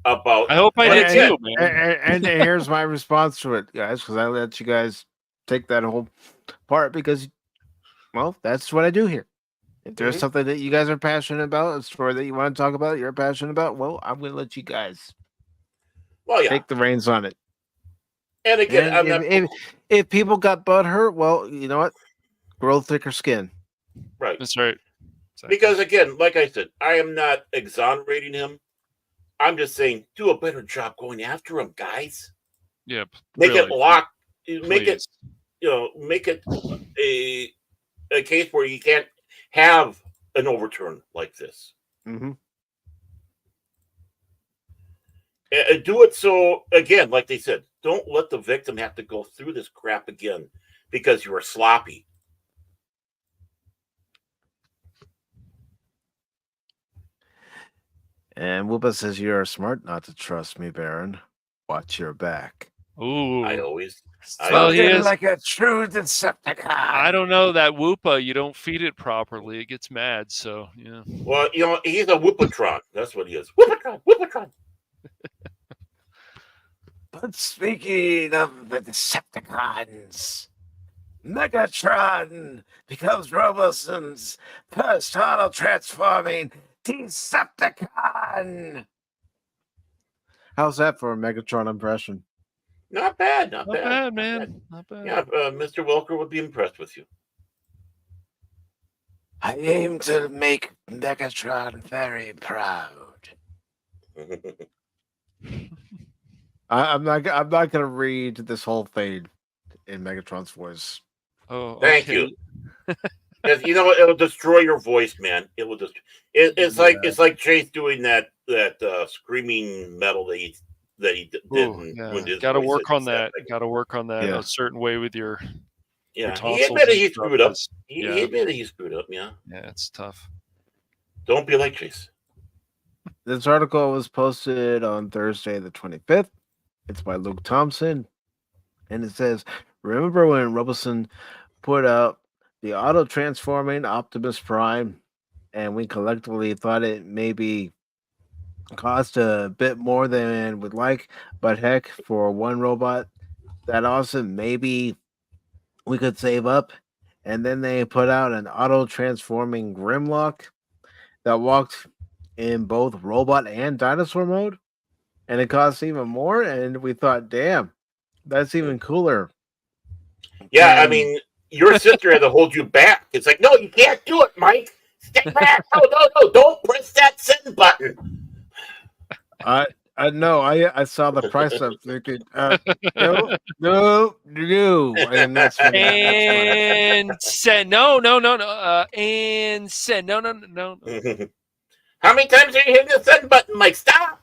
about. I hope I did too, man. And here's my response to it, guys, because I let you guys take that whole part because, well, that's what I do here. If there's something that you guys are passionate about, a story that you want to talk about, you're passionate about, well, I'm going to let you guys take the reins on it. And again, And if people got butt hurt, well, you know what? Grow thicker skin. Right. That's right. Because again, like I said, I am not exonerating him. I'm just saying, do a better job going after him, guys. Yeah. Make really, it locked. Make please. it. Make it a case where you can't have an overturn like this. Mm-hmm. Do it so, again, like they said, don't let the victim have to go through this crap again because you were sloppy. And Whoopa says you are smart not to trust me, Baron. Watch your back. Ooh. I always. Well, he is like a true Decepticon. I don't know that Whoopa. You don't feed it properly; it gets mad. So yeah. Well, he's a Whoopatron. That's what he is. Whoopatron. Whoopatron. But speaking of the Decepticons, Megatron becomes Roboson's first auto-transforming Decepticon. How's that for a Megatron impression? Not bad. Not Not bad. bad, man. Not bad. Yeah, Mr. Welker would be impressed with you. I aim to make Megatron very proud. I'm not gonna read this whole thing in Megatron's voice. Oh, Thank you. Because it'll destroy your voice, man. It will just. It's like Chase doing that screaming metal that he did. Got to work on that. Got to work on that a certain way with your. Yeah, your he admitted he and screwed up. stuff. He admitted he screwed up. Yeah. Yeah, it's tough. Don't be like Chase. This article was posted on Thursday, the 25th. It's by Luke Thompson, and it says, "Remember when Roboson put out the auto-transforming Optimus Prime, and we collectively thought it maybe cost a bit more than we'd like, but heck, for one robot that awesome, maybe we could save up." And then they put out an auto-transforming Grimlock that walked in both robot and dinosaur mode, and it costs even more. And we thought, damn, that's even cooler. Yeah, I mean, your sister had to hold you back. It's like, no, you can't do it, Mike. Step back. No, don't press that send button. I saw the price. I'm thinking, no. And that's when And send no. And send no. How many times are you hitting the send button, Mike? Stop.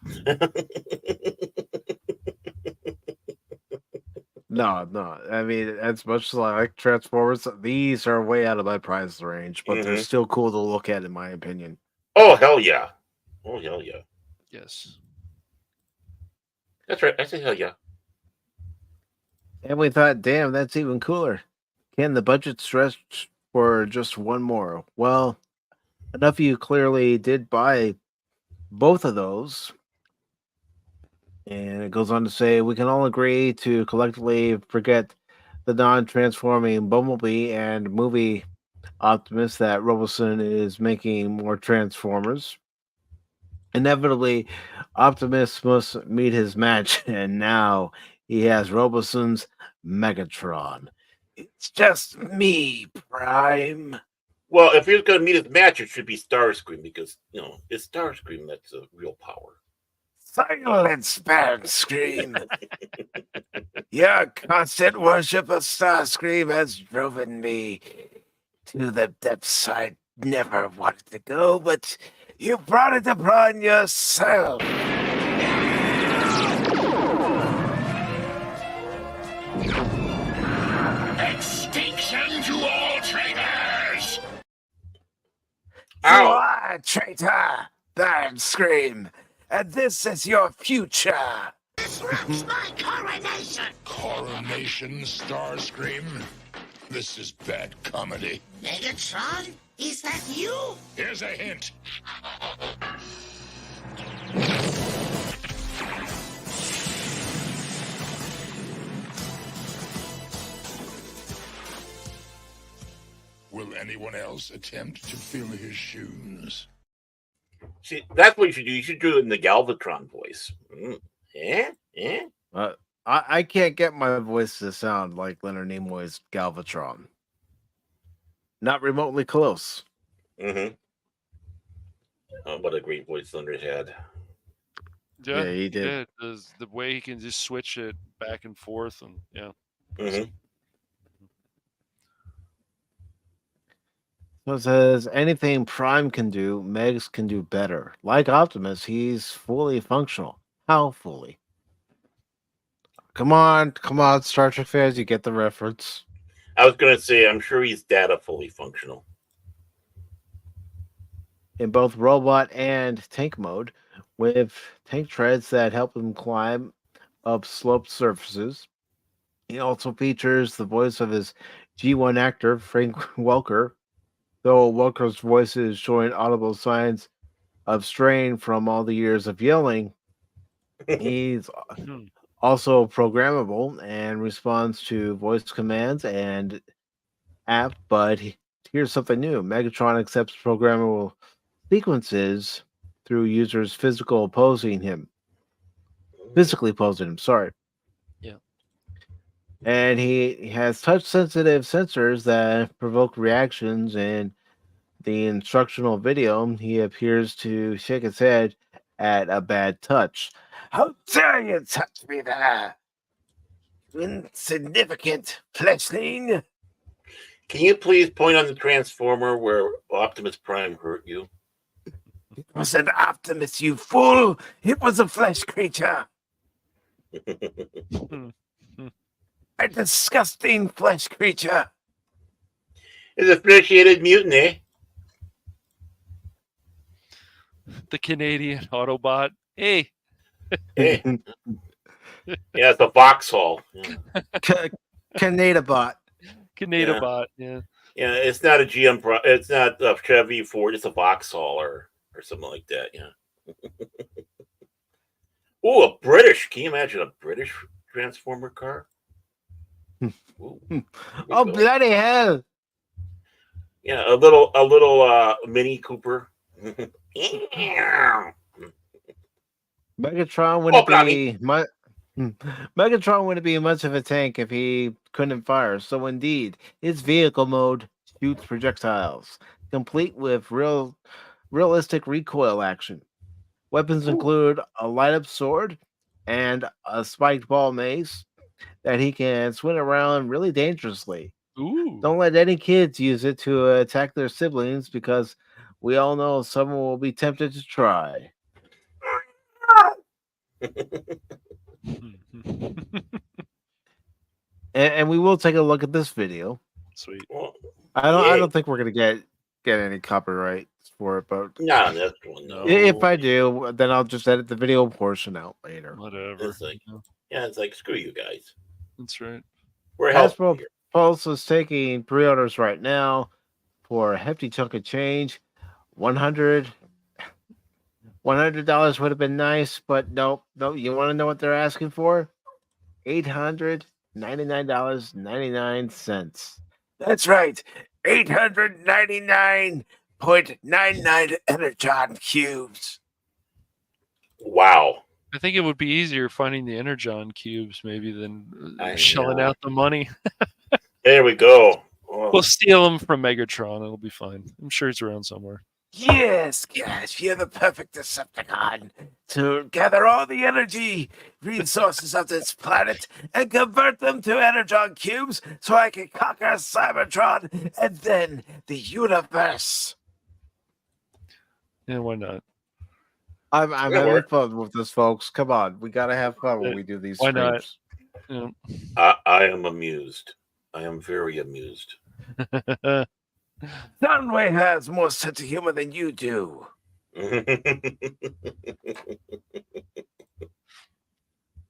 No. I mean, as much as I like Transformers, these are way out of my price range, but they're still cool to look at, in my opinion. Oh, hell yeah. Oh, hell yeah. Yes. That's right. I said hell yeah. And we thought, damn, that's even cooler. Can the budget stretch for just one more? Well, enough of you clearly did buy both of those. And it goes on to say, we can all agree to collectively forget the non-transforming Bumblebee and movie Optimus that Roboson is making more Transformers. Inevitably, Optimus must meet his match, and now he has Roboson's Megatron. It's just me, Prime. Well, if he's going to meet his match, it should be Starscream because it's Starscream that's a real power. Silence, Starscream. Your constant worship of Starscream has driven me to the depths I never wanted to go, but you brought it upon yourself. Extinction to all traitors! You are a traitor, Starscream, and this is your future. Disrupts my coronation! Coronation, Starscream? This is bad comedy. Megatron? Is that you? Here's a hint. Will anyone else attempt to fill his shoes? See, that's what you should do. You should do it in the Galvatron voice. I can't get my voice to sound like Leonard Nimoy's Galvatron. Not remotely close. Mm-hmm. Oh, what a great voice Leonard had. Yeah, he did. Yeah, the way he can just switch it back and forth, and yeah. Mm-hmm. So it says anything Prime can do, Megs can do better. Like Optimus, he's fully functional. How fully? Come on, Star Trek fans, you get the reference. I was going to say, I'm sure he's data fully functional. In both robot and tank mode, with tank treads that help him climb up sloped surfaces. He also features the voice of his G1 actor, Frank Welker, though Welker's voice is showing audible signs of strain from all the years of yelling. He's also programmable and responds to voice commands and app, but here's something new. Megatron accepts programmable sequences through users physically posing him, sorry. Yeah. And he has touch-sensitive sensors that provoke reactions. In the instructional video, he appears to shake his head at a bad touch. How dare you touch me there, insignificant fleshling? Can you please point on the Transformer where Optimus Prime hurt you? It was an Optimus, you fool! It was a flesh creature! A disgusting flesh creature! It's a appreciated mutant, eh? The Canadian Autobot. Hey, Hey. Yeah, it's a Vauxhall. Yeah. Canadabot. Canadabot. Yeah. Yeah, it's not a GM. It's not a Chevy Ford. It's a Vauxhall or something like that. Yeah. Ooh, a British. Can you imagine a British Transformer car? Ooh, Oh, bloody hell! yeah, a little Mini Cooper. Megatron wouldn't be much of a tank if he couldn't fire. So indeed, his vehicle mode shoots projectiles, complete with realistic recoil action. Weapons include a light-up sword and a spiked ball mace that he can swing around really dangerously. Ooh. Don't let any kids use it to attack their siblings because we all know someone will be tempted to try. And we will take a look at this video. Sweet. Well, I don't think we're gonna get any copyrights for it, but not on this one. No. if I do, then I'll just edit the video portion out later. Whatever. It's like, yeah, it's like screw you guys. That's right. We're helping Hasbro here. Pulse is taking pre-orders right now for a hefty chunk of change. $100 would have been nice, but nope. You want to know what they're asking for? $899.99. That's right. 899.99 Energon cubes. Wow. I think it would be easier finding the Energon cubes maybe than I shelling know. out the money. There we go. Oh, We'll steal them from Megatron. It'll be fine. I'm sure he's around somewhere. Yes, Cash, you're the perfect Decepticon to gather all the energy resources of this planet and convert them to Energon cubes so I can conquer Cybertron and then the universe. Yeah, why not? I'm Yeah, having work. fun with this, folks. Come on, we gotta have fun when Yeah, we do these why not? streams. Yeah. I am amused. I am very amused. Soundwave has more sense of humor than you do.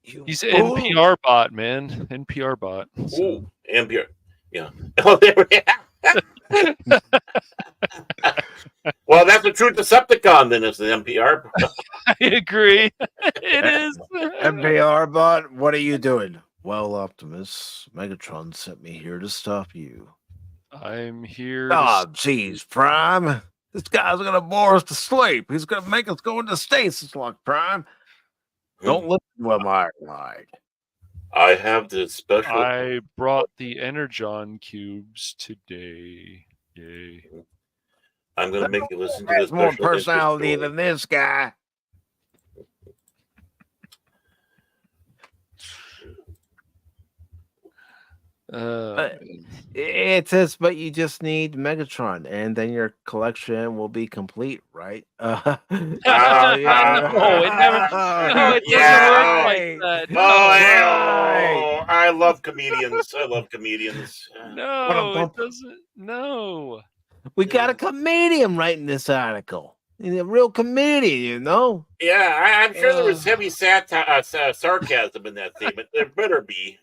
You He's fool. NPR bot, man. NPR bot. So. Ooh, Ampere. Yeah. Oh, there we go. Well, that's a true Decepticon, then, is the NPR. I agree. It is. MPR bot, what are you doing? Well, Optimus, Megatron sent me here to stop you. I'm here. Oh, jeez, Prime. This guy's gonna bore us to sleep. He's gonna make us go into stasis lock, Prime. Don't listen to him, right? I have the special. I brought the Energon cubes today. Yay. I'm going to make you listen to Has this more special personality interest than this guy. It says, but you just need Megatron, and then your collection will be complete, right? No, it never. No, it doesn't work like that. Oh, No, I love comedians. I love comedians. no, it doesn't. No. We got a comedian writing this article. He's a real comedian, you know. Yeah, I'm sure there was heavy sarcasm in that statement. There better be.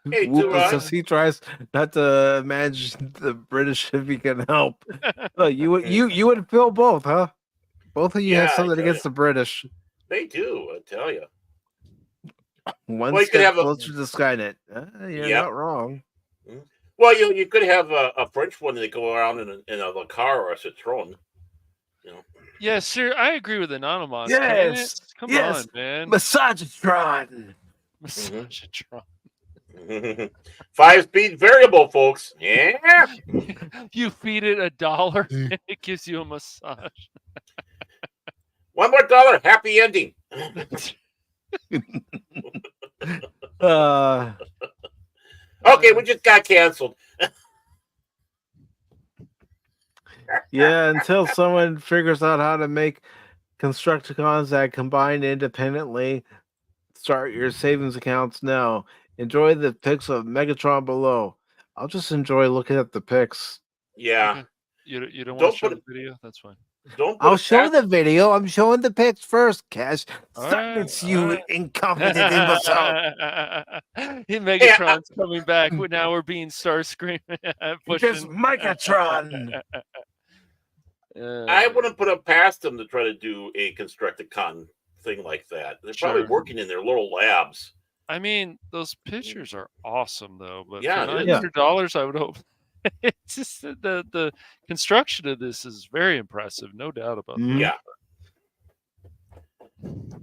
Hey, Whoops, he tries not to manage the British if he can help. You would feel both, huh? Both of you have Yeah, I something tell against ya. the British. They do, I tell you. One Well, you could step have a- closer to Skynet. You're Yep. not wrong. Well, you could have a French one that go around in a car or a Citroen. You know. Yeah, sir. I agree with Anonymous. Yes, Come yes. on, man. Massagitron. Massagitron. 5-speed variable, folks. Yeah. You feed it $1 and it gives you a massage. One more dollar. Happy ending. Okay, we just got canceled. Yeah, until someone figures out how to make Constructicons that combine independently, start your savings accounts now. Enjoy the pics of Megatron below. I'll just enjoy looking at the pics. Yeah. You don't want Don't to show put the video? That's fine. Don't. Put I'll it show past- the video. I'm showing the pics first, Cash. All Silence, right, you all right. incompetent imbecile. Megatron's coming back. Now we're being Starscream. Just Megatron. I wouldn't put it past them to try to do a Constructicon thing like that. They're probably Sure. working in their little labs. I mean, those pictures are awesome, though. But Yeah, for it is. $900, I would hope. It's just the construction of this is very impressive, no doubt about Mhm. Yeah.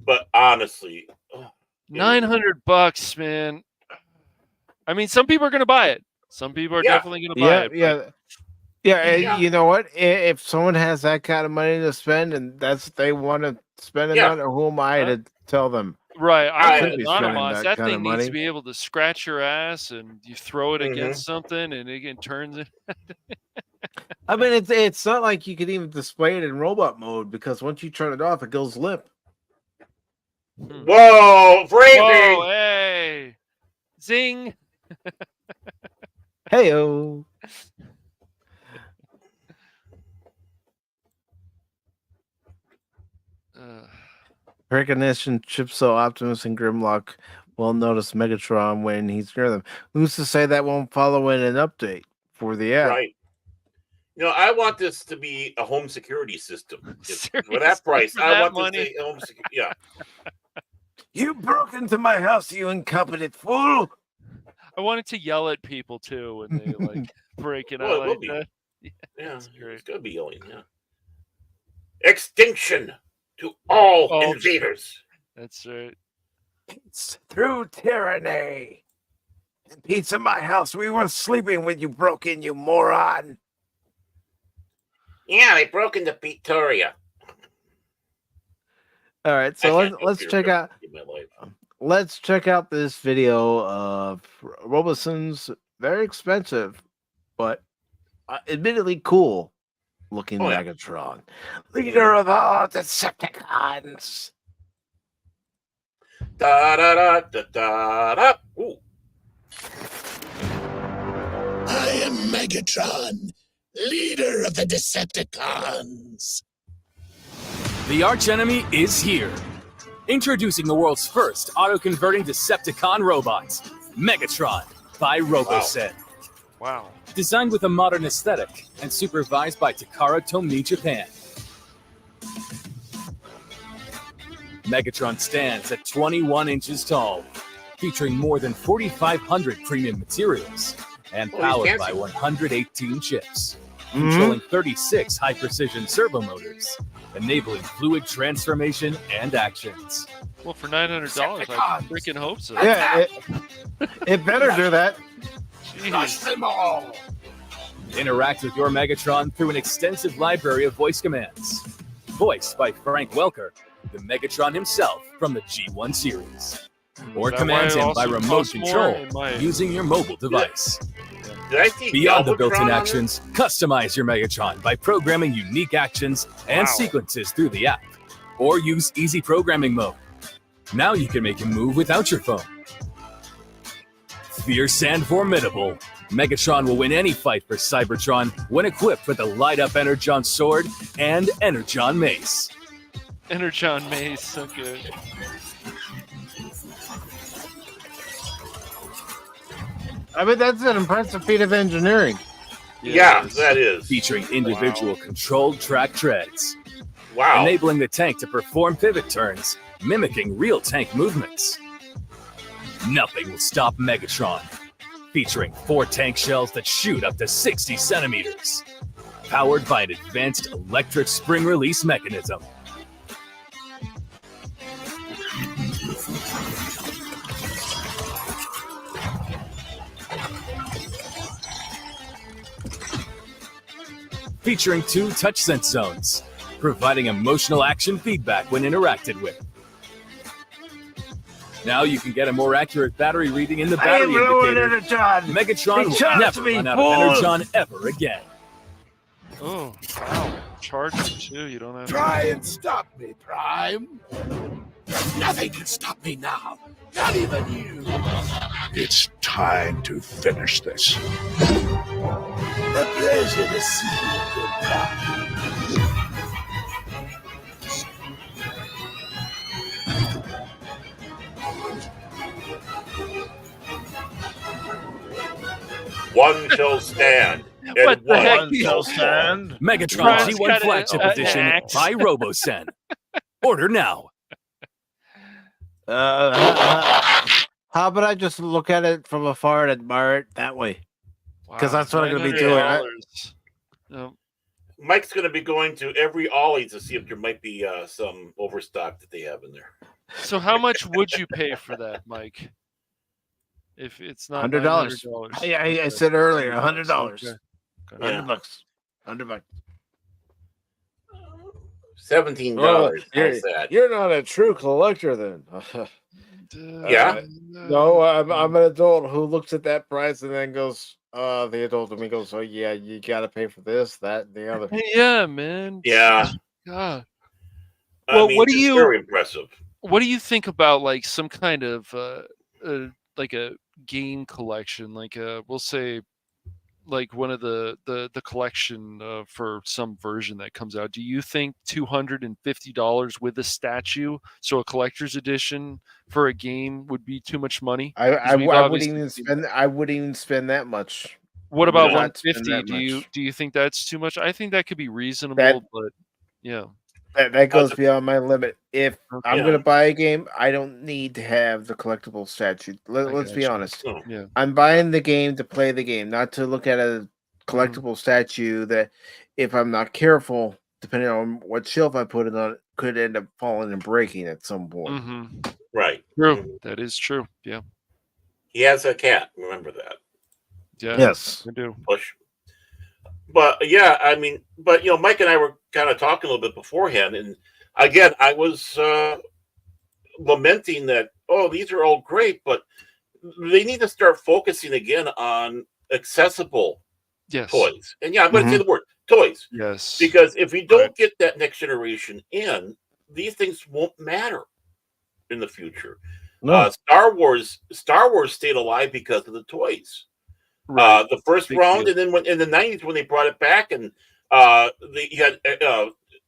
But honestly, that. $900, man. I mean, some people are going to buy it. Some people are Yeah. definitely going to buy it. but Yeah, Yeah. you know what? If someone has that kind of money to spend and that's what they want to spend it Yeah. on, who am I to tell them? Right, I I'm should with be spending Anonymous. that That kind of thing needs money. to be able to scratch your ass, and you throw it Mhm. against something, and it turns it. I mean, it's not like you could even display it in robot mode because once you turn it off, it goes limp. whoa, phrasing. Whoa, hey, zing! Heyo. Recognition chips so Optimus and Grimlock will notice Megatron when he's near them. Who's to say that won't follow in an update for the app? Right. You know, I want this to be a home security system. For Seriously, that price, for I that want money? this to be a home security. Yeah. You broke into my house, you incompetent fool! I wanted to yell at people too when they like break it Well, out it will like be. that. Yeah, That's great. it's gonna be yelling. Yeah. Extinction to all Oh. invaders. That's right. It's through tyranny. Pete's in my house. We were sleeping when you broke in, you moron. Yeah, they broke into Victoria. All right, so let's check out. Let's check out this video of Roboson's very expensive, but admittedly cool looking Megatron, leader of all Decepticons. Da da da da da da. Ooh. I am Megatron, leader of the Decepticons. The archenemy is here. Introducing the world's first auto-converting Decepticon robot, Megatron by Robosen. Wow. Designed with a modern aesthetic and supervised by Takara Tomy Japan. Megatron stands at 21 inches tall, featuring more than 4,500 premium materials and powered by 118 chips, controlling 36 high-precision servo motors, enabling fluid transformation and actions. Well, for $900, I freaking hope so. Yeah, it better do that. Crush them all. Interact with your Megatron through an extensive library of voice commands. Voiced by Frank Welker, the Megatron himself from the G1 series. Or command him by remote control using your mobile device. Beyond the built-in actions, customize your Megatron by programming unique actions and sequences through the app. Or use easy programming mode. Now you can make him move without your phone. Fierce and formidable, Megatron will win any fight for Cybertron when equipped with the light-up Energon Sword and Energon Mace. Energon Mace, so good. I mean, that's an impressive feat of engineering. Yeah, that is. Featuring individual controlled track treads. Wow. Enabling the tank to perform pivot turns, mimicking real tank movements. Nothing will stop Megatron. Featuring 4 tank shells that shoot up to 60 centimeters. Powered by an advanced electric spring release mechanism. Featuring 2 touch sense zones, providing emotional action feedback when interacted with. Now you can get a more accurate battery reading in the battery indicator. Megatron will never run out of Energon ever again. Oh, wow. Charger, too. You don't have Try and stop me, Prime. Nothing can stop me now. Not even you. It's time to finish this. A pleasure to see you, goodbye. One shall stand. What the heck? One shall stand. Megatron Brian's G1 got Flagship an Edition axe. by Robosen. Order now. How about I just look at it from afar and admire it that way? Because that's what I'm going to be doing. No. Mike's going to be going to every Ollie's to see if there might be some overstock that they have in there. So how much would you pay for that, Mike? If it's not $100. I said earlier, $100. Okay. $100. $100. $17. You're not a true collector then. Yeah. No, I'm an adult who looks at that price and then goes, the adult in me goes, oh yeah, you got to pay for this, that, and the other. Yeah, man. Yeah. God. Well, what do it's you? Very impressive. What do you think about like some kind of like a game collection, like we'll say like one of the collection for some version that comes out? Do you think $250 with a statue, so a collector's edition for a game, would be too much money? I wouldn't even spend. I wouldn't even spend that much. What about Not spend 150? that much. Do you think that's too much? I think that could be reasonable, but yeah. That goes beyond my limit. If I'm Yeah. going to buy a game, I don't need to have the collectible statue. Let's be gotcha. honest. No. Yeah. I'm buying the game to play the game, not to look at a collectible statue that, if I'm not careful, depending on what shelf I put it on, could end up falling and breaking at some point. Mm-hmm. Right. True. That is true. Yeah. He has a cat. Remember that. Yeah. Yes. I do. Push. But yeah, I mean, but Mike and I were kind of talking a little bit beforehand, and again, I was lamenting that, these are all great, but they need to start focusing again on accessible Yes. toys. And yeah, I'm going to say the word toys, Yes. because if we don't get that next generation in, these things won't matter in the future. No. Star Wars stayed alive because of the toys. Right. The first Big round, deal. and then when in the 90s when they brought it back, and you had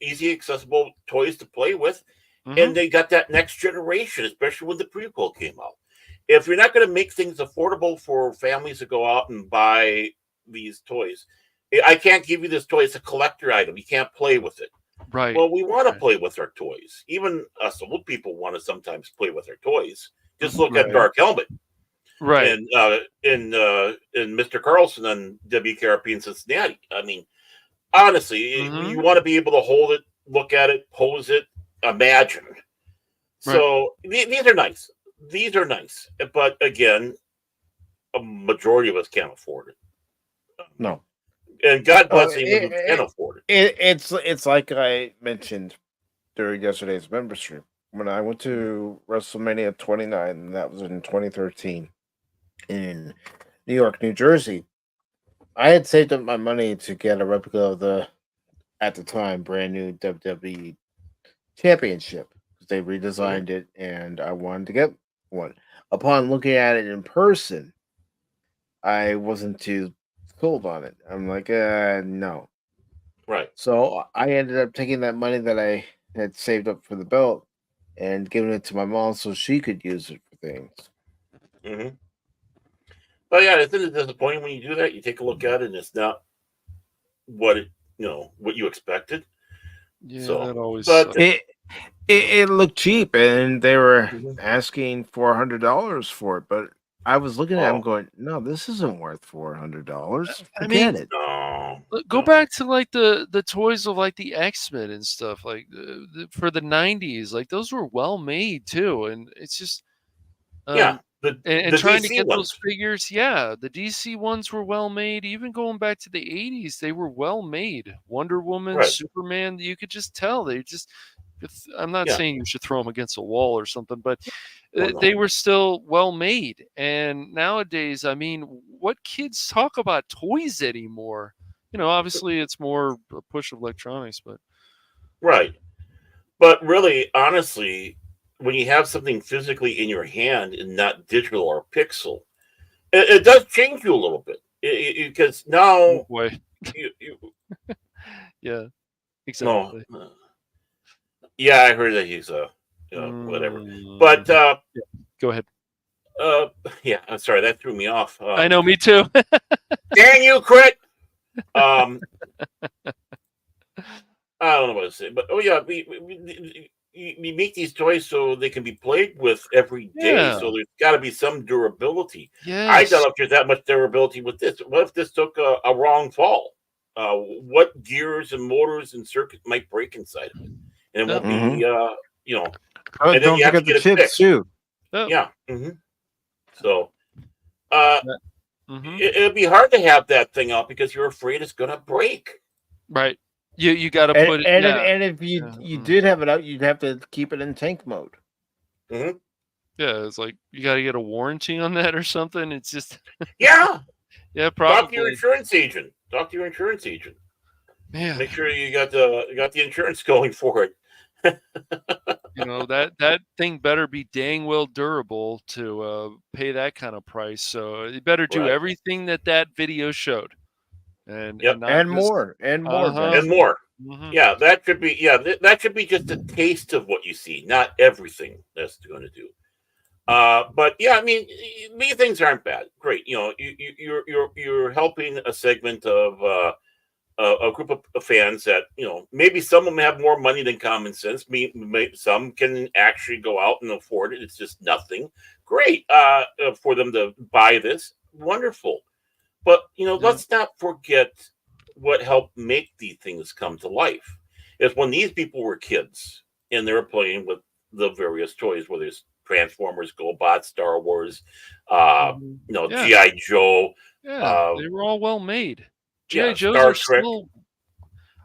easy, accessible toys to play with, Mhm. and they got that next generation, especially when the prequel came out. If you're not going to make things affordable for families to go out and buy these toys, I can't give you this toy. It's a collector item. You can't play with it. Right. Well, we want to Right. play with our toys. Even us old people want to sometimes play with our toys. Just look Right. at Dark Helmet. Right. And Mr. Carlson on WKRP in Cincinnati. I mean, honestly, Mhm. you want to be able to hold it, look at it, pose it, imagine. So these are nice. These are nice, but again, a majority of us can't afford it. No. And God bless anyone who can afford it. It's like I mentioned during yesterday's member stream when I went to WrestleMania 29, and that was in 2013 in New York, New Jersey. I had saved up my money to get a replica of the, at the time, brand new WWE Championship, because they redesigned it, and I wanted to get one. Upon looking at it in person, I wasn't too sold on it. I'm like, no. Right. So I ended up taking that money that I had saved up for the belt and giving it to my mom so she could use it for things. Mm-hmm. But yeah, isn't it disappointing when you do that? You take a look at it and it's not what what you expected. Yeah, So, that always but sucks. It looked cheap, and they were Mhm. asking $400 for it. But I was looking at them Oh. going, "No, this isn't worth $400. I mean, Forget it." no, Go no. back to like the toys of like the X-Men and stuff like for the 90s. Like those were well made too, and it's just Yeah, the and trying to DC get ones. those figures, yeah, the DC ones were well made. Even going back to the 80s, they were well made. Wonder Woman, Right. Superman, you could just tell they just. I'm not Yeah. saying you should throw them against a wall or something, but Well, no. they were still well made. And nowadays, I mean, what kids talk about toys anymore? Obviously, it's more a push of electronics, but Right. But really, honestly, when you have something physically in your hand and not digital or pixel, it does change you a little bit. Because oh now boy, you yeah, exactly. no, yeah, I heard that he's whatever. Mm, But go ahead. yeah, I'm sorry, that threw me off. I know, me too. Dang you, Crit. I don't know what to say, but yeah, we make these toys so they can be played with every day. Yeah. So there's got to be some durability. I Yes. don't know if there's that much durability with this. What if this took a wrong fall? What gears and motors and circuits might break inside of it, and it won't be, Oh, and then don't you have to forget the get it chips fixed. too. Oh, Yeah. So, mhm. it'd be hard to have that thing out because you're afraid it's gonna break. Right. You got to And, put it. and, Yeah. and if you Yeah. did have it out, you'd have to keep it in tank mode. Yeah, it's like you got to get a warranty on that or something. It's just Yeah. yeah, Talk to your probably. insurance agent. Yeah. Make sure you got the insurance going for it. That thing better be dang well durable to pay that kind of price. So you better do Right. everything that video showed, and Yep. not And just, more. And more. Uh-huh. guys. And more. Mhm. Yeah, that should be. Yeah, that should be just a taste of what you see, not everything that's going to do. But yeah, I mean, these things aren't bad. Great, you're helping a segment of a group of fans that, maybe some of them have more money than common sense. Some can actually go out and afford it. It's just nothing. Great for them to buy this. Wonderful. But, let's not forget what helped make these things come to life. Is when these people were kids and they were playing with the various toys, whether it's Transformers, GoBot, Star Wars, G.I. Joe. Yeah, they were all well made. G.I. Yeah, Joes Star are Trek. still.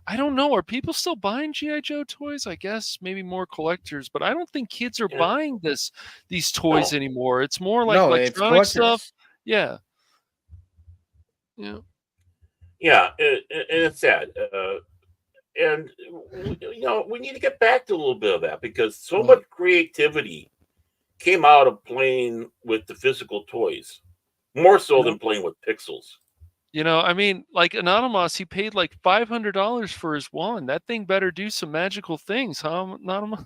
I don't know. Are people still buying G.I. Joe toys? I guess maybe more collectors, but I don't think kids are buying these toys anymore. It's more like electronic stuff. Yeah. Yeah. Yeah, and it's sad. And we need to get back to a little bit of that because so much creativity came out of playing with the physical toys, more so than playing with pixels. I mean, like Anonymous, he paid like $500 for his wand. That thing better do some magical things, huh, Anonymous?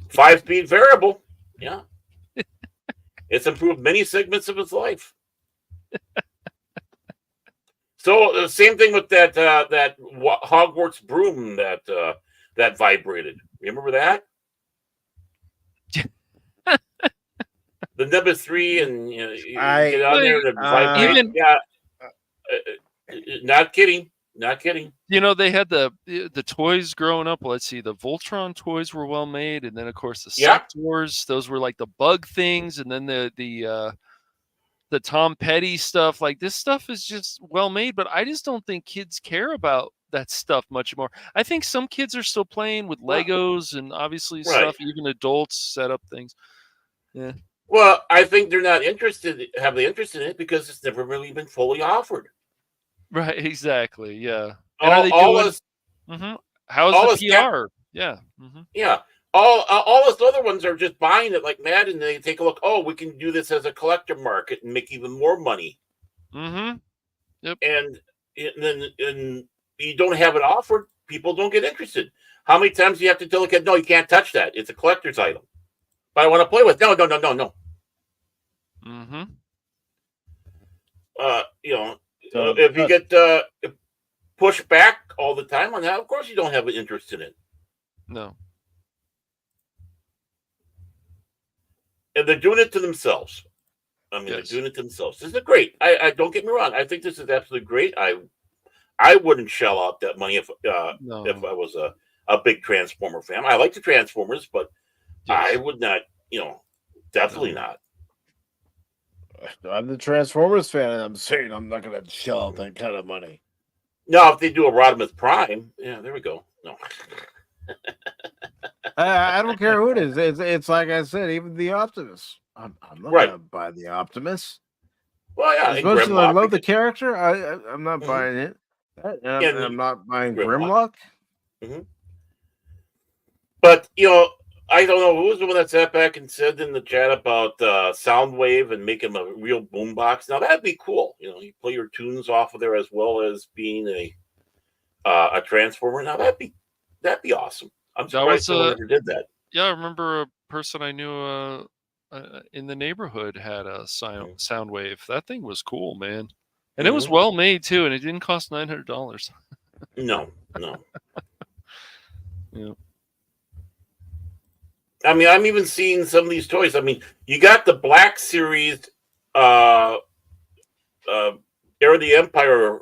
5-speed variable. Yeah. It's improved many segments of his life. So the same thing with that Hogwarts broom that vibrated. Remember that? The Nimbus 3 and you get on there and it vibrates. Not kidding. They had the toys growing up. Let's see, the Voltron toys were well made, and then of course the Sectors. Those were like the bug things, and then the Tom Petty stuff. Like this stuff is just well made, but I just don't think kids care about that stuff much more. I think some kids are still playing with Legos and obviously stuff. Even adults set up things. Yeah. Well, I think they're not have the interest in it because it's never really been fully offered. Right, exactly. Yeah. And are they doing? How's the PR? Yeah. Yeah. All those other ones are just buying it like mad, and they take a look. Oh, we can do this as a collector market and make even more money. Yep. And you don't have it offered, people don't get interested. How many times do you have to tell a kid, no, you can't touch that. It's a collector's item. But I want to play with. No. If you get pushed back all the time on that, of course you don't have an interest in it. No. And they're doing it to themselves. They're doing it to themselves. This is great. I don't get me wrong. I think this is absolutely great. I wouldn't shell out that money if I was a big Transformer fan. I like the Transformers, but I would not. Definitely not. I'm the Transformers fan, and I'm saying I'm not going to shell out that kind of money. No, if they do a Rodimus Prime, there we go. No. I don't care who it is. It's like I said, even the Optimus. I'm not going to buy the Optimus. Well, yeah. As much as I love the character, I'm not buying it. And I'm not buying Grimlock. But, I don't know who was the one that sat back and said in the chat about Soundwave and making a real boombox. Now, that'd be cool. You play your tunes off of there as well as being a Transformer. Now, that'd be awesome. I'm surprised someone ever did that. Yeah, I remember a person I knew in the neighborhood had a Soundwave. That thing was cool, man. And it was well made, too, and it didn't cost $900. No. Yeah. I'm even seeing some of these toys. You got the Black Series Heir of the Empire,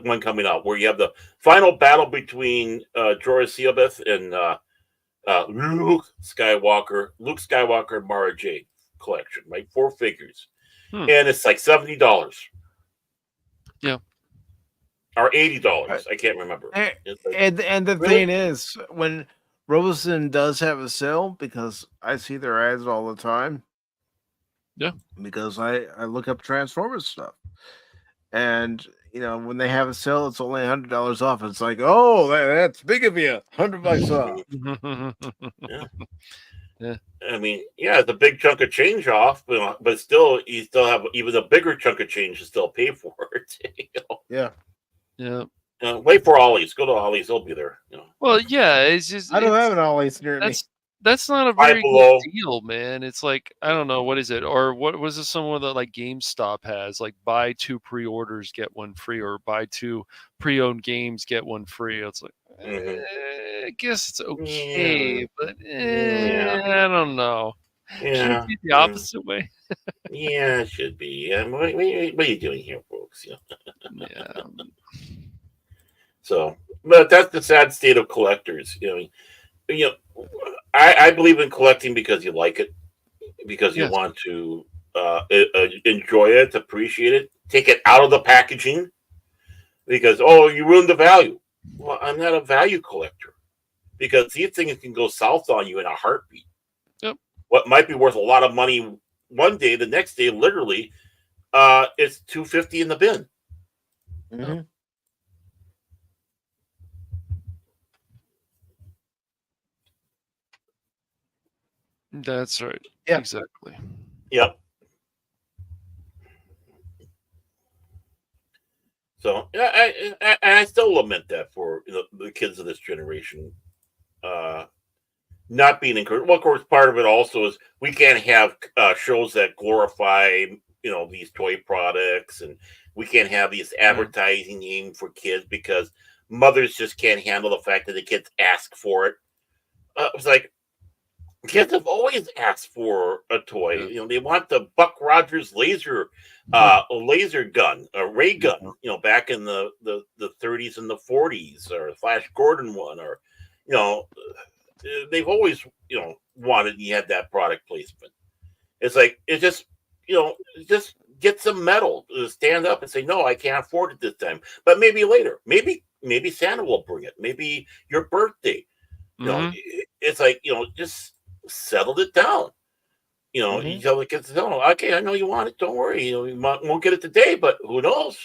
one coming out where you have the final battle between Jorah Seabeth and Luke Skywalker and Mara Jade collection, right? 4 figures. And it's like $70. Yeah. Or $80. I can't remember. And the thing is, when Robeson does have a sale, because I see their ads all the time. Yeah. Because I look up Transformers stuff. And, when they have a sale, it's only $100 off. It's like, oh, that's big of you. $100 off. Yeah. It's a big chunk of change off, but still, you still have even a bigger chunk of change to still pay for it. Yeah. Yeah. Wait for Ollie's. Go to Ollie's. They'll be there. Well, yeah. It's just I don't have an Ollie's near me. that's not a Five very Below. good deal, man. It's like, I don't know, what is it? Or what was it, someone that like GameStop has, like buy 2 pre-orders, get 1 free, or buy 2 pre-owned games, get 1 free. It's like, Mhm. I guess it's Yeah. okay, but Yeah. I don't know. Should Yeah. it be the opposite way? Yeah, it should be. What are you doing here, folks? Yeah. So, but that's the sad state of collectors. I believe in collecting because you like it, because you Yes. want to enjoy it, appreciate it, take it out of the packaging, because you ruined the value. Well, I'm not a value collector, because these things can go south on you in a heartbeat. Yep. What might be worth a lot of money one day, the next day, literally, it's $250 in the bin. Mm-hmm. That's right. Yeah. Exactly. Yep. So I still lament that for the kids of this generation, not being encouraged. Well, of course, part of it also is we can't have shows that glorify these toy products, and we can't have these advertising aimed for kids because mothers just can't handle the fact that the kids ask for it. It's like, kids have always asked for a toy. They want the Buck Rogers laser gun, a ray gun. Back in the 30s and the 40s, or the Flash Gordon one, or they've always wanted. You had that product placement. It's like just get some metal, stand up and say, no, I can't afford it this time, but maybe later, maybe Santa will bring it. Maybe your birthday. It's like just settled it down. You tell the kids, no, okay, I know you want it. Don't worry. You won't get it today, but who knows?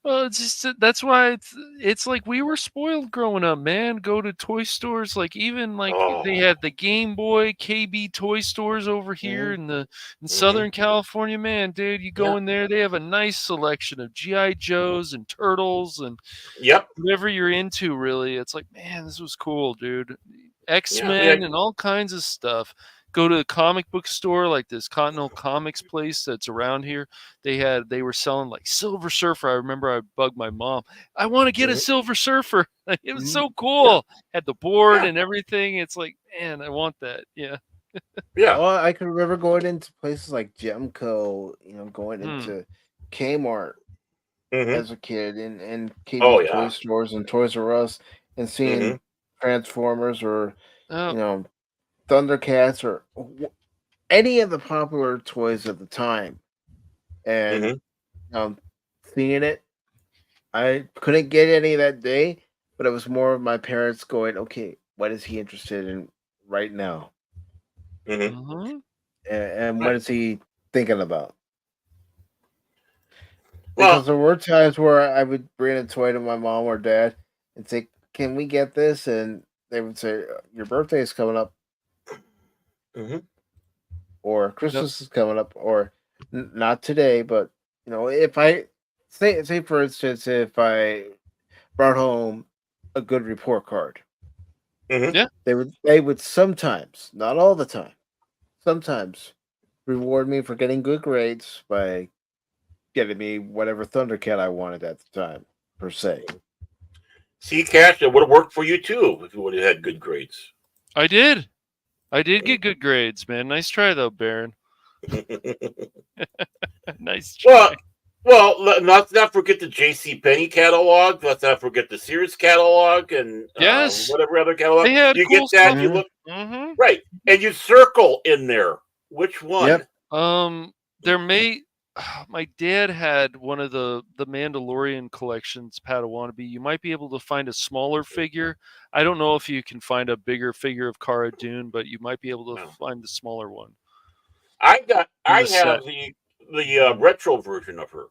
Well, it's just that's why it's like we were spoiled growing up, man. Go to toy stores, like even like they had the Game Boy KB toy stores over here in Southern California, man, dude. You go in there, they have a nice selection of GI Joes and Turtles and whatever you're into. Really, it's like, man, this was cool, dude. X-Men and all kinds of stuff. Go to the comic book store, like this Continental Comics place that's around here. They were selling like Silver Surfer. I remember I bugged my mom. I want to get a Silver Surfer. It was so cool. Had the board and everything. It's like, man, I want that. Yeah. Well, I can remember going into places like Gemco, going into Kmart as a kid, and KB toy stores and Toys R Us, and seeing Transformers or Thundercats or any of the popular toys at the time, and seeing it. I couldn't get any that day, but it was more of my parents going, okay, what is he interested in right now? And what is he thinking about? Because there were times where I would bring a toy to my mom or dad and say, can we get this? And they would say, your birthday is coming up. Or Christmas is coming up, or not today, but if I say for instance, if I brought home a good report card, they would sometimes, not all the time, sometimes reward me for getting good grades by getting me whatever Thundercat I wanted at the time, per se. See, Cash, it would have worked for you too if you would have had good grades. I did get good grades, man. Nice try though, Baron. Nice try. Well, let's not forget the J.C. Penney catalog. Let's not forget the Sears catalog and whatever other catalog. They had you cool get that, stuff. you look right, and you circle in there which one. There may. My dad had one of the Mandalorian collections, Padawan. You might be able to find a smaller figure. I don't know if you can find a bigger figure of Cara Dune, but you might be able to find the smaller one. I have the retro version of her,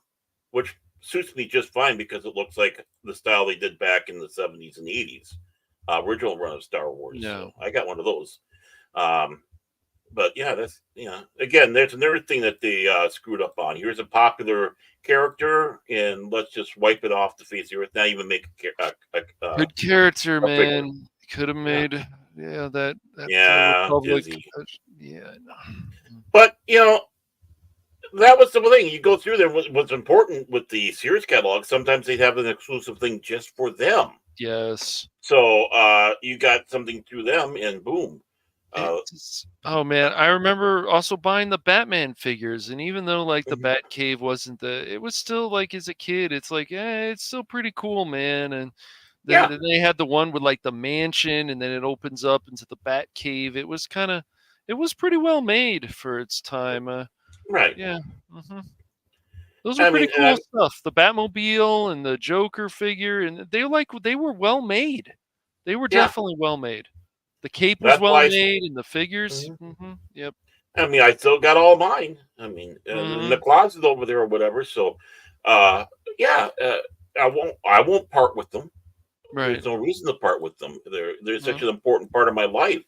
which suits me just fine because it looks like the style they did back in the 70s and 80s, original run of Star Wars. Yeah. So I got one of those. But yeah, that's again, there's another thing that they screwed up on. Here's a popular character, and let's just wipe it off the face of the earth. Not even make a good character, man. Could have made that Yeah, Republic. Disney. Yeah. But that was the thing. You go through there. What's important with the Sears catalog? Sometimes they'd have an exclusive thing just for them. Yes. So you got something through them, and boom. Oh man, I remember also buying the Batman figures, and even though like the Batcave wasn't it was still like as a kid, it's like, it's still pretty cool, man. And then they had the one with like the mansion, and then it opens up into the Batcave. It was pretty well made for its time. Right. Yeah. Those are pretty cool stuff. The Batmobile and the Joker figure, and they were well made. They were definitely well made. The cape was well made, and the figures. Yep. I mean, I still got all mine. I mean, in the closet over there or whatever. So, I won't part with them. Right. There's no reason to part with them. They're such an important part of my life.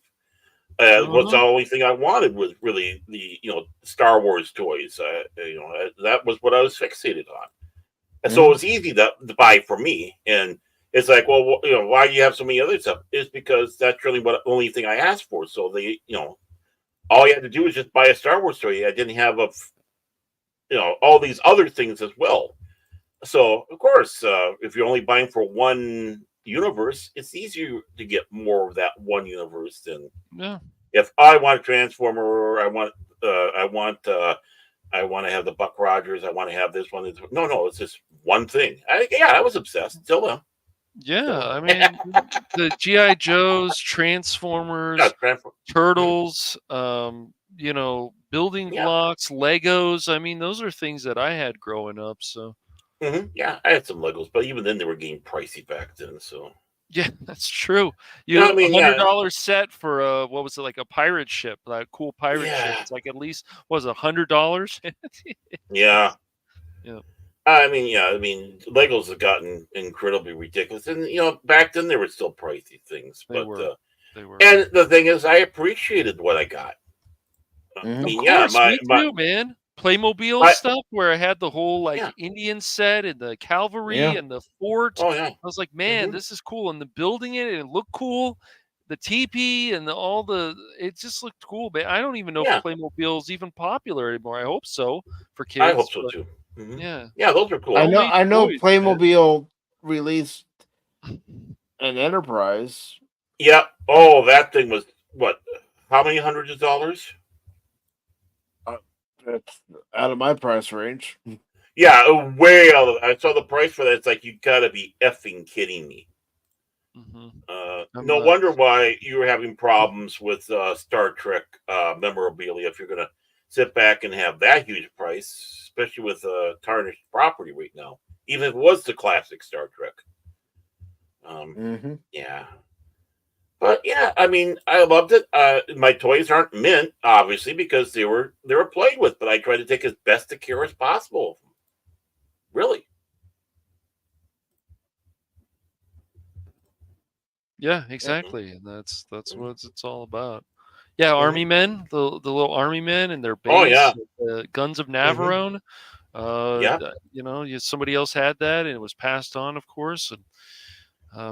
What's the only thing I wanted was really the Star Wars toys. That was what I was fixated on, and so it was easy to buy for me. And it's like, well, why do you have so many other stuff? It's because that's really the only thing I asked for. So they, all you had to do was just buy a Star Wars toy. I didn't have all these other things as well. So of course, if you're only buying for one universe, it's easier to get more of that one universe than if I want a Transformer, I want to have the Buck Rogers, I want to have this one. No, it's just one thing. I was obsessed till then. Yeah, I mean the G.I. Joes, Transformers, Turtles, building blocks, Legos. I mean, those are things that I had growing up. So yeah, I had some Legos, but even then they were getting pricey back then. So yeah, that's true. $100 set for what was it, like a pirate ship, like a cool pirate ship? It's like at least $100. Yeah. Yeah. I mean, Legos have gotten incredibly ridiculous, and back then they were still pricey things. They were. And the thing is, I appreciated what I got. Me too, man. Playmobil stuff where I had the whole Indian set and the cavalry and the fort. Oh yeah. I was like, man, this is cool, and the building it and it looked cool. The teepee and it just looked cool, man. I don't even know if Playmobil is even popular anymore. I hope so for kids. I hope so too. Yeah, those are cool. I know Playmobil released an Enterprise. Yeah. Oh, that thing was what? How many hundreds of dollars? That's out of my price range. Yeah, way out of. I saw the price for that. It's like, you gotta be effing kidding me. No wonder why you were having problems with Star Trek memorabilia. If you're gonna sit back and have that huge price, especially with tarnished property right now, even if it was the classic Star Trek. Yeah. But yeah, I mean, I loved it. My toys aren't mint, obviously, because they were played with, but I tried to take as best of care as possible. Really. Yeah, exactly, and that's what it's all about. Yeah, Army men, the little Army men and their base. Oh yeah, the Guns of Navarone. Somebody else had that, and it was passed on, of course, and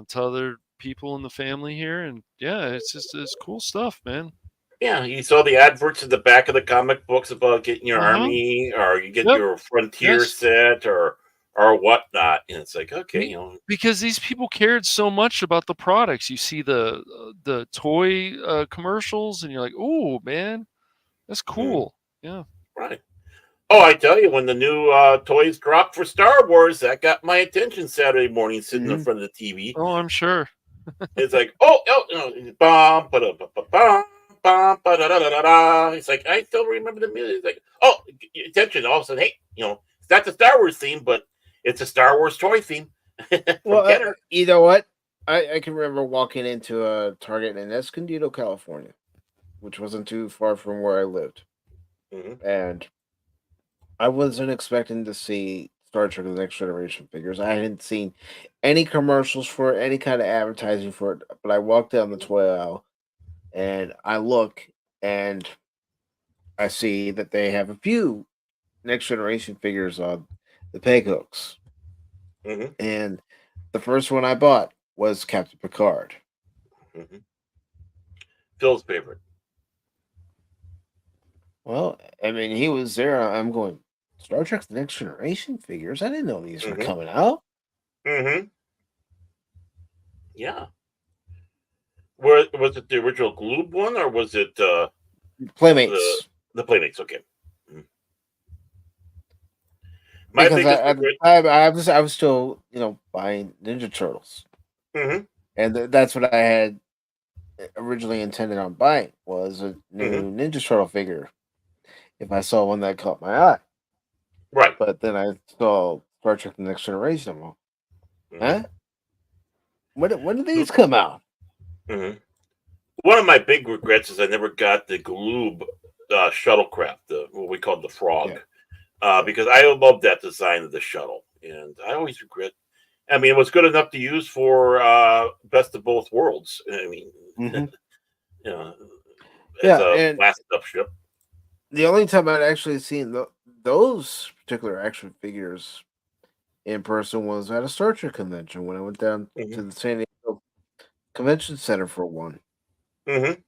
to other people in the family here, and it's cool stuff, man. Yeah, you saw the adverts at the back of the comic books about getting your Army, or you get your Frontier set, or whatnot, and it's like, okay, because these people cared so much about the products. You see the toy commercials, and you're like, oh man, that's cool. Yeah, right. Oh, I tell you, when the new toys dropped for Star Wars, that got my attention Saturday morning, sitting in front of the TV. Oh, I'm sure. It's like, bum, ba da bum, bum, ba da da da da. It's like, I still remember the music. It's like, oh, attention! All of a sudden, hey, it's not the Star Wars theme, but it's a Star Wars toy theme. Well, you know what? I can remember walking into a Target in Escondido, California, which wasn't too far from where I lived, and I wasn't expecting to see Star Trek: The Next Generation figures. I hadn't seen any commercials for it, any kind of advertising for it, but I walked down the toy aisle and I look and I see that they have a few Next Generation figures on the peg hooks. And the first one I bought was Captain Picard. Phil's favorite. Well, I mean, he was there. I'm going, Star Trek The Next Generation figures? I didn't know these were coming out. Mm-hmm. Yeah. Was it the original Gloob one, or was it Playmates. the Playmates? Okay. My Because biggest at the regret. time, I was still, buying Ninja Turtles. Mm-hmm. And that's what I had originally intended on buying, was a new Ninja Turtle figure. If I saw one that caught my eye. Right. But then I saw Star Trek The Next Generation. I'm like, huh? When did these come out? Mm-hmm. One of my big regrets is I never got the Gloob shuttlecraft, what we called the Frog, because I love that design of the shuttle, and I always regret. I mean, it was good enough to use for Best of Both Worlds. I mean, as a blasted up ship. The only time I'd actually seen those particular action figures in person was at a Star Trek convention when I went down to the San Diego Convention Center for one. Mm-hmm.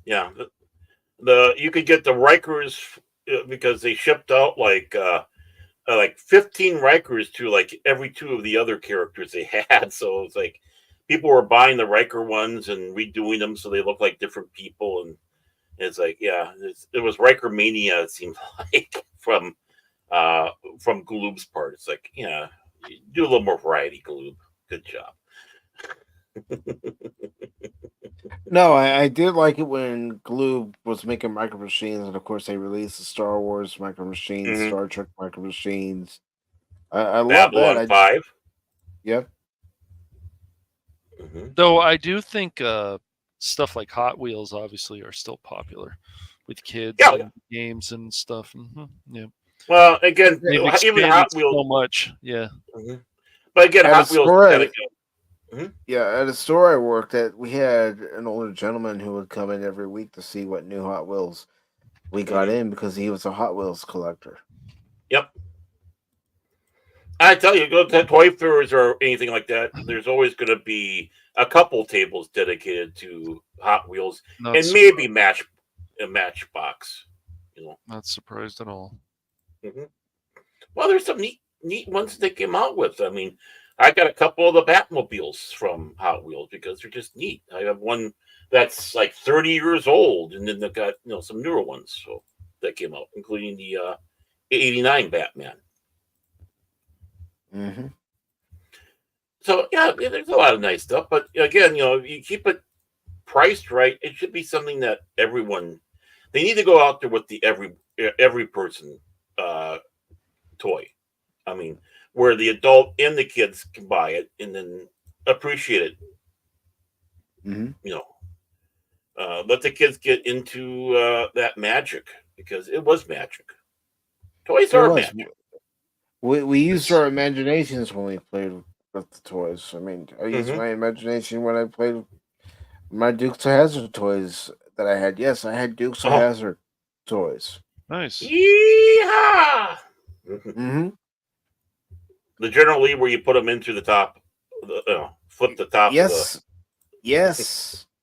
Yeah, you could get the Rikers because they shipped out like 15 Rikers to like every two of the other characters they had. So it's like people were buying the Riker ones and redoing them so they look like different people, and it's like it was Riker mania. It seemed like from Gloob's part. It's like do a little more variety, Gloob. Good job. No, I did like it when Gloob was making Micro Machines, and of course they released the Star Wars Micro Machines, Star Trek Micro Machines. I love that. 5. Yep. Though I do think stuff like Hot Wheels obviously are still popular with kids and games and stuff. Yeah. Well, again, even Hot Wheels so much. Yeah. But again, Hot Wheels. Yeah, at a store I worked at, we had an older gentleman who would come in every week to see what new Hot Wheels we got in because he was a Hot Wheels collector. Yep. I tell you, go to toy fairs or anything like that, there's always going to be a couple tables dedicated to Hot Wheels and maybe a Matchbox. Not surprised at all. Well, there's some neat ones they came out with. I mean, I got a couple of the Batmobiles from Hot Wheels because they're just neat. I have one that's like 30 years old, and then they've got some newer ones that came out, including the 89 Batman. So there's a lot of nice stuff, but again, you keep it priced right. It should be something that they need to go out there with the every person toy. I mean, where the adult and the kids can buy it and then appreciate it. Let the kids get into that magic because it was magic. Toys are magic. We used our imaginations when we played with the toys. I mean, I used my imagination when I played with my Dukes of Hazzard toys that I had. Yes, I had Dukes of Hazzard toys. Nice. Yeehaw! The General Lee where you put them into the top, flip the top. Yes,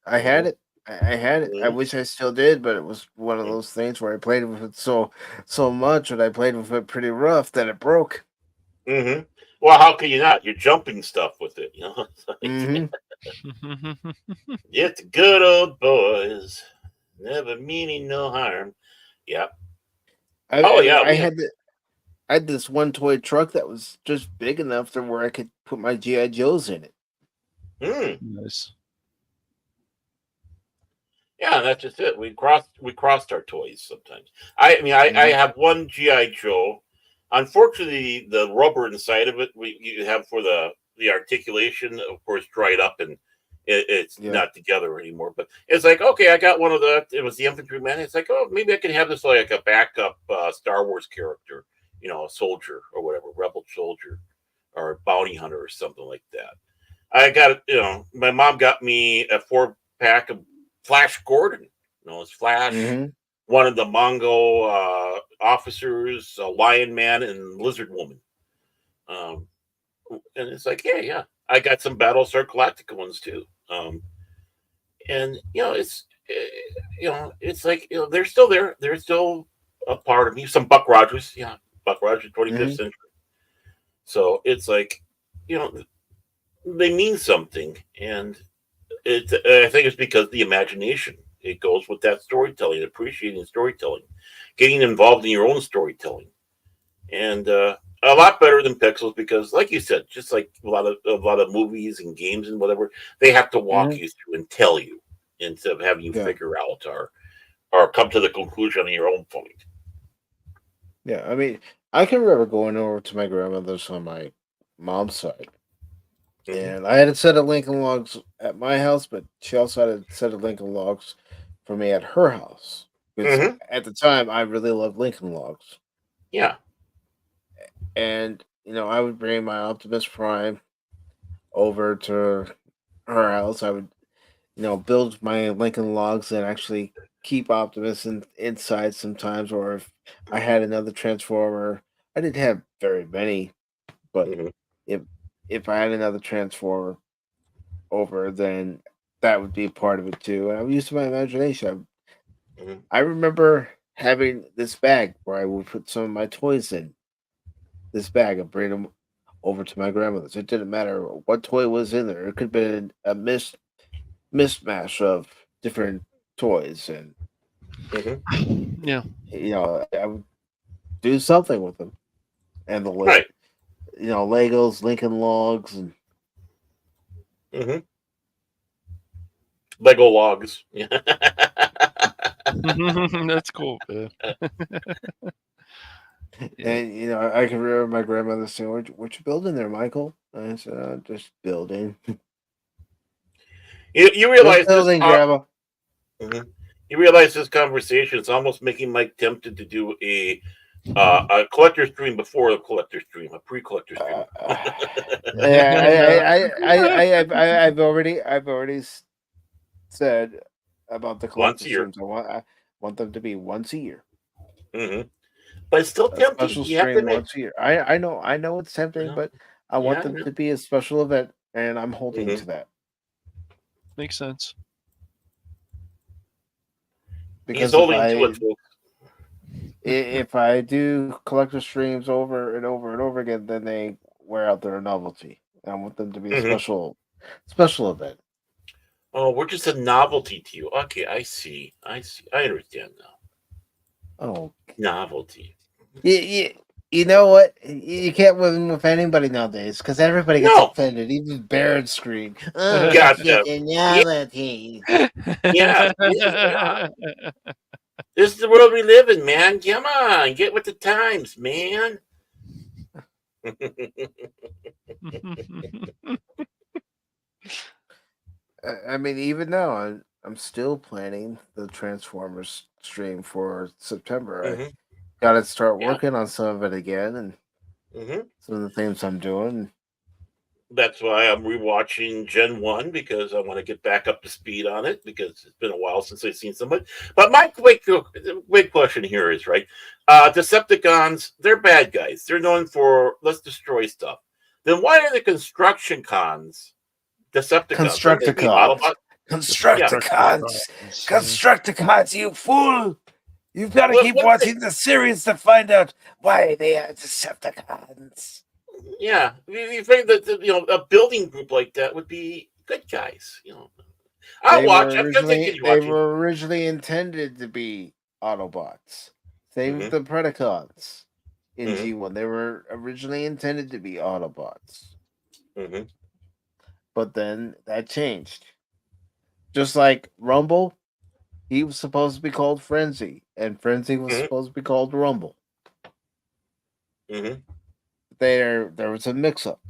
I had it. I had it. I wish I still did, but it was one of those things where I played with it so much, and I played with it pretty rough that it broke. Well, how can you not? You're jumping stuff with it, It's good old boys, never meaning no harm. Yeah. I had this one toy truck that was just big enough to where I could put my G.I. Joes in it. Nice. Yeah, that's just it. We crossed our toys sometimes. I have one G.I. Joe. Unfortunately, the rubber inside of it you have for the articulation, of course, dried up and it's not together anymore. But it's like, okay, I got one of the. It was the infantryman. It's like, oh, maybe I can have this like a backup Star Wars character, a soldier or whatever, rebel soldier or a bounty hunter or something like that. I got my mom got me a 4-pack of Flash Gordon. It's Flash, one of the Mongo officers, Lion Man, and Lizard Woman. And it's like, yeah. I got some Battlestar Galactica ones too. and it's it's like they're still there. They're still a part of me. Some Buck Rogers, Buck Rogers, 25th century. So it's like they mean something, and I think it's because the imagination. It goes with that storytelling, appreciating storytelling, getting involved in your own storytelling, and a lot better than Pixels because, like you said, just like a lot of movies and games and whatever, they have to walk you through and tell you instead of having you figure out or come to the conclusion on your own point. Yeah, I mean, I can remember going over to my grandmother's on my mom's side. And I had a set of Lincoln Logs at my house, but she also had a set of Lincoln Logs for me at her house. Because at the time, I really loved Lincoln Logs. Yeah. And, I would bring my Optimus Prime over to her house. I would, build my Lincoln Logs and actually keep Optimus inside sometimes. Or if I had another Transformer, I didn't have very many, but if I had another Transformer over, then that would be a part of it too. And I'm used to my imagination. I remember having this bag where I would put some of my toys in this bag and bring them over to my grandmother's. It didn't matter what toy was in there. It could have been a mismatch of different toys, and I would do something with them. And the Legos, Lincoln Logs, and Lego Logs. That's cool. And I can remember my grandmother saying, "What you building there, Michael?" And I said, "Just building." You realize building, Grandma. You realize this conversation is almost making Mike tempted to do a collector stream before the collector stream, a pre-collector stream. I've already said about the collector streams. I want them to be once a year. But it's still tempting. Special stream once a year. I know it's tempting, but I want them to be a special event, and I'm holding to that. Makes sense. Because if I do collector streams over and over and over again, then they wear out their novelty. I want them to be a special event. Oh, we're just a novelty to you. Okay, I see. I understand now. Oh, novelty. You know what? You can't win with anybody nowadays because everybody gets offended. Even Baron scream. Oh, gotcha. Novelty. Yeah. This is the world we live in, man. Come on, get with the times, man. I mean, even now, I'm still planning the Transformers stream for September. I got to start working on some of it again, and some of the things I'm doing. That's why I'm rewatching Gen 1 because I want to get back up to speed on it because it's been a while since I've seen somebody. But my big question here is, right, Decepticons, they're bad guys. They're known for let's destroy stuff. Then why are the Construction Cons Decepticons? Constructicons, you fool! You've got to keep watching the series to find out why they are Decepticons. Yeah, you think that a building group like that would be good guys? I'll watch. They were originally intended to be Autobots. Same with the Predacons in G1. They were originally intended to be Autobots. But then that changed. Just like Rumble, he was supposed to be called Frenzy, and Frenzy was supposed to be called Rumble. There was a mix-up.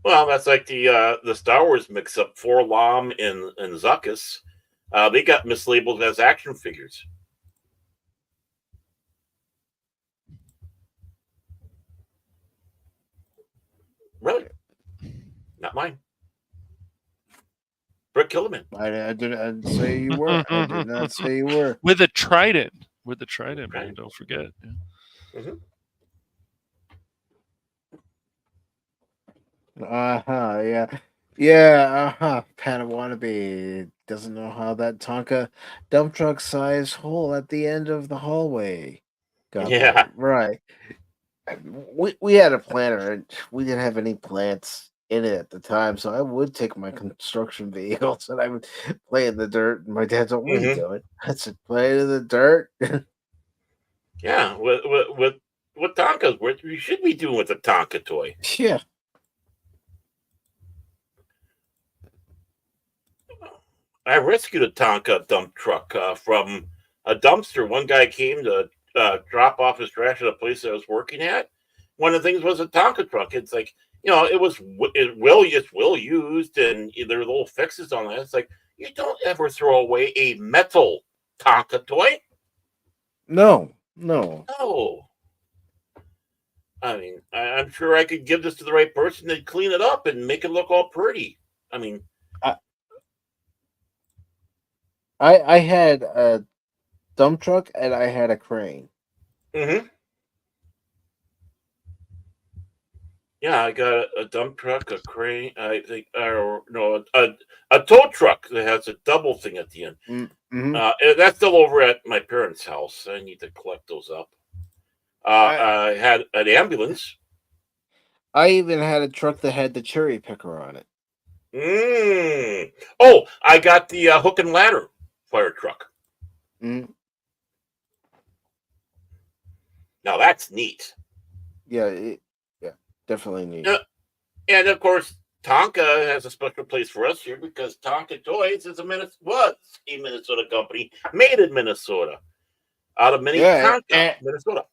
Well, that's like the Star Wars mix-up. 4-LOM and Zuckuss, they got mislabeled as action figures. Really? Not mine. Brick Killerman. I didn't say you were. I did not say you were. With a trident. Man, don't forget. Yeah. Yeah, Padawannabe doesn't know how that Tonka dump truck size hole at the end of the hallway got Yeah. there. Right. We had a planter and we didn't have any plants in it at the time, so I would take my construction vehicles and I would play in the dirt. And my dad's like, "What are you Mhm. doing?" I said, "Play in the dirt." Yeah, with Tonkas, what we should be doing with a Tonka toy. Yeah. I rescued a Tonka dump truck from a dumpster. One guy came to drop off his trash at a place I was working at. One of the things was a Tonka truck. It's like, it was it's well used, and there were little fixes on it. It's like, you don't ever throw away a metal Tonka toy. No. No. I mean, I'm sure I could give this to the right person. They'd clean it up and make it look all pretty. I mean, I had a dump truck and I had a crane. mm-hmm. Yeah, I got a dump truck, a crane, I think, or no, a tow truck that has a double thing at the end. Mm-hmm. And that's still over at my parents' house. I need to collect those up. I had an ambulance. I even had a truck that had the cherry picker on it. Oh, I got the hook and ladder fire truck. Mm. Now that's neat. Yeah, definitely neat. And of course, Tonka has a special place for us here because Tonka Toys was a Minnesota company made in Minnesota, out of Minnetonka, Minnesota.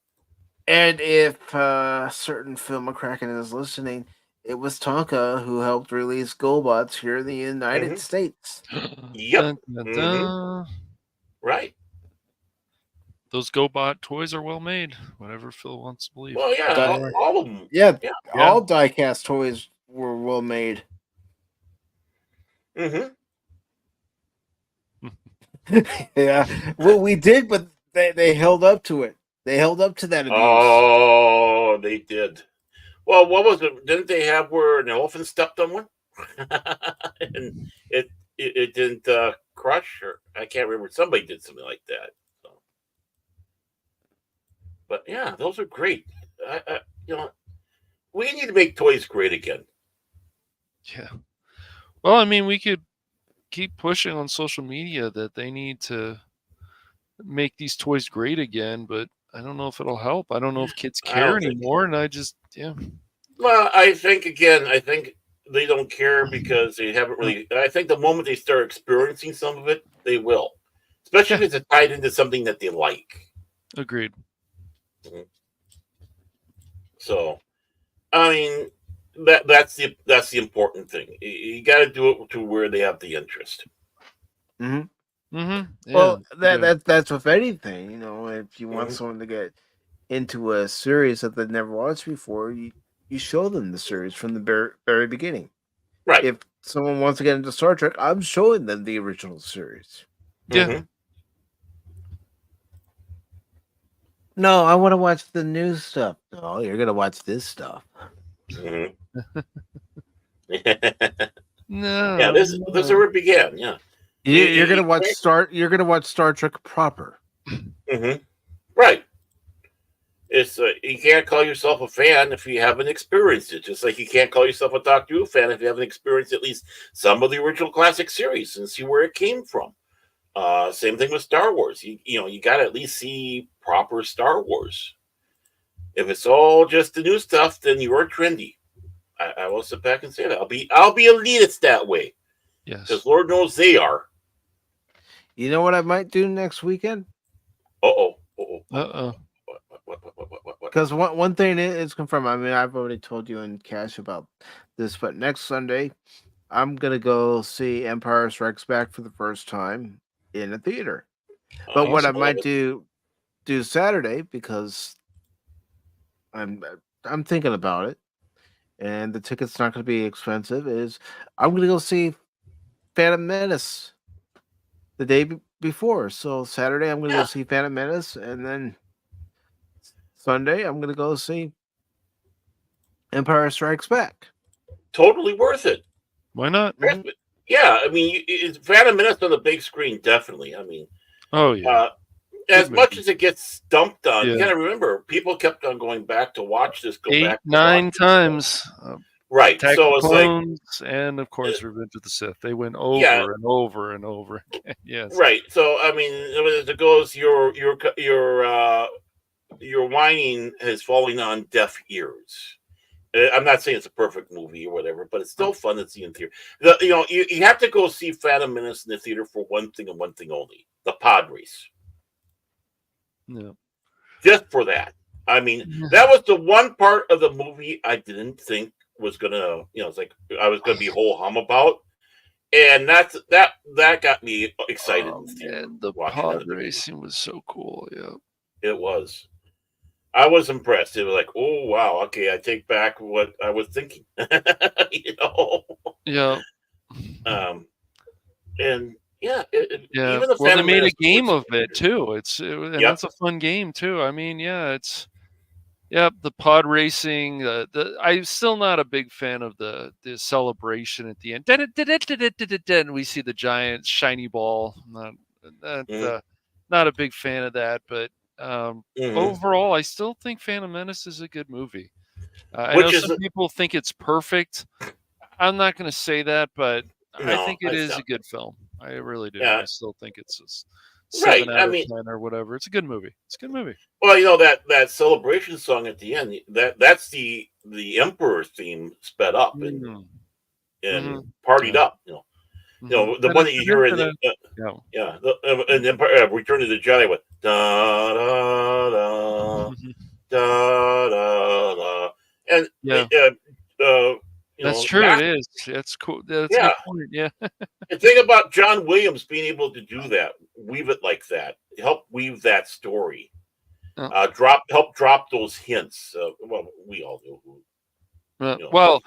And if certain Phil McCracken is listening, it was Tonka who helped release GoBots here in the United States. Yep. Dun, dun, dun. Right. Those GoBot toys are well made, whatever Phil wants to believe. Well, yeah, all of them. Yeah, all diecast toys were well made. Mm-hmm. Yeah, well, we did, but they held up to it. They held up to that abuse. Oh, they did. Well, what was it? Didn't they have where an elephant stepped on one? And it didn't crush, or I can't remember. Somebody did something like that. So. But yeah, those are great. We need to make toys great again. Yeah. Well, I mean, we could keep pushing on social media that they need to make these toys great again, but I don't know if it'll help. I don't know if kids care anymore, and I just Well, I think they don't care because they haven't really. I think the moment they start experiencing some of it, they will, especially if it's tied into something that they like. Agreed. Mm-hmm. So, I mean, that's the important thing. You got to do it to where they have the interest. Mm-hmm. Mm-hmm. Yeah, well, that's with anything, if you want someone to get into a series that they've never watched before, you show them the series from the very beginning. Right. If someone wants to get into Star Trek, I'm showing them the original series. Yeah. Mm-hmm. No, I want to watch the new stuff. No, you're gonna watch this stuff. Mm-hmm. No. Yeah, this is where it began. Yeah. You're gonna watch Star Trek proper. Mm-hmm. Right. It's you can't call yourself a fan if you haven't experienced it. Just like you can't call yourself a Doctor Who fan if you haven't experienced at least some of the original classic series and see where it came from. Same thing with Star Wars. You got to at least see proper Star Wars. If it's all just the new stuff, then you are trendy. I will sit back and say that. I'll be elitist that way. Yes. Because Lord knows they are. You know what I might do next weekend? Uh-oh. Uh-oh. What? Because one thing is confirmed. I mean, I've already told you in Cash about this, but next Sunday, I'm going to go see Empire Strikes Back for the first time in a theater. But what I might do Saturday, because I'm thinking about it, and the ticket's not going to be expensive, is I'm going to go see Phantom Menace the day before. So Saturday, I'm going to go see Phantom Menace, and then Sunday, I'm going to go see Empire Strikes Back. Totally worth it. Why not? Yeah, I mean, it's Phantom Menace on the big screen, definitely. I mean, Oh yeah. as much as it gets stumped on, you Yeah. got to remember, people kept on going back to watch this, go 8, back to 9 watch it. times. Right. Attack So the it's like, Clones, and of course Revenge of the Sith. They went over Yeah. and over and over again. Yes. right. So I mean, as it goes, your whining is falling on deaf ears. I'm not saying it's a perfect movie or whatever, but it's still fun to see in theater. You have to go see Phantom Menace in the theater for one thing and one thing only: the pod race. Yeah. Just for that. I mean, that was the one part of the movie I didn't think was gonna, it's like I was gonna be whole hum about, and that got me excited. Oh, man, the pod racing was so cool. Yeah. It was. I was impressed. It was like, oh wow, okay, I take back what I was thinking. Yeah. And yeah, Yeah. even the Well, they Phantom made a Menace game was- of it too. And Yep. that's a fun game too. I mean, yeah, the pod racing. I'm still not a big fan of the celebration at the end. And we see the giant shiny ball. Not a big fan of that, but overall, I still think Phantom Menace is a good movie. I know some people think it's perfect. I'm not going to say that, but I think it is a good film. I really do. Yeah. I still think it's a 7 Right, out I of mean- 10 or whatever. It's a good movie. It's a good movie. Well, that celebration song at the end, that's the Emperor theme sped up and partied up. The one that you hear in the Return of the Jedi with da da da da da da, and that's true. It is. That's cool. That's a good point. Yeah. The thing about John Williams being able to do that, weave it like that, help weave that story, help drop those hints. Well, we all do. Well,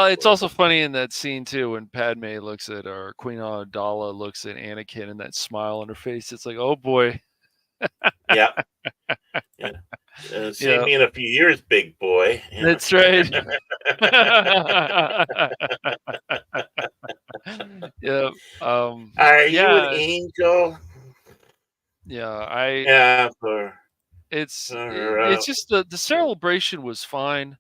it's also funny in that scene too when Padme looks at, or Queen Amidala looks at Anakin, and that smile on her face. It's like, oh boy. Yeah. See me in a few years, big boy. That's right. Yeah. Are you an angel? Yeah. It's just the celebration was fine.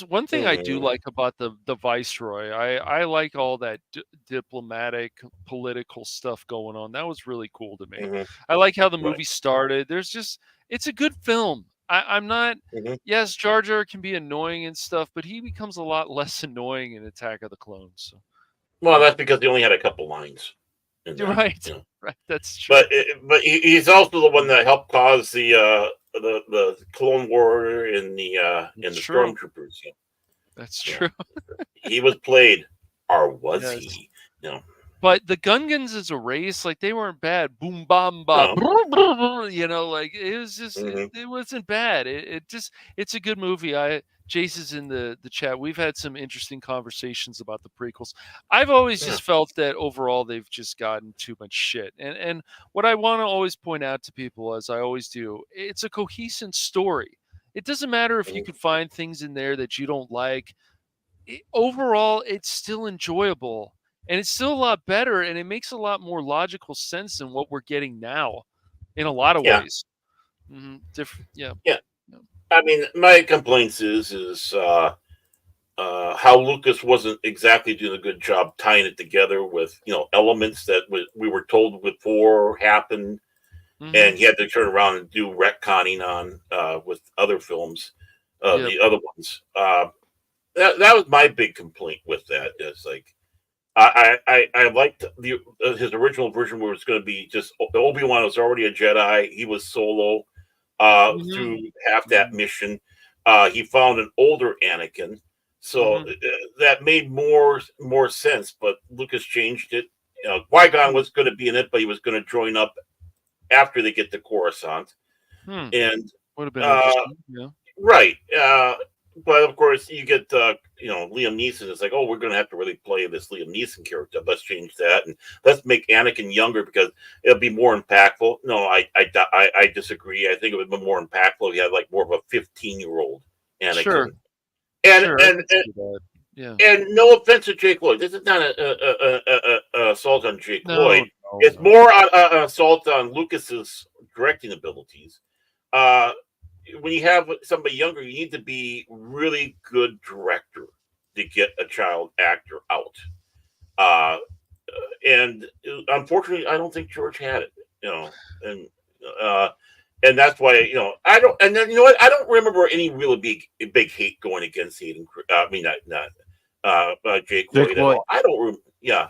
One thing I do like about the Viceroy, I like all that diplomatic, political stuff going on. That was really cool to me. I like how the movie started. It's a good film. I'm not. Yes, Jar Jar can be annoying and stuff, but he becomes a lot less annoying in Attack of the Clones. So. Well, that's because he only had a couple lines. Right. Right. That's true. But he's also the one that helped cause the Clone War in the Stormtroopers. That's true. He was played, or was he? But the Gungans as a race, like they weren't bad. Boom, bam, bam. Like it was just it wasn't bad. It's a good movie. Jace is in the chat. We've had some interesting conversations about the prequels. I've always just felt that overall they've just gotten too much shit. And what I want to always point out to people, as I always do, it's a cohesive story. It doesn't matter if you can find things in there that you don't like. Overall, it's still enjoyable. And it's still a lot better, and it makes a lot more logical sense than what we're getting now in a lot of ways. Different, yeah. I mean, my complaints is how Lucas wasn't exactly doing a good job tying it together with elements that we were told before happened, and he had to turn around and do retconning on with other films, the other ones. That was my big complaint with that. It's like I liked his original version where it's going to be just Obi-Wan was already a Jedi. He was solo through half that mission. He found an older Anakin, so that made more sense. But Lucas changed it. Qui-Gon was going to be in it, but he was going to join up after they get to Coruscant. And would have been interesting. Yeah. Right. But of course, you get Liam Neeson. It's like, oh, we're going to have to really play this Liam Neeson character. Let's change that and let's make Anakin younger because it'll be more impactful. No, I disagree. I think it would be more impactful if you had like more of a 15-year-old Anakin. Sure. Yeah. And no offense to Jake Lloyd, this is not a assault on Jake No, Lloyd. no, It's no. more an assault on Lucas's directing abilities. When you have somebody younger, you need to be really good director to get a child actor out. And unfortunately, I don't think George had it. And that's why I don't. And then what? I don't remember any really big hate going against Hayden. Not Jake Lloyd at all. I don't.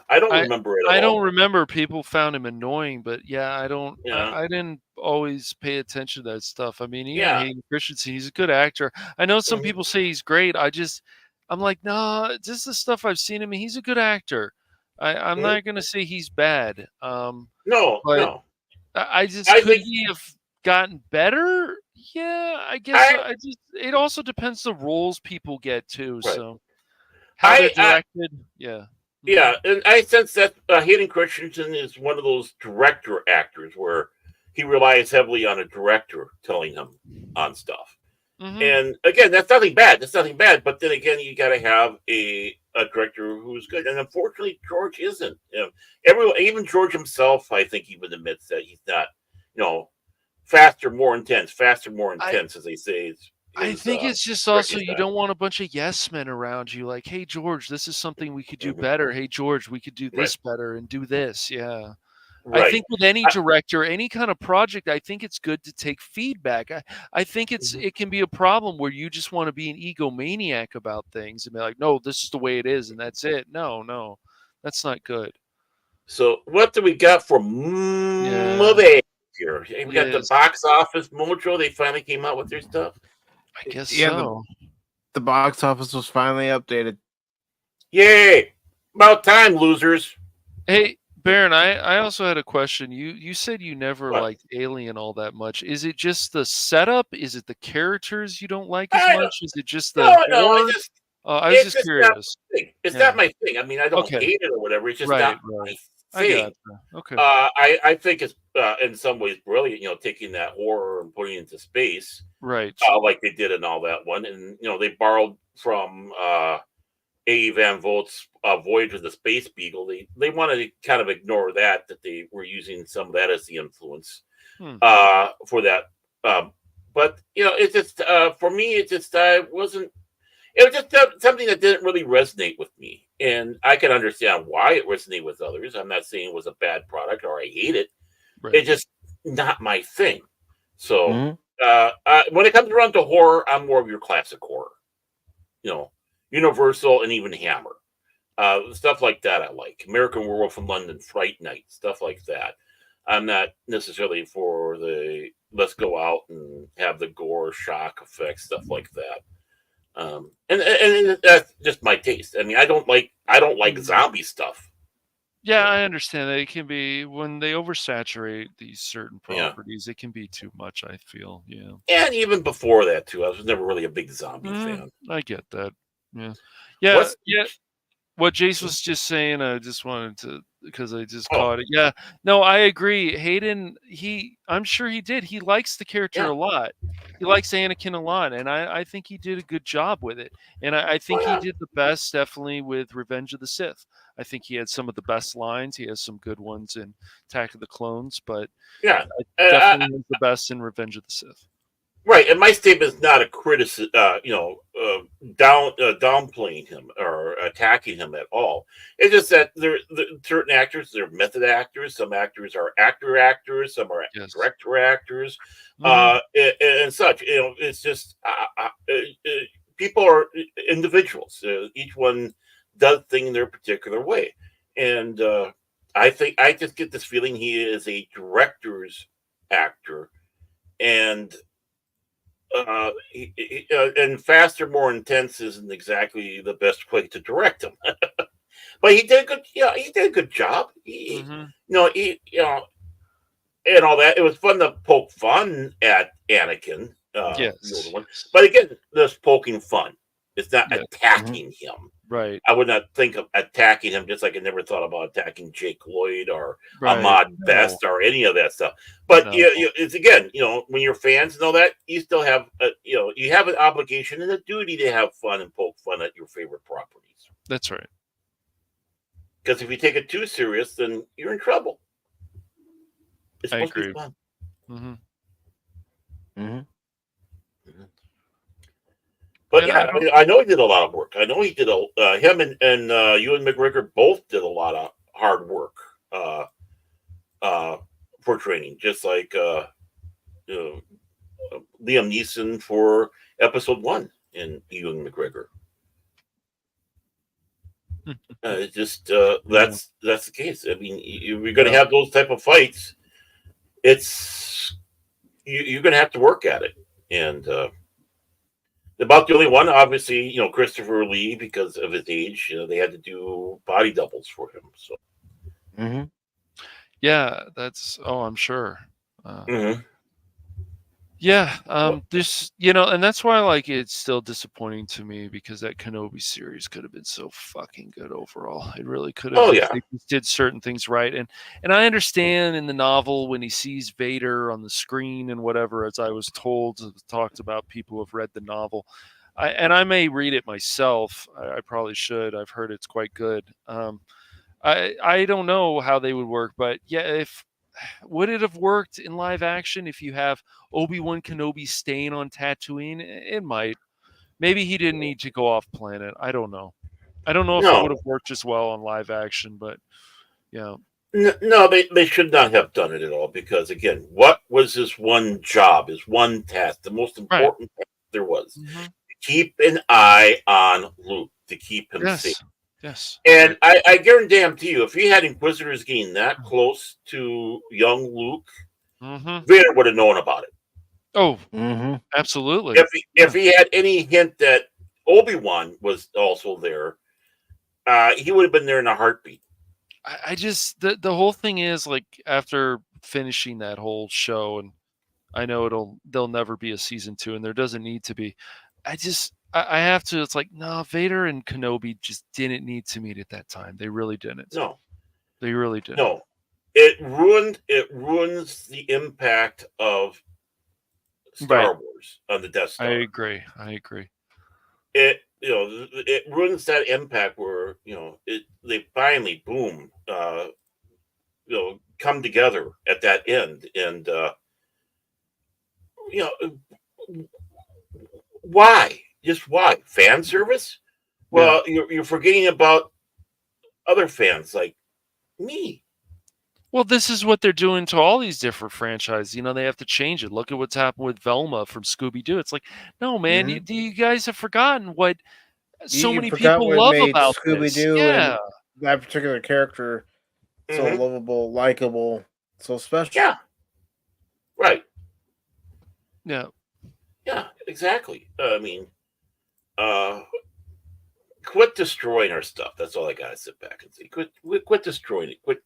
I don't remember it at all. I don't remember people found him annoying, but yeah, I don't. Yeah. I didn't always pay attention to that stuff. I mean, even Yeah. Hayden Christensen, he's a good actor. I know some Mhm. people say he's great. I'm like, nah, this is the stuff I've seen him. He's a good actor. I'm Mhm. not gonna say he's bad. No, but no. I just I could think- he have gotten better? Yeah, I guess. It also depends the roles people get too. Right. So how they're directed, yeah. Yeah, and I sense that Hayden Christensen is one of those director actors where he relies heavily on a director telling him on stuff. Mhm. And again, that's nothing bad. That's nothing bad. But then again, you got to have a director who's good. And unfortunately, George isn't. Everyone, even George himself, I think, even admits that he's not. Faster, more intense. Faster, more intense, as they say. I think it's just also you don't want a bunch of yes men around you. Like, hey George, this is something we could do better. Hey George, we could do this better and do this. Yeah. Right. I think with any director, any kind of project, I think it's good to take feedback. I think it can be a problem where you just want to be an egomaniac about things and be like, no, this is the way it is, and that's it. No, that's not good. So what do we got for movie here? We got the box office mojo. They finally came out with their stuff. I guess Yeah, so. The box office was finally updated. Yay! About time, losers. Hey, Baron, I also had a question. You said you never liked Alien all that much. Is it just the setup? Is it the characters you don't like as much? Is it just the no? I was just curious. It's not my thing. I mean, I don't hate it or whatever. It's just not my thing. Okay. I think it's in some ways brilliant. Taking that horror and putting it into space, right? Like they did in all that one, and they borrowed from A. Van Volt's Voyage of the Space Beagle. They wanted to kind of ignore that they were using some of that as the influence for that. But it's just for me, it just wasn't. It was just something that didn't really resonate with me, and I can understand why it resonated with others. I'm not saying it was a bad product or I hate it. Right. It's just not my thing. So when it comes around to horror, I'm more of your classic horror. Universal and even Hammer. Stuff like that I like. American Werewolf in London, Fright Night, stuff like that. I'm not necessarily for the let's go out and have the gore, shock effects, stuff like that. And that's just my taste. I mean, I don't like zombie stuff. Yeah, I understand that it can be when they oversaturate these certain properties, it can be too much, I feel. Yeah. And even before that too, I was never really a big zombie fan. I get that. Yeah. Yeah. What Jace was just saying, I just wanted to, because I just caught it. Yeah. No, I agree. Hayden, I'm sure he did. He likes the character a lot. He likes Anakin a lot. And I think he did a good job with it. And I think he did the best, definitely, with Revenge of the Sith. I think he had some of the best lines. He has some good ones in Attack of the Clones. But definitely was the best in Revenge of the Sith. Right, and my statement is not a criticism, downplaying him or attacking him at all. It's just that there certain actors, they're method actors. Some actors are actors. Some are director actors, and such. It's just people are individuals. Each one does things in their particular way, and I think I just get this feeling he is a director's actor, and. And faster, more intense isn't exactly the best way to direct him, but he did a good. He did a good job. And all that. It was fun to poke fun at Anakin. But again, this poking fun. It's not attacking him. Right. I would not think of attacking him, just like I never thought about attacking Jake Lloyd or Right. Ahmad No. Best or any of that stuff. But No. it's again, when your fans know that, you still have you have an obligation and a duty to have fun and poke fun at your favorite properties. That's right. Because if you take it too serious, then you're in trouble. It's I supposed to be agree. fun. Mm-hmm. But And yeah, I know he did a lot of work. I know he did him and Ewan McGregor both did a lot of hard work for training, just like Liam Neeson for episode 1 in Ewan McGregor. It's just that's the case. I mean, you're going to have those type of fights. It's you're going to have to work at it, and about the only one, obviously, Christopher Lee, because of his age, they had to do body doubles for him. So, Yeah, that's. Oh, I'm sure. Mhm. Yeah, this, and that's why, like, it's still disappointing to me because that Kenobi series could have been so fucking good overall. It really could have. Oh, if yeah. they just did certain things right, and I understand in the novel when he sees Vader on the screen and whatever, as I was told, talked about people who have read the novel. I may read it myself. I probably should. I've heard it's quite good. I don't know how they would work, but yeah, would it have worked in live action if you have Obi-Wan Kenobi staying on Tatooine? It might. Maybe he didn't need to go off planet. I don't know. I don't know if it No. would have worked as well on live action, but yeah. No, they should not have done it at all because, again, what was his one job, his one task, the most important task there was? Mm-hmm. Keep an eye on Luke, to keep him safe. Yes. And I guarantee you, if he had Inquisitors getting that close to young Luke, Vader would have known about it. Oh, absolutely. If he had any hint that Obi-Wan was also there, he would have been there in a heartbeat. I just the whole thing is, like, after finishing that whole show, and I know there'll never be a season 2, and there doesn't need to be. I have to. It's like, no, Vader and Kenobi just didn't need to meet at that time. They really didn't. No, they really didn't. No, it ruins the impact of Star Wars on the Death Star. I agree. It ruins that impact where they finally boom come together at that end, and why? Just why? Fan service? Well, you're forgetting about other fans like me. Well, this is what they're doing to all these different franchises. They have to change it. Look at what's happened with Velma from Scooby-Doo. It's like, no, man, you guys have forgotten what so many people love about Scooby-Doo this. Yeah. and that particular character so lovable, likable, so special. Yeah. Right. Yeah. Yeah, exactly. I mean, quit destroying our stuff. That's all I gotta sit back and say. Quit destroying it. Quit.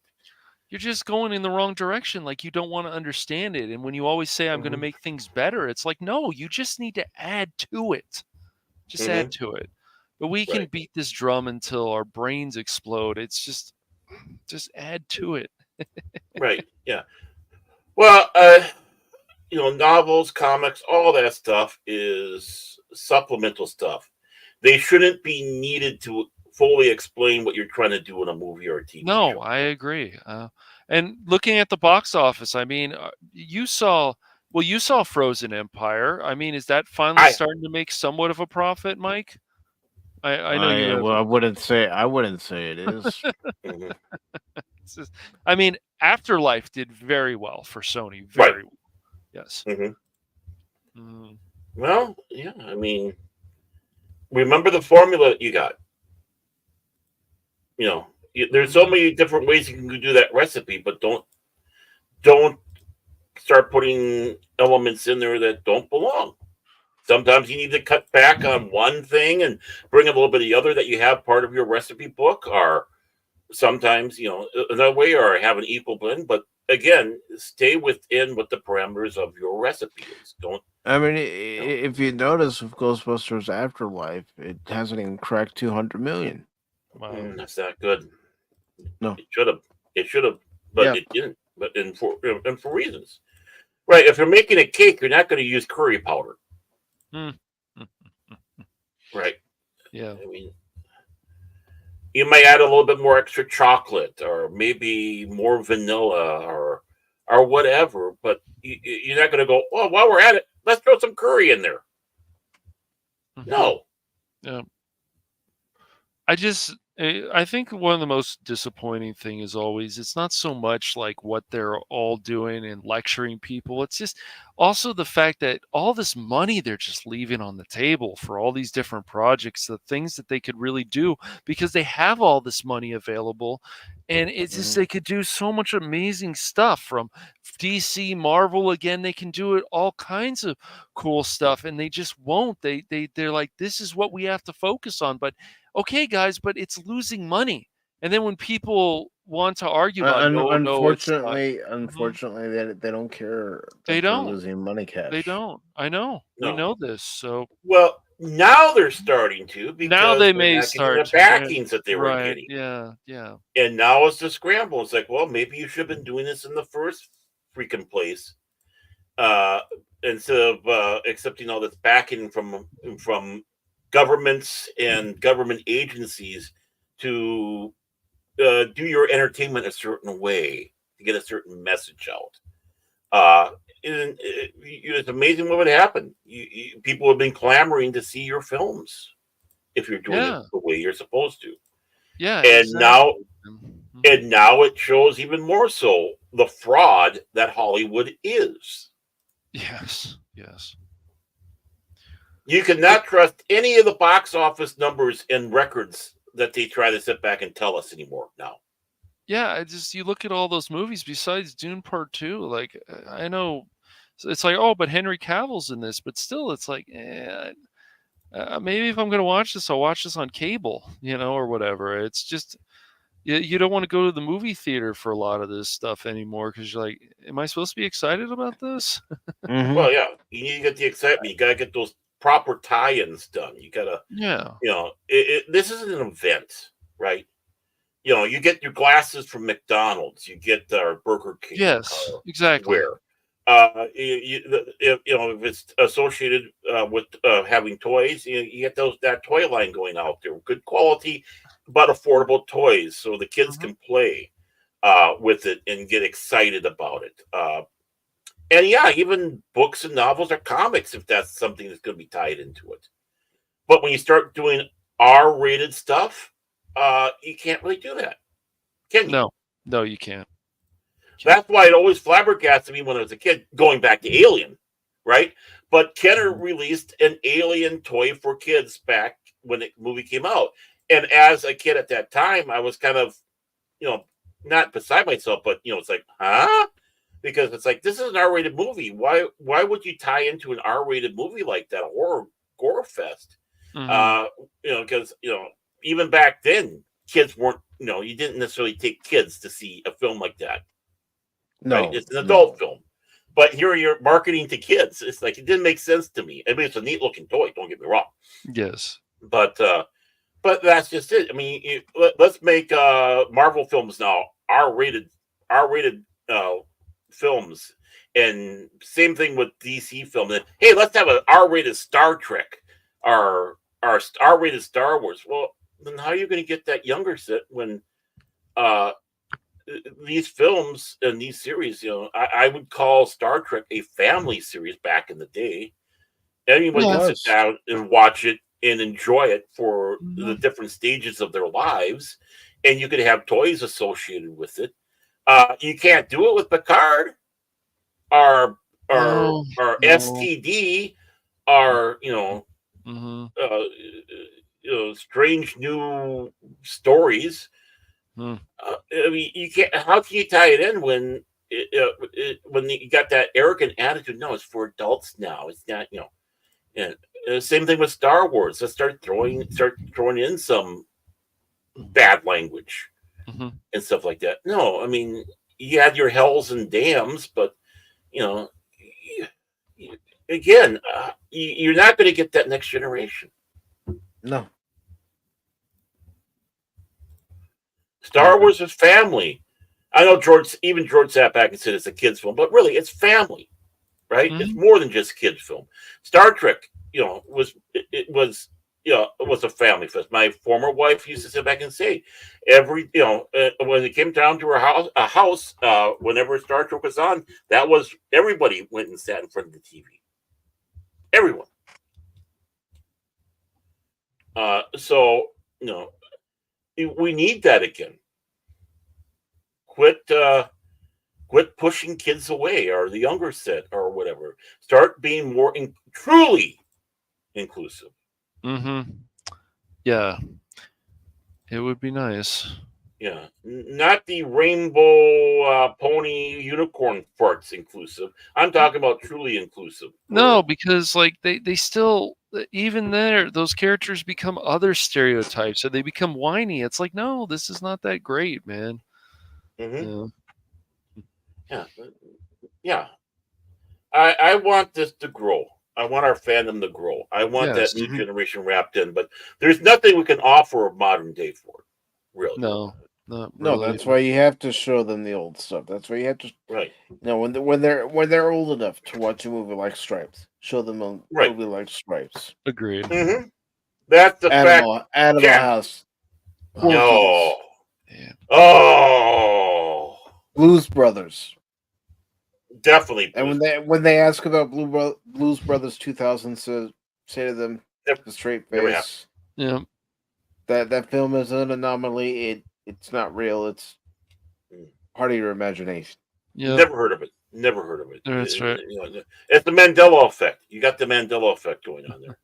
You're just going in the wrong direction. Like, you don't want to understand it. And when you always say, I'm going to make things better, it's like, no, you just need to add to it. Just add to it. But we can beat this drum until our brains explode. It's just add to it. Right. Yeah. Well, novels, comics, all that stuff is supplemental stuff. They shouldn't be needed to fully explain what you're trying to do in a movie or a TV show. No, I agree. And looking at the box office, I mean, you saw Frozen Empire. I mean, is that finally starting to make somewhat of a profit, Mike? I know you. Well, I wouldn't say it is. I mean, Afterlife did very well for Sony. Very well. Yes. Well, yeah. I mean, remember the formula that you got. There's so many different ways you can do that recipe, but don't start putting elements in there that don't belong. Sometimes you need to cut back on one thing and bring a little bit of the other that you have part of your recipe book, or sometimes, another way, or have an equal blend, but again, stay within what the parameters of your recipe is. Don't. I mean, if you notice with Ghostbusters Afterlife, it hasn't even cracked 200 million. Wow. That's not good. No. It should have. It should have, but Yeah. it didn't. But for reasons, right? If you're making a cake, you're not going to use curry powder, right? Yeah. I mean, you might add a little bit more extra chocolate, or maybe more vanilla, or whatever. But you're not going to go, well, while we're at it, let's throw some curry in there. No. Yeah. I think one of the most disappointing thing is always it's not so much like what they're all doing and lecturing people. It's just also the fact that all this money they're just leaving on the table for all these different projects, the things that they could really do because they have all this money available. And it's just they could do so much amazing stuff from DC, Marvel. Again, they can do it all kinds of cool stuff, and they just won't. They're like, this is what we have to focus on. But okay, guys, but it's losing money. And then when people want to argue about, unfortunately, they don't care. They that they're don't. losing money cash. They don't. I know. No. We know this. So Well, now they're starting to because now they they're may not getting start the backings that they were right. getting. Yeah. Yeah. And now it's the scramble. It's like, well, maybe you should have been doing this in the first freaking place, instead of accepting all this backing from governments and government agencies to do your entertainment a certain way to get a certain message out. It's amazing what would happen. People have been clamoring to see your films if you're doing it the way you're supposed to. Yeah. And now it shows even more so the fraud that Hollywood is. Yes. Yes. You cannot trust any of the box office numbers and records that they try to sit back and tell us anymore now. Yeah, you look at all those movies besides Dune Part 2, like I know it's like, oh, but Henry Cavill's in this, but still it's like maybe if I'm going to watch this, I'll watch this on cable, or whatever. It's just you don't want to go to the movie theater for a lot of this stuff anymore because you're like, am I supposed to be excited about this? Well, yeah, you need to get the excitement. You got to get those proper tie-ins done. You got to, this isn't an event, right? You get your glasses from McDonald's, you get our Burger King. Yes, exactly. Where, if it's associated with having toys, you get that toy line going out there, good quality but affordable toys, so the kids can play with it and get excited about it. And yeah, even books and novels or comics, if that's something that's going to be tied into it. But when you start doing R-rated stuff, you can't really do that, can you? No, you can't. That's why it always flabbergasted me when I was a kid, going back to Alien, right? But Kenner released an Alien toy for kids back when the movie came out. And as a kid at that time, I was kind of, not beside myself, but, it's like, huh? Because it's like, this is an R-rated movie. Why would you tie into an R-rated movie like that, a horror gore fest? Because, even back then, kids weren't, you didn't necessarily take kids to see a film like that. No, right? It's an adult film. But here you're marketing to kids. It's like, it didn't make sense to me. I mean, it's a neat looking toy, don't get me wrong. Yes. But that's just it. I mean, let's make Marvel films now R-rated films, and same thing with DC film. Hey, let's have an R-rated Star Trek or R-rated Star Wars. Well, then how are you going to get that younger set when these films and these series? I would call Star Trek a family series back in the day. Anyone can sit down and watch it and enjoy it for the different stages of their lives, and you could have toys associated with it. You can't do it with Picard or STD or strange new stories. I mean, you can't. How can you tie it in when you got that arrogant attitude? No, it's for adults now. It's not. Same thing with Star Wars. Let's start throwing in some bad language and stuff like that. No, I mean, you had your hells and dams, but again, you're not going to get that next generation. No. Star Wars is family. I know George sat back and said it's a kids film, but really it's family, right? Mhm. It's more than just kids film. Star Trek, was a family fest. My former wife used to sit back and say when it came down to a house, whenever Star Trek was on, that was everybody went and sat in front of the TV. Everyone. So we need that again. Quit pushing kids away, or the younger set, or whatever. Start being more truly inclusive. Mm-hmm. Yeah. It would be nice. Yeah, not the rainbow pony unicorn farts inclusive. I'm talking about truly inclusive. No, because like they still, even there, those characters become other stereotypes, so they become whiny. It's like, no, this is not that great, man. Mm-hmm. Yeah. I want this to grow. I want our fandom to grow. I want Yes. that new generation wrapped in, but there's nothing we can offer of modern day for it, really. No, not No, really. that's why you have to show them the old stuff. That's why you have to. Right. When they're old enough to watch a movie like Stripes, show them a Right. movie like Stripes. Agreed. Mm-hmm. That's the fact. Animal Yeah. House. No. Yeah. Oh. Blues Brothers. Definitely. And when they ask about Blues Brothers 2000, say to them Yep. the straight Never face Yeah. that film is an anomaly. It's not real. It's part of your imagination. Yeah. Never heard of it. Never heard of it. That's right. It's the Mandela effect. You got the Mandela effect going on there.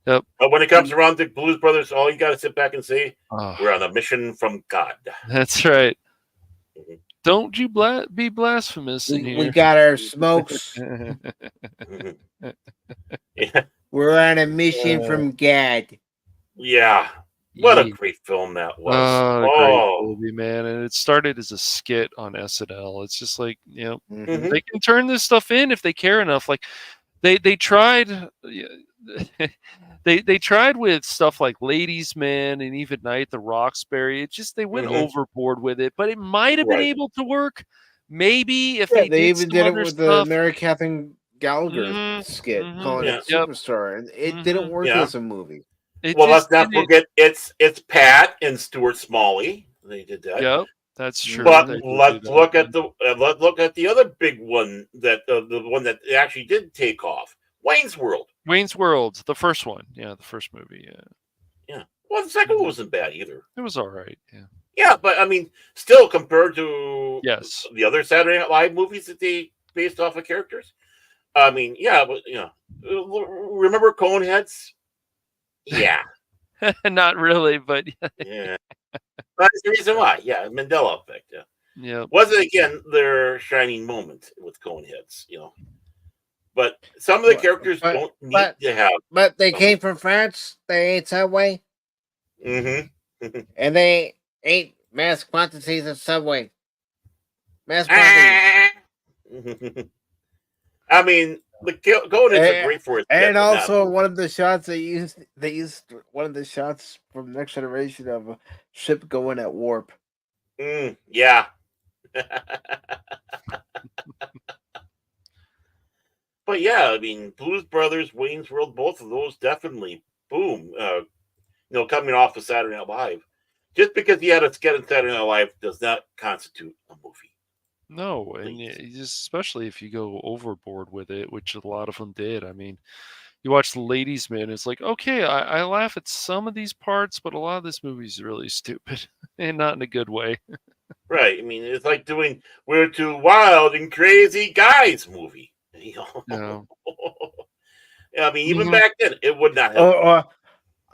Yep. But when it comes around to Blues Brothers, all you got to sit back and say, Oh, we're on a mission from God. that's right. Mhm. Don't you be blasphemous in We here. got our smokes. Mhm. Yeah. We're on a mission from God. Yeah. What a Yeah. great film that was. Oh, great movie, man. And it started as a skit on SNL. It's just like, Mhm. they can turn this stuff in if they care enough. Like they tried they tried with stuff like Ladies Man and even Night at the Roxbury. It just, they went Mhm. overboard with it, but it might have been Right. able to work. Maybe if Yeah, they they did even some did it other with the stuff. Mary Catherine Gallagher Mhm, skit, mhm. calling Yeah. it Yep. Superstar, and it Mhm. didn't work Yeah. as a movie. It Well, let's just not didn't. forget it's Pat and Stuart Smalley. They did that. Yep, that's true. But They did do let's that. look at the other big one, that the one that actually did take off, Wayne's World. Wayne's World, the first one. Yeah, the first movie. Yeah, Yeah. Well, the second one wasn't bad either. it was all right. Yeah. Yeah, but I mean, still compared to Yes. the other Saturday Night Live movies that they based off of characters. I mean, yeah, but remember Coneheads? Yeah, Not really, but yeah. That's the reason why. Yeah, Mandela effect. Yeah, yeah. was it again their shining moment with Coneheads? But some of the characters don't need to have. But they came from France. They ate Subway, Mm-hmm. and they ate mass quantities of Subway. Mass quantities. I mean, the Coneheads are great for it. And also, one of the shots they used one of the shots from Next Generation of a ship going at warp. Yeah. But yeah, I mean, Blues Brothers, Wayne's World, both of those definitely, boom. Coming off of Saturday Night Live. Just because he had a skit on Saturday Night Live does not constitute a movie. No, and Please. especially if you go overboard with it, which a lot of them did. I mean, you watch The Ladies Man, it's like, okay, I laugh at some of these parts, but a lot of this movie is really stupid, and not in a good way. Right. I mean, it's like doing We're Two Wild and Crazy Guys movie. No. I mean, even Mhm. back then, it would not have. Or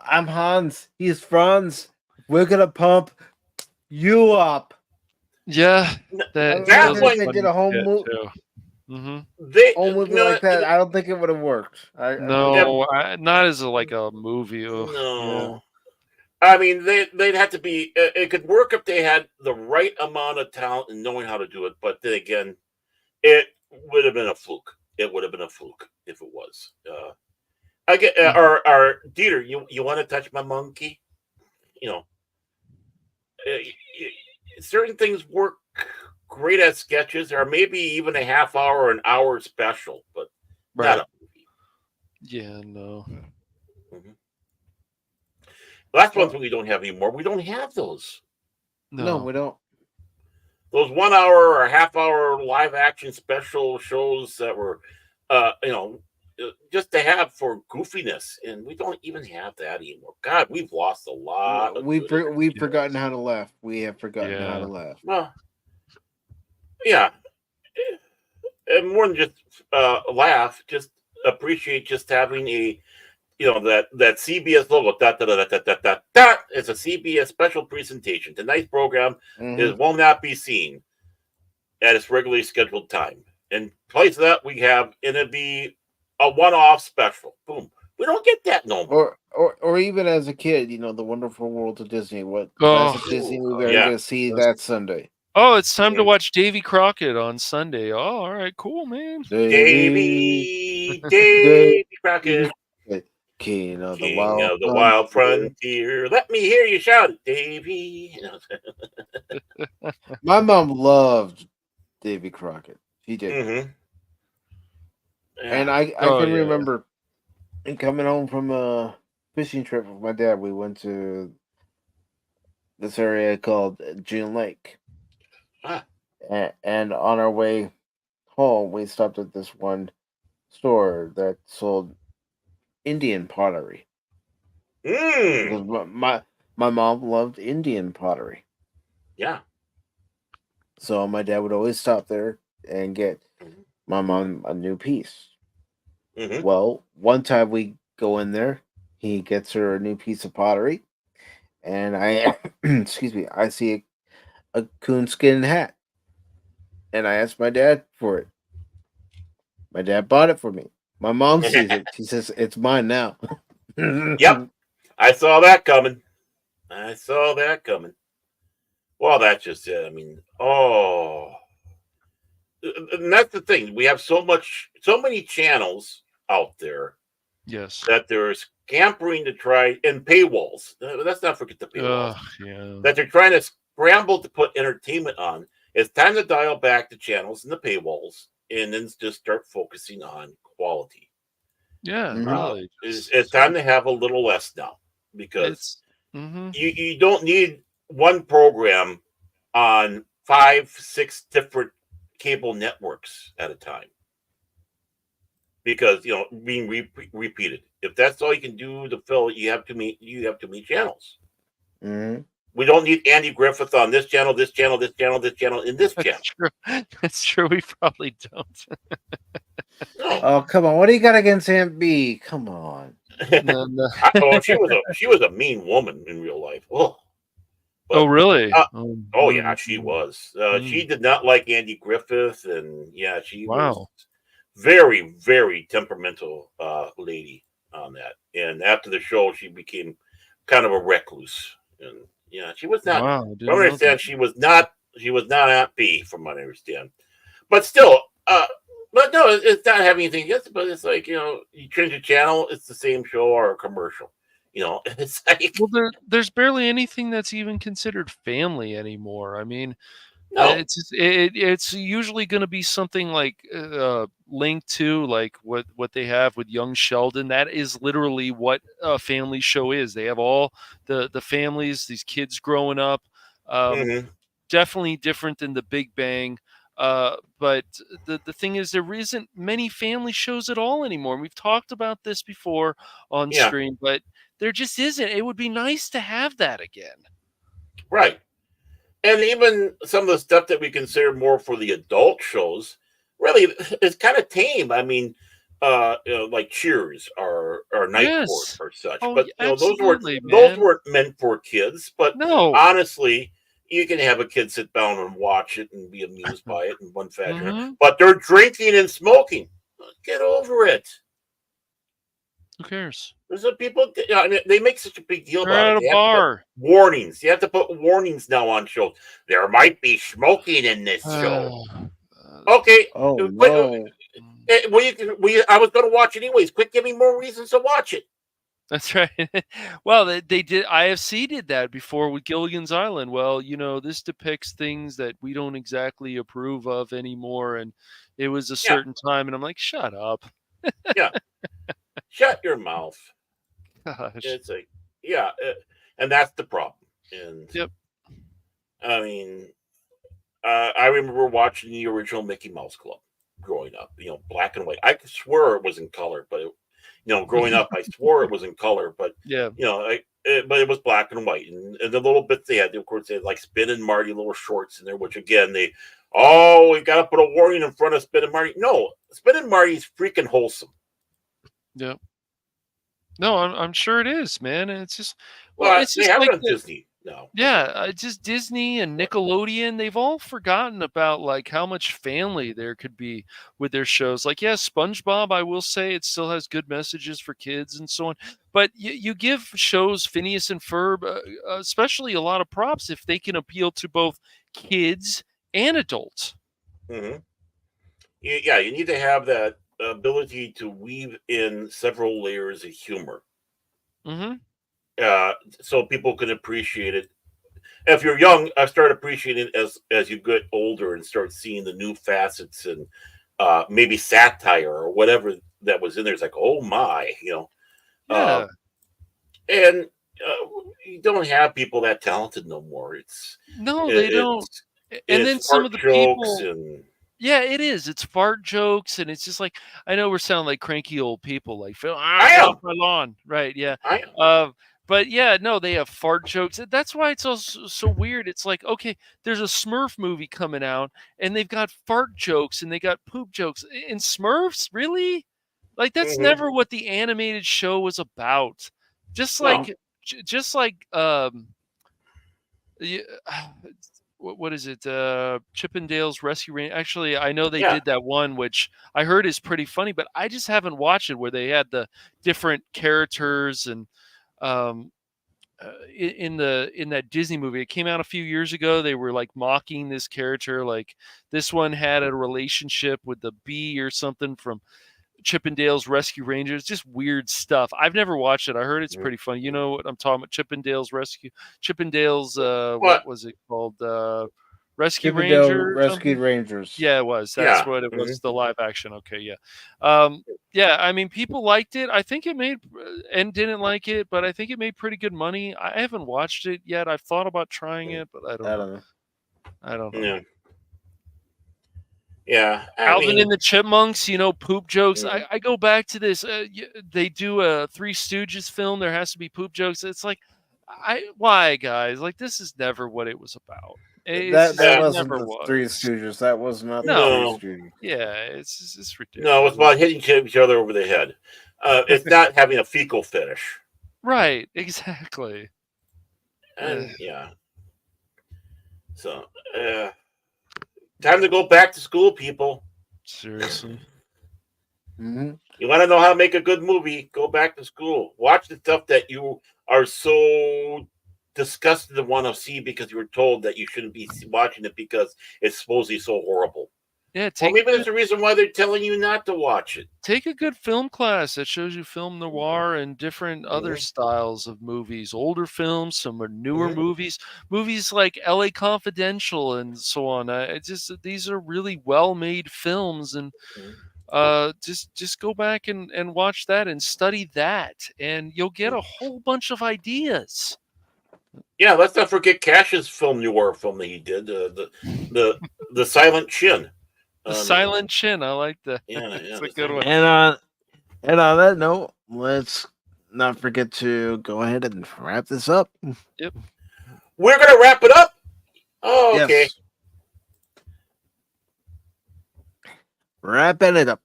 I'm Hans. He's Franz. We're gonna pump you up. Yeah, That was one- they did a whole movie. They Whole movie like that. I don't think it would have worked. No, not as a movie. Ugh, No. I mean, they'd have to be. It could work if they had the right amount of talent and knowing how to do it. But then again, it would have been a fluke. It would have been a fluke if it was. I get or Dieter, you want to touch my monkey? You know, certain things work great as sketches, or maybe even a half hour or an hour special, but not a movie. Yeah, no. Mm-hmm. That's one thing we don't have anymore. We don't have those. No, we don't. Those 1 hour or half hour live action special shows that were, just to have for goofiness, and we don't even have that anymore. God, we've lost a lot. We've forgotten how to laugh. We have forgotten how to laugh. Well, yeah, and more than just laugh, just appreciate just having a, that CBS logo. It's a CBS special presentation. Tonight's program will not be seen at its regularly scheduled time. In place of that, we have, and it'd be a one-off special. Boom. We don't get that no more. Or even as a kid, The Wonderful World of Disney. What classic Disney movie are you going to see that Sunday? Oh, it's time to watch Davy Crockett on Sunday. Oh, all right, cool, man. Davy Crockett. King of the Wild Frontier. Let me hear you shout it, Davy. My mom loved Davy Crockett. She did. Mm-hmm. Yeah. And I can remember coming home from a fishing trip with my dad. We went to this area called June Lake. And on our way home, we stopped at this one store that sold Indian pottery. My mom loved Indian pottery. Yeah. So my dad would always stop there and get my mom a new piece. Mm-hmm. Well, one time we go in there, he gets her a new piece of pottery, and I I see a coonskin hat. And I asked my dad for it. My dad bought it for me. My mom sees it. She says, "It's mine now." Yep. I saw that coming. Well, that's just it. I mean, and that's the thing. We have so many channels out there. Yes. That they're scampering to try, and paywalls. Let's not forget the paywalls. That they're trying to scramble to put entertainment on. It's time to dial back the channels and the paywalls, and then just start focusing on quality. Yeah, really. It's time to have a little less now, because you don't need one program on 5-6 different cable networks at a time, because being repeated. If that's all you can do to fill it, you have too many channels. Mm-hmm. We don't need Andy Griffith on this channel, this channel, this channel, this channel, and this channel. That's true. We probably don't. No. Oh, come on! What do you got against Aunt B? Come on. No. She was a mean woman in real life. Oh really? Yeah, she was. She did not like Andy Griffith, and she was very, very temperamental lady on that. And after the show, she became kind of a recluse. And she was not. From what I understand, she was not Aunt B, from what I understand. But still, but no, it's not having anything against it. But it's like, you change the channel, it's the same show or a commercial. It's like, well, there's barely anything that's even considered family anymore. I mean, no. It's usually going to be something like linked to like what they have with Young Sheldon. That is literally what a family show is. They have all the families, these kids growing up. Definitely different than The Big Bang. But the thing is, there isn't many family shows at all anymore. We've talked about this before on stream, but there just isn't. It would be nice to have that again. Right. And even some of the stuff that we consider more for the adult shows, really, is kind of tame. I mean, like Cheers or Night Court or such. But those weren't meant for kids. But honestly, you can have a kid sit down and watch it and be amused by it in one fashion. But they're drinking and smoking. Get over it. Who cares? So people, I mean, they make such a big deal They're about at it. a They have to put bar. warnings. You have to put warnings now on shows. There might be smoking in this show. Okay, Oh but no. I was going to watch anyways. Quit giving more reasons to watch it. That's right. Well, they did. IFC did that before with Gilligan's Island. Well, this depicts things that we don't exactly approve of anymore, and it was a certain time. And I'm like, shut up. Yeah, shut your mouth. Gosh. It's like, yeah, and that's the problem. And Yep. I mean, I remember watching the original Mickey Mouse Club growing up. Black and white. I could swear it was in color, but growing up, I swore it was in color, but Yeah. but it was black and white, and the little bits they had, of course, they had like Spin and Marty little shorts in there, which again we got to put a warning in front of Spin and Marty. No, Spin and Marty's freaking wholesome. Yep. No, I'm sure it is, man. And it's just, Well, it's they just have like it on Disney now. Yeah, just Disney and Nickelodeon, they've all forgotten about like how much family there could be with their shows. Like, yeah, SpongeBob, I will say it still has good messages for kids and so on. But you give shows Phineas and Ferb, especially a lot of props if they can appeal to both kids and adults. Mm-hmm. Yeah, you need to have that ability to weave in several layers of humor. Mm-hmm. So people can appreciate it. If you're young, I start appreciating it as you get older and start seeing the new facets and maybe satire or whatever that was in there. It's like, oh my, Yeah. And you don't have people that talented no more. They don't. And then some of the jokes people. and Yeah, it is. It's fart jokes, and it's just like, I know we're sounding like cranky old people, like Phil. I Get am. off my lawn, right? Yeah. I am. But yeah, no, they have fart jokes. That's why it's so weird. It's like, okay, there's a Smurf movie coming out, and they've got fart jokes and they got poop jokes in Smurfs. Really? Like that's Mhm. never what the animated show was about. Just No. like, just like, yeah, what is it? Chippendales Rescue Rangers. Actually, I know they Yeah. did that one, which I heard is pretty funny, but I just haven't watched it. Where they had the different characters and in that Disney movie, it came out a few years ago. They were like mocking this character. Like this one had a relationship with the bee or something from Chippendales Rescue Rangers. Just weird stuff. I've never watched it. I heard it's pretty funny. You know what I'm talking about? Chippendales. What was it called? Rescue Chippendale Ranger. Rescued Rangers. Yeah, it was. That's Yeah. what it was. The live action. Okay, yeah. Yeah, I mean, people liked it. I think it made and didn't like it, but I think it made pretty good money. I haven't watched it yet. I've thought about trying it, but I don't know. I don't know. Yeah. Yeah. Alvin and the Chipmunks, poop jokes. Mhm. I go back to this. They do a Three Stooges film. There has to be poop jokes. It's like, why, guys? Like, this is never what it was about. That it wasn't never the was. Three Stooges. That was not No. the Three Stooges. Yeah, it's ridiculous. No, it's about hitting each other over the head. It's not having a fecal fetish. Right, exactly. And yeah. So, time to go back to school, people. Seriously. Mm-hmm. You want to know how to make a good movie? Go back to school. Watch the stuff that you are so disgusted to want to see because you were told that you shouldn't be watching it because it's supposedly so horrible. Yeah, Or maybe there's a reason why they're telling you not to watch it. take a good film class that shows you film noir and different other styles of movies, older films, some are newer movies like LA Confidential and so on. These are really well-made films, and just go back and watch that and study that, and you'll get a whole bunch of ideas. Yeah, let's not forget Cash's film noir film that he did, the Silent Chin. The Silent Chin, I like that. Yeah, It's the a good one. And on that note, let's not forget to go ahead and wrap this up. Yep. We're gonna wrap it up. Oh, okay. Yes. Wrapping it up.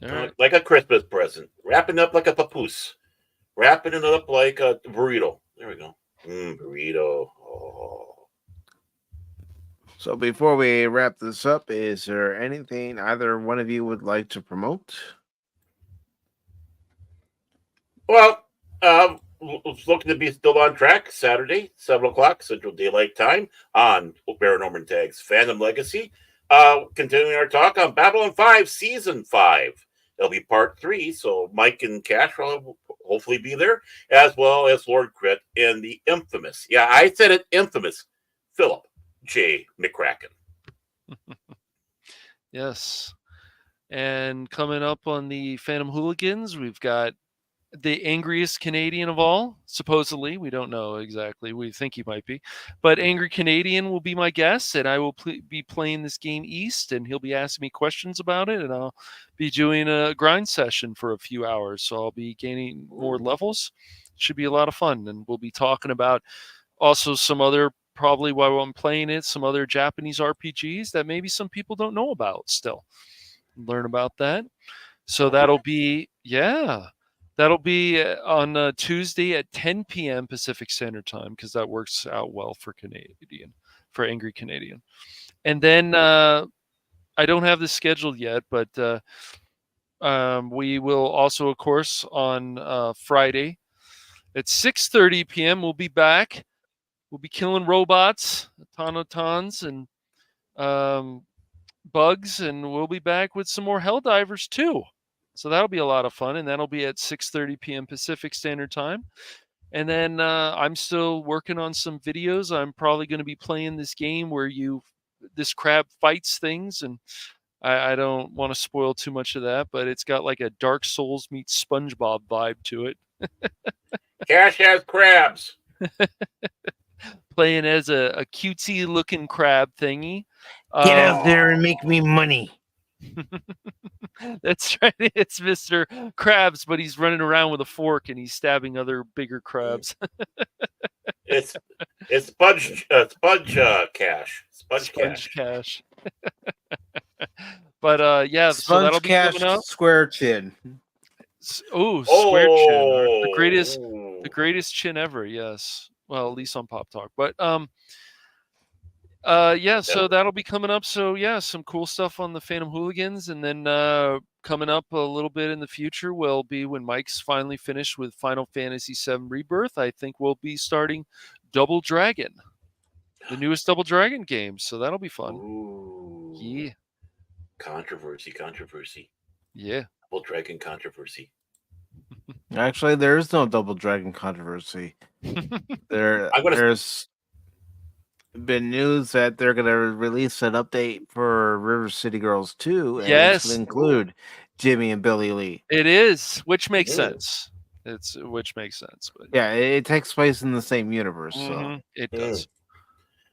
All right. Like a Christmas present. Wrapping up like a papoose. Wrapping it up like a burrito. There we go. Burrito. Oh. So before we wrap this up, is there anything either one of you would like to promote? Well, It's looking to be still on track. Saturday, 7 o'clock Central Daylight Time on Baron Norman Tag's Phantom Legacy. Continuing our talk on Babylon 5 Season 5. It'll be part 3, so Mike and Cash will hopefully be there, as well as Lord Crit and the infamous, yeah, I said it, infamous, Philip J. McCracken. Yes. And coming up on the Phantom Hooligans, we've got the angriest Canadian of all, supposedly. We don't know exactly. We think he might be. But Angry Canadian will be my guest, and I will be playing this game East, and he'll be asking me questions about it, and I'll be doing a grind session for a few hours. So I'll be gaining more levels. Should be a lot of fun, and we'll be talking about also some other, probably while I'm playing it, some other Japanese RPGs that maybe some people don't know about still. Learn about that. So that'll be, that'll be on Tuesday at 10 p.m. Pacific Standard Time, because that works out well for Angry Canadian. And then I don't have this scheduled yet, but we will also, of course, on Friday at 6:30 p.m. we'll be back. We'll be killing robots, automatons, and bugs, and we'll be back with some more Helldivers too. So that'll be a lot of fun, and that'll be at 6:30 p.m. Pacific Standard Time. And then I'm still working on some videos. I'm probably going to be playing this game where this crab fights things, and I don't want to spoil too much of that, but it's got like a Dark Souls meets SpongeBob vibe to it. Cash has crabs. Playing as a cutesy looking crab thingy. Get out there and make me money. That's right. It's Mr. Krabs, but he's running around with a fork and he's stabbing other bigger crabs. It's Spudge Cash. Spudge Cash. But so Sponge that'll be Cash coming up. Square Chin. Oh, Square Chin, the greatest chin ever. Yes. Well, at least on Pop Talk. But so that'll be coming up. So yeah, some cool stuff on the Phantom Hooligans, and then coming up a little bit in the future will be when Mike's finally finished with Final Fantasy VII Rebirth. I think we'll be starting Double Dragon, the newest Double Dragon game. So that'll be fun. Ooh. Yeah. Controversy. Yeah. Double Dragon controversy. Actually, there is no Double Dragon controversy. There's been news that they're going to release an update for River City Girls 2, and it's going to include Jimmy and Billy Lee. It is, which makes sense. Which makes sense. But yeah, it takes place in the same universe, so it does.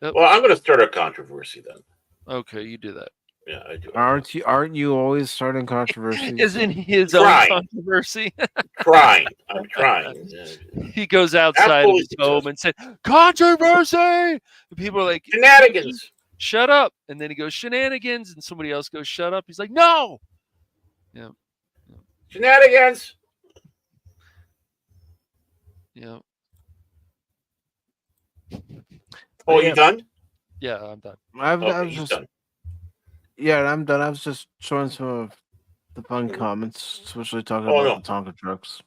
Yep. Well, I'm going to start a controversy then. Okay, you do that. Yeah, I do. Aren't you always starting controversy? Isn't his own controversy? I'm trying. He goes outside of his home and said, "Controversy!" And people are like, "Shenanigans! Shut up!" And then he goes, "Shenanigans!" And somebody else goes, "Shut up!" He's like, "No!" Yeah. Shenanigans! Yeah. Oh, you done? Yeah, I'm done. I'm just done. Yeah, I'm done. I was just showing some of the fun comments, especially talking about the Tonka trucks.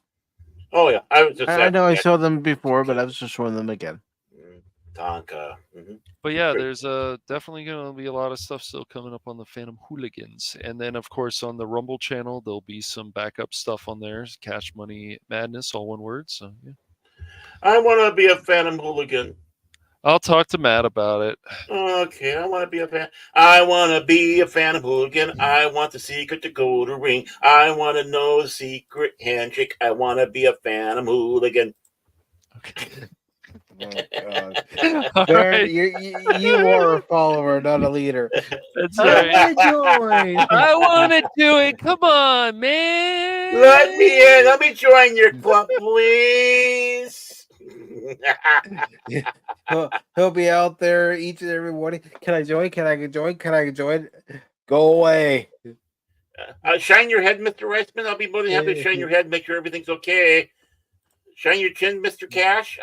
Oh yeah, I know I showed them before, but I was just showing them again. Tonka. But yeah, there's definitely going to be a lot of stuff still coming up on the Phantom Hooligans, and then of course on the Rumble channel there'll be some backup stuff on there. Cash Money Madness, all one word. So yeah. I want to be a Phantom Hooligan. I'll talk to Matt about it. Okay, I want to be a fan. I want to be a Phantom Hooligan. I want the secret to go to ring. I want to know the secret handshake. I want to be a Phantom Hooligan. Okay. Oh, God. Right. You are a follower, not a leader. That's right. I want to do it. Come on, man. Let me in. Let me join your club, please. He'll be out there each and every morning. Can I join? Can I join? Can I join? Go away. Shine your head, Mr. Reisman. I'll be more than happy to shine your head, make sure everything's okay. Shine your chin, Mr. Cash.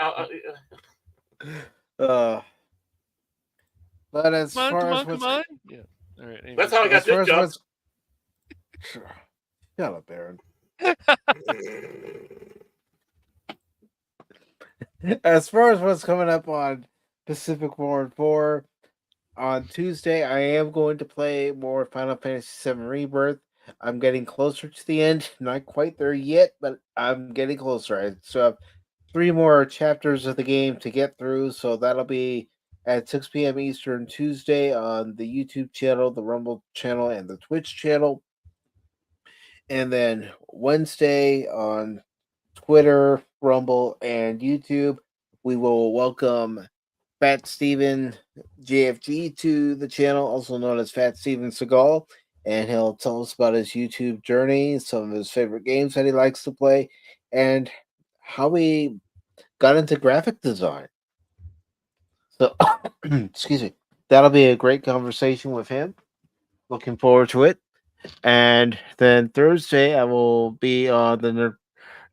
But as come far on, as come on. Yeah. All right. Anyway. That's how I got this job. Shut up, Aaron. As far as what's coming up on Pacific War 4, on Tuesday, I am going to play more Final Fantasy VII Rebirth. I'm getting closer to the end. Not quite there yet, but I'm getting closer. I still have 3 more chapters of the game to get through, so that'll be at 6 p.m. Eastern Tuesday on the YouTube channel, the Rumble channel, and the Twitch channel. And then Wednesday on Twitter, Rumble, and YouTube, we will welcome Fat Steven JFG to the channel, also known as Fat Steven Seagal, and he'll tell us about his YouTube journey, some of his favorite games that he likes to play, and how he got into graphic design. So, excuse me, that'll be a great conversation with him. Looking forward to it. And then Thursday, I will be on the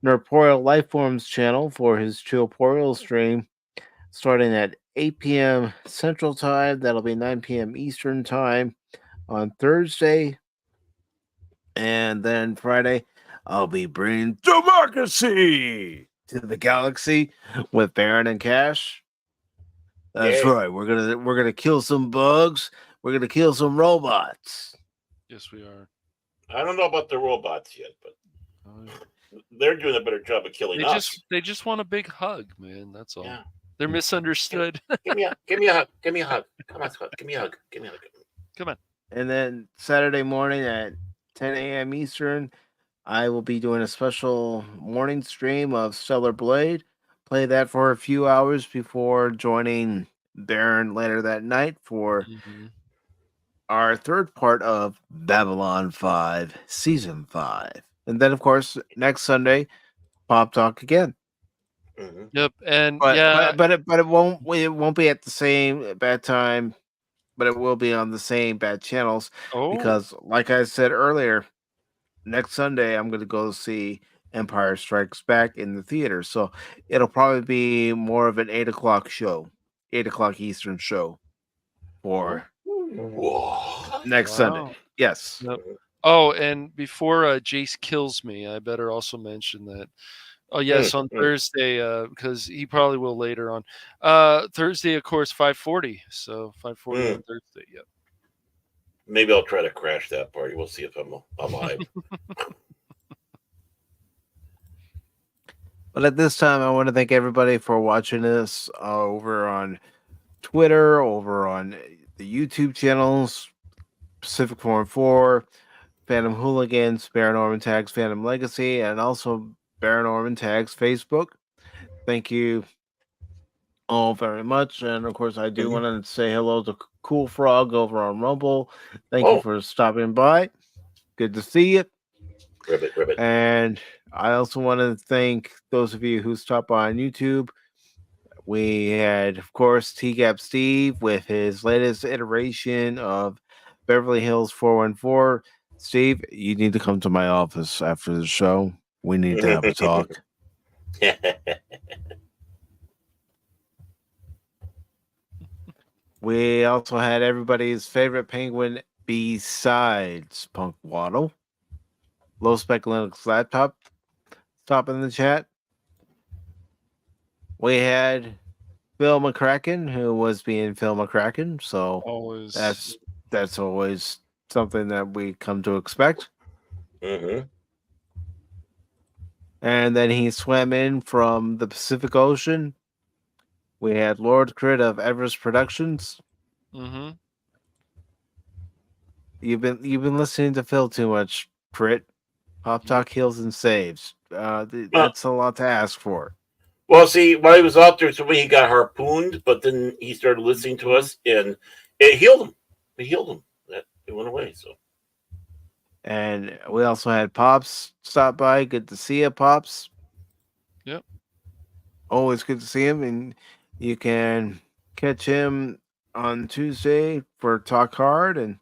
Nerporial Lifeforms channel for his Chillporial stream, starting at 8 p.m. Central Time. That'll be 9 p.m. Eastern Time on Thursday. And then Friday, I'll be bringing democracy to the galaxy with Baron and Cash. That's Yay. right. We're gonna kill some bugs. We're gonna kill some robots. Yes, we are. I don't know about the robots yet, but Uh, they're doing a better job of killing us. they just want a big hug, man. That's all. Yeah. They're misunderstood. Give me a hug. Give me a hug. Come on, Scott. Give me a hug. Give me a hug. Come on. And then Saturday morning at 10 a.m. Eastern, I will be doing a special morning stream of Stellar Blade. Play that for a few hours before joining Baron later that night for our third part of Babylon 5 Season 5. And then, of course, next Sunday, Pop Talk again. Yep, and But it won't be at the same bad time, but it will be on the same bad channels because, like I said earlier, next Sunday I'm going to go see Empire Strikes Back in the theater, so it'll probably be more of an 8 o'clock show, 8 o'clock Eastern show for next Sunday. Yes. Yep. Oh, and before Jace kills me, I better also mention that. Oh yes, on Thursday, because he probably will later on. Thursday, of course, 5:40. So 5:40 on Thursday. Yep. Maybe I'll try to crash that party. We'll see if I'm alive. But at this time, I want to thank everybody for watching this over on Twitter, over on the YouTube channels, Pacific Forum 4, Phantom Hooligans, Baron Orman Tags Phantom Legacy, and also Baron Orman Tags Facebook. Thank you all very much. And of course, I do want to say hello to Cool Frog over on Rumble. Thank you for stopping by. Good to see you. Ribbit. And I also want to thank those of you who stopped by on YouTube. We had, of course, TGAP Steve with his latest iteration of Beverly Hills 414. Steve, you need to come to my office after the show. We need to have a talk. We also had everybody's favorite penguin besides Punk Waddle. Low Spec Linux Laptop. Stop in the chat. We had Phil McCracken, who was being Phil McCracken, so always that's always something that we come to expect. And then he swam in from the Pacific Ocean. We had Lord Crit of Everest Productions. You've been listening to Phil too much, Crit. Pop Talk heals and saves. That's a lot to ask for. Well, see, while he was out there, so he got harpooned, but then he started listening to us, and it healed him. It healed him. It went away. So, and we also had Pops stop by. Good to see you, Pops. Yep. Always good to see him, and you can catch him on Tuesday for Talk Hard, and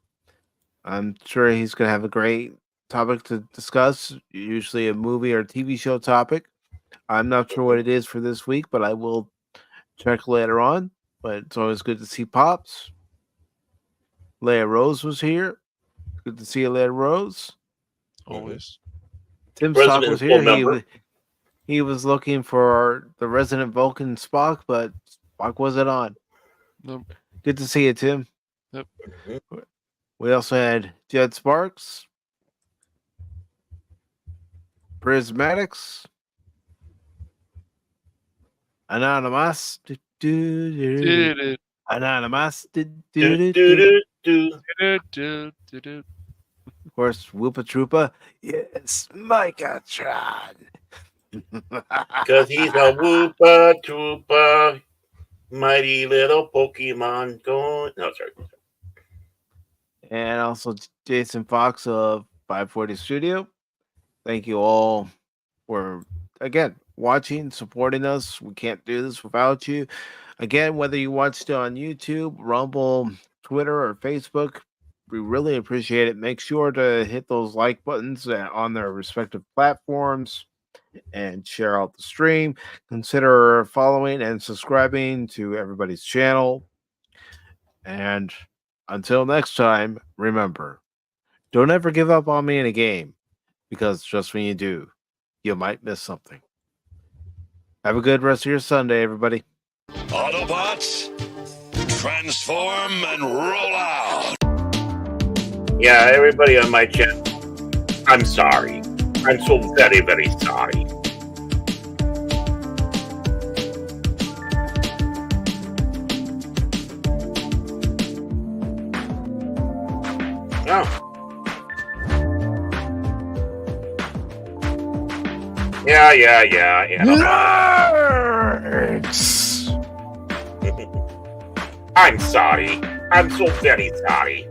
I'm sure he's going to have a great topic to discuss. Usually a movie or TV show topic. I'm not sure what it is for this week, but I will check later on. But it's always good to see Pops. Leia Rose was here. Good to see you, Leia Rose. Always. Tim Stock was here. he was looking for the resident Vulcan Spock, but Spock wasn't on. Nope. Good to see you, Tim. Yep. We also had Jed Sparks, Prismatics, Anonymous, Anonymous, of course, Whoopa Troopa. Yes, Micatron. Because he's a Woopa Troopa, mighty little Pokemon going. No, sorry. And also Jason Fox of 540 Studio. Thank you all for, again, watching, supporting us. We can't do this without you. Again, whether you watched it on YouTube, Rumble, Twitter, or Facebook, we really appreciate it. Make sure to hit those like buttons on their respective platforms and share out the stream. Consider following and subscribing to everybody's channel. And until next time, remember, don't ever give up on me in a game, because just when you do, you might miss something. Have a good rest of your Sunday, everybody. Autobots, transform and roll out. Yeah, everybody on my channel, I'm sorry. I'm so very, very sorry. Oh. Yeah. Nerds! I'm sorry. I'm so very sorry.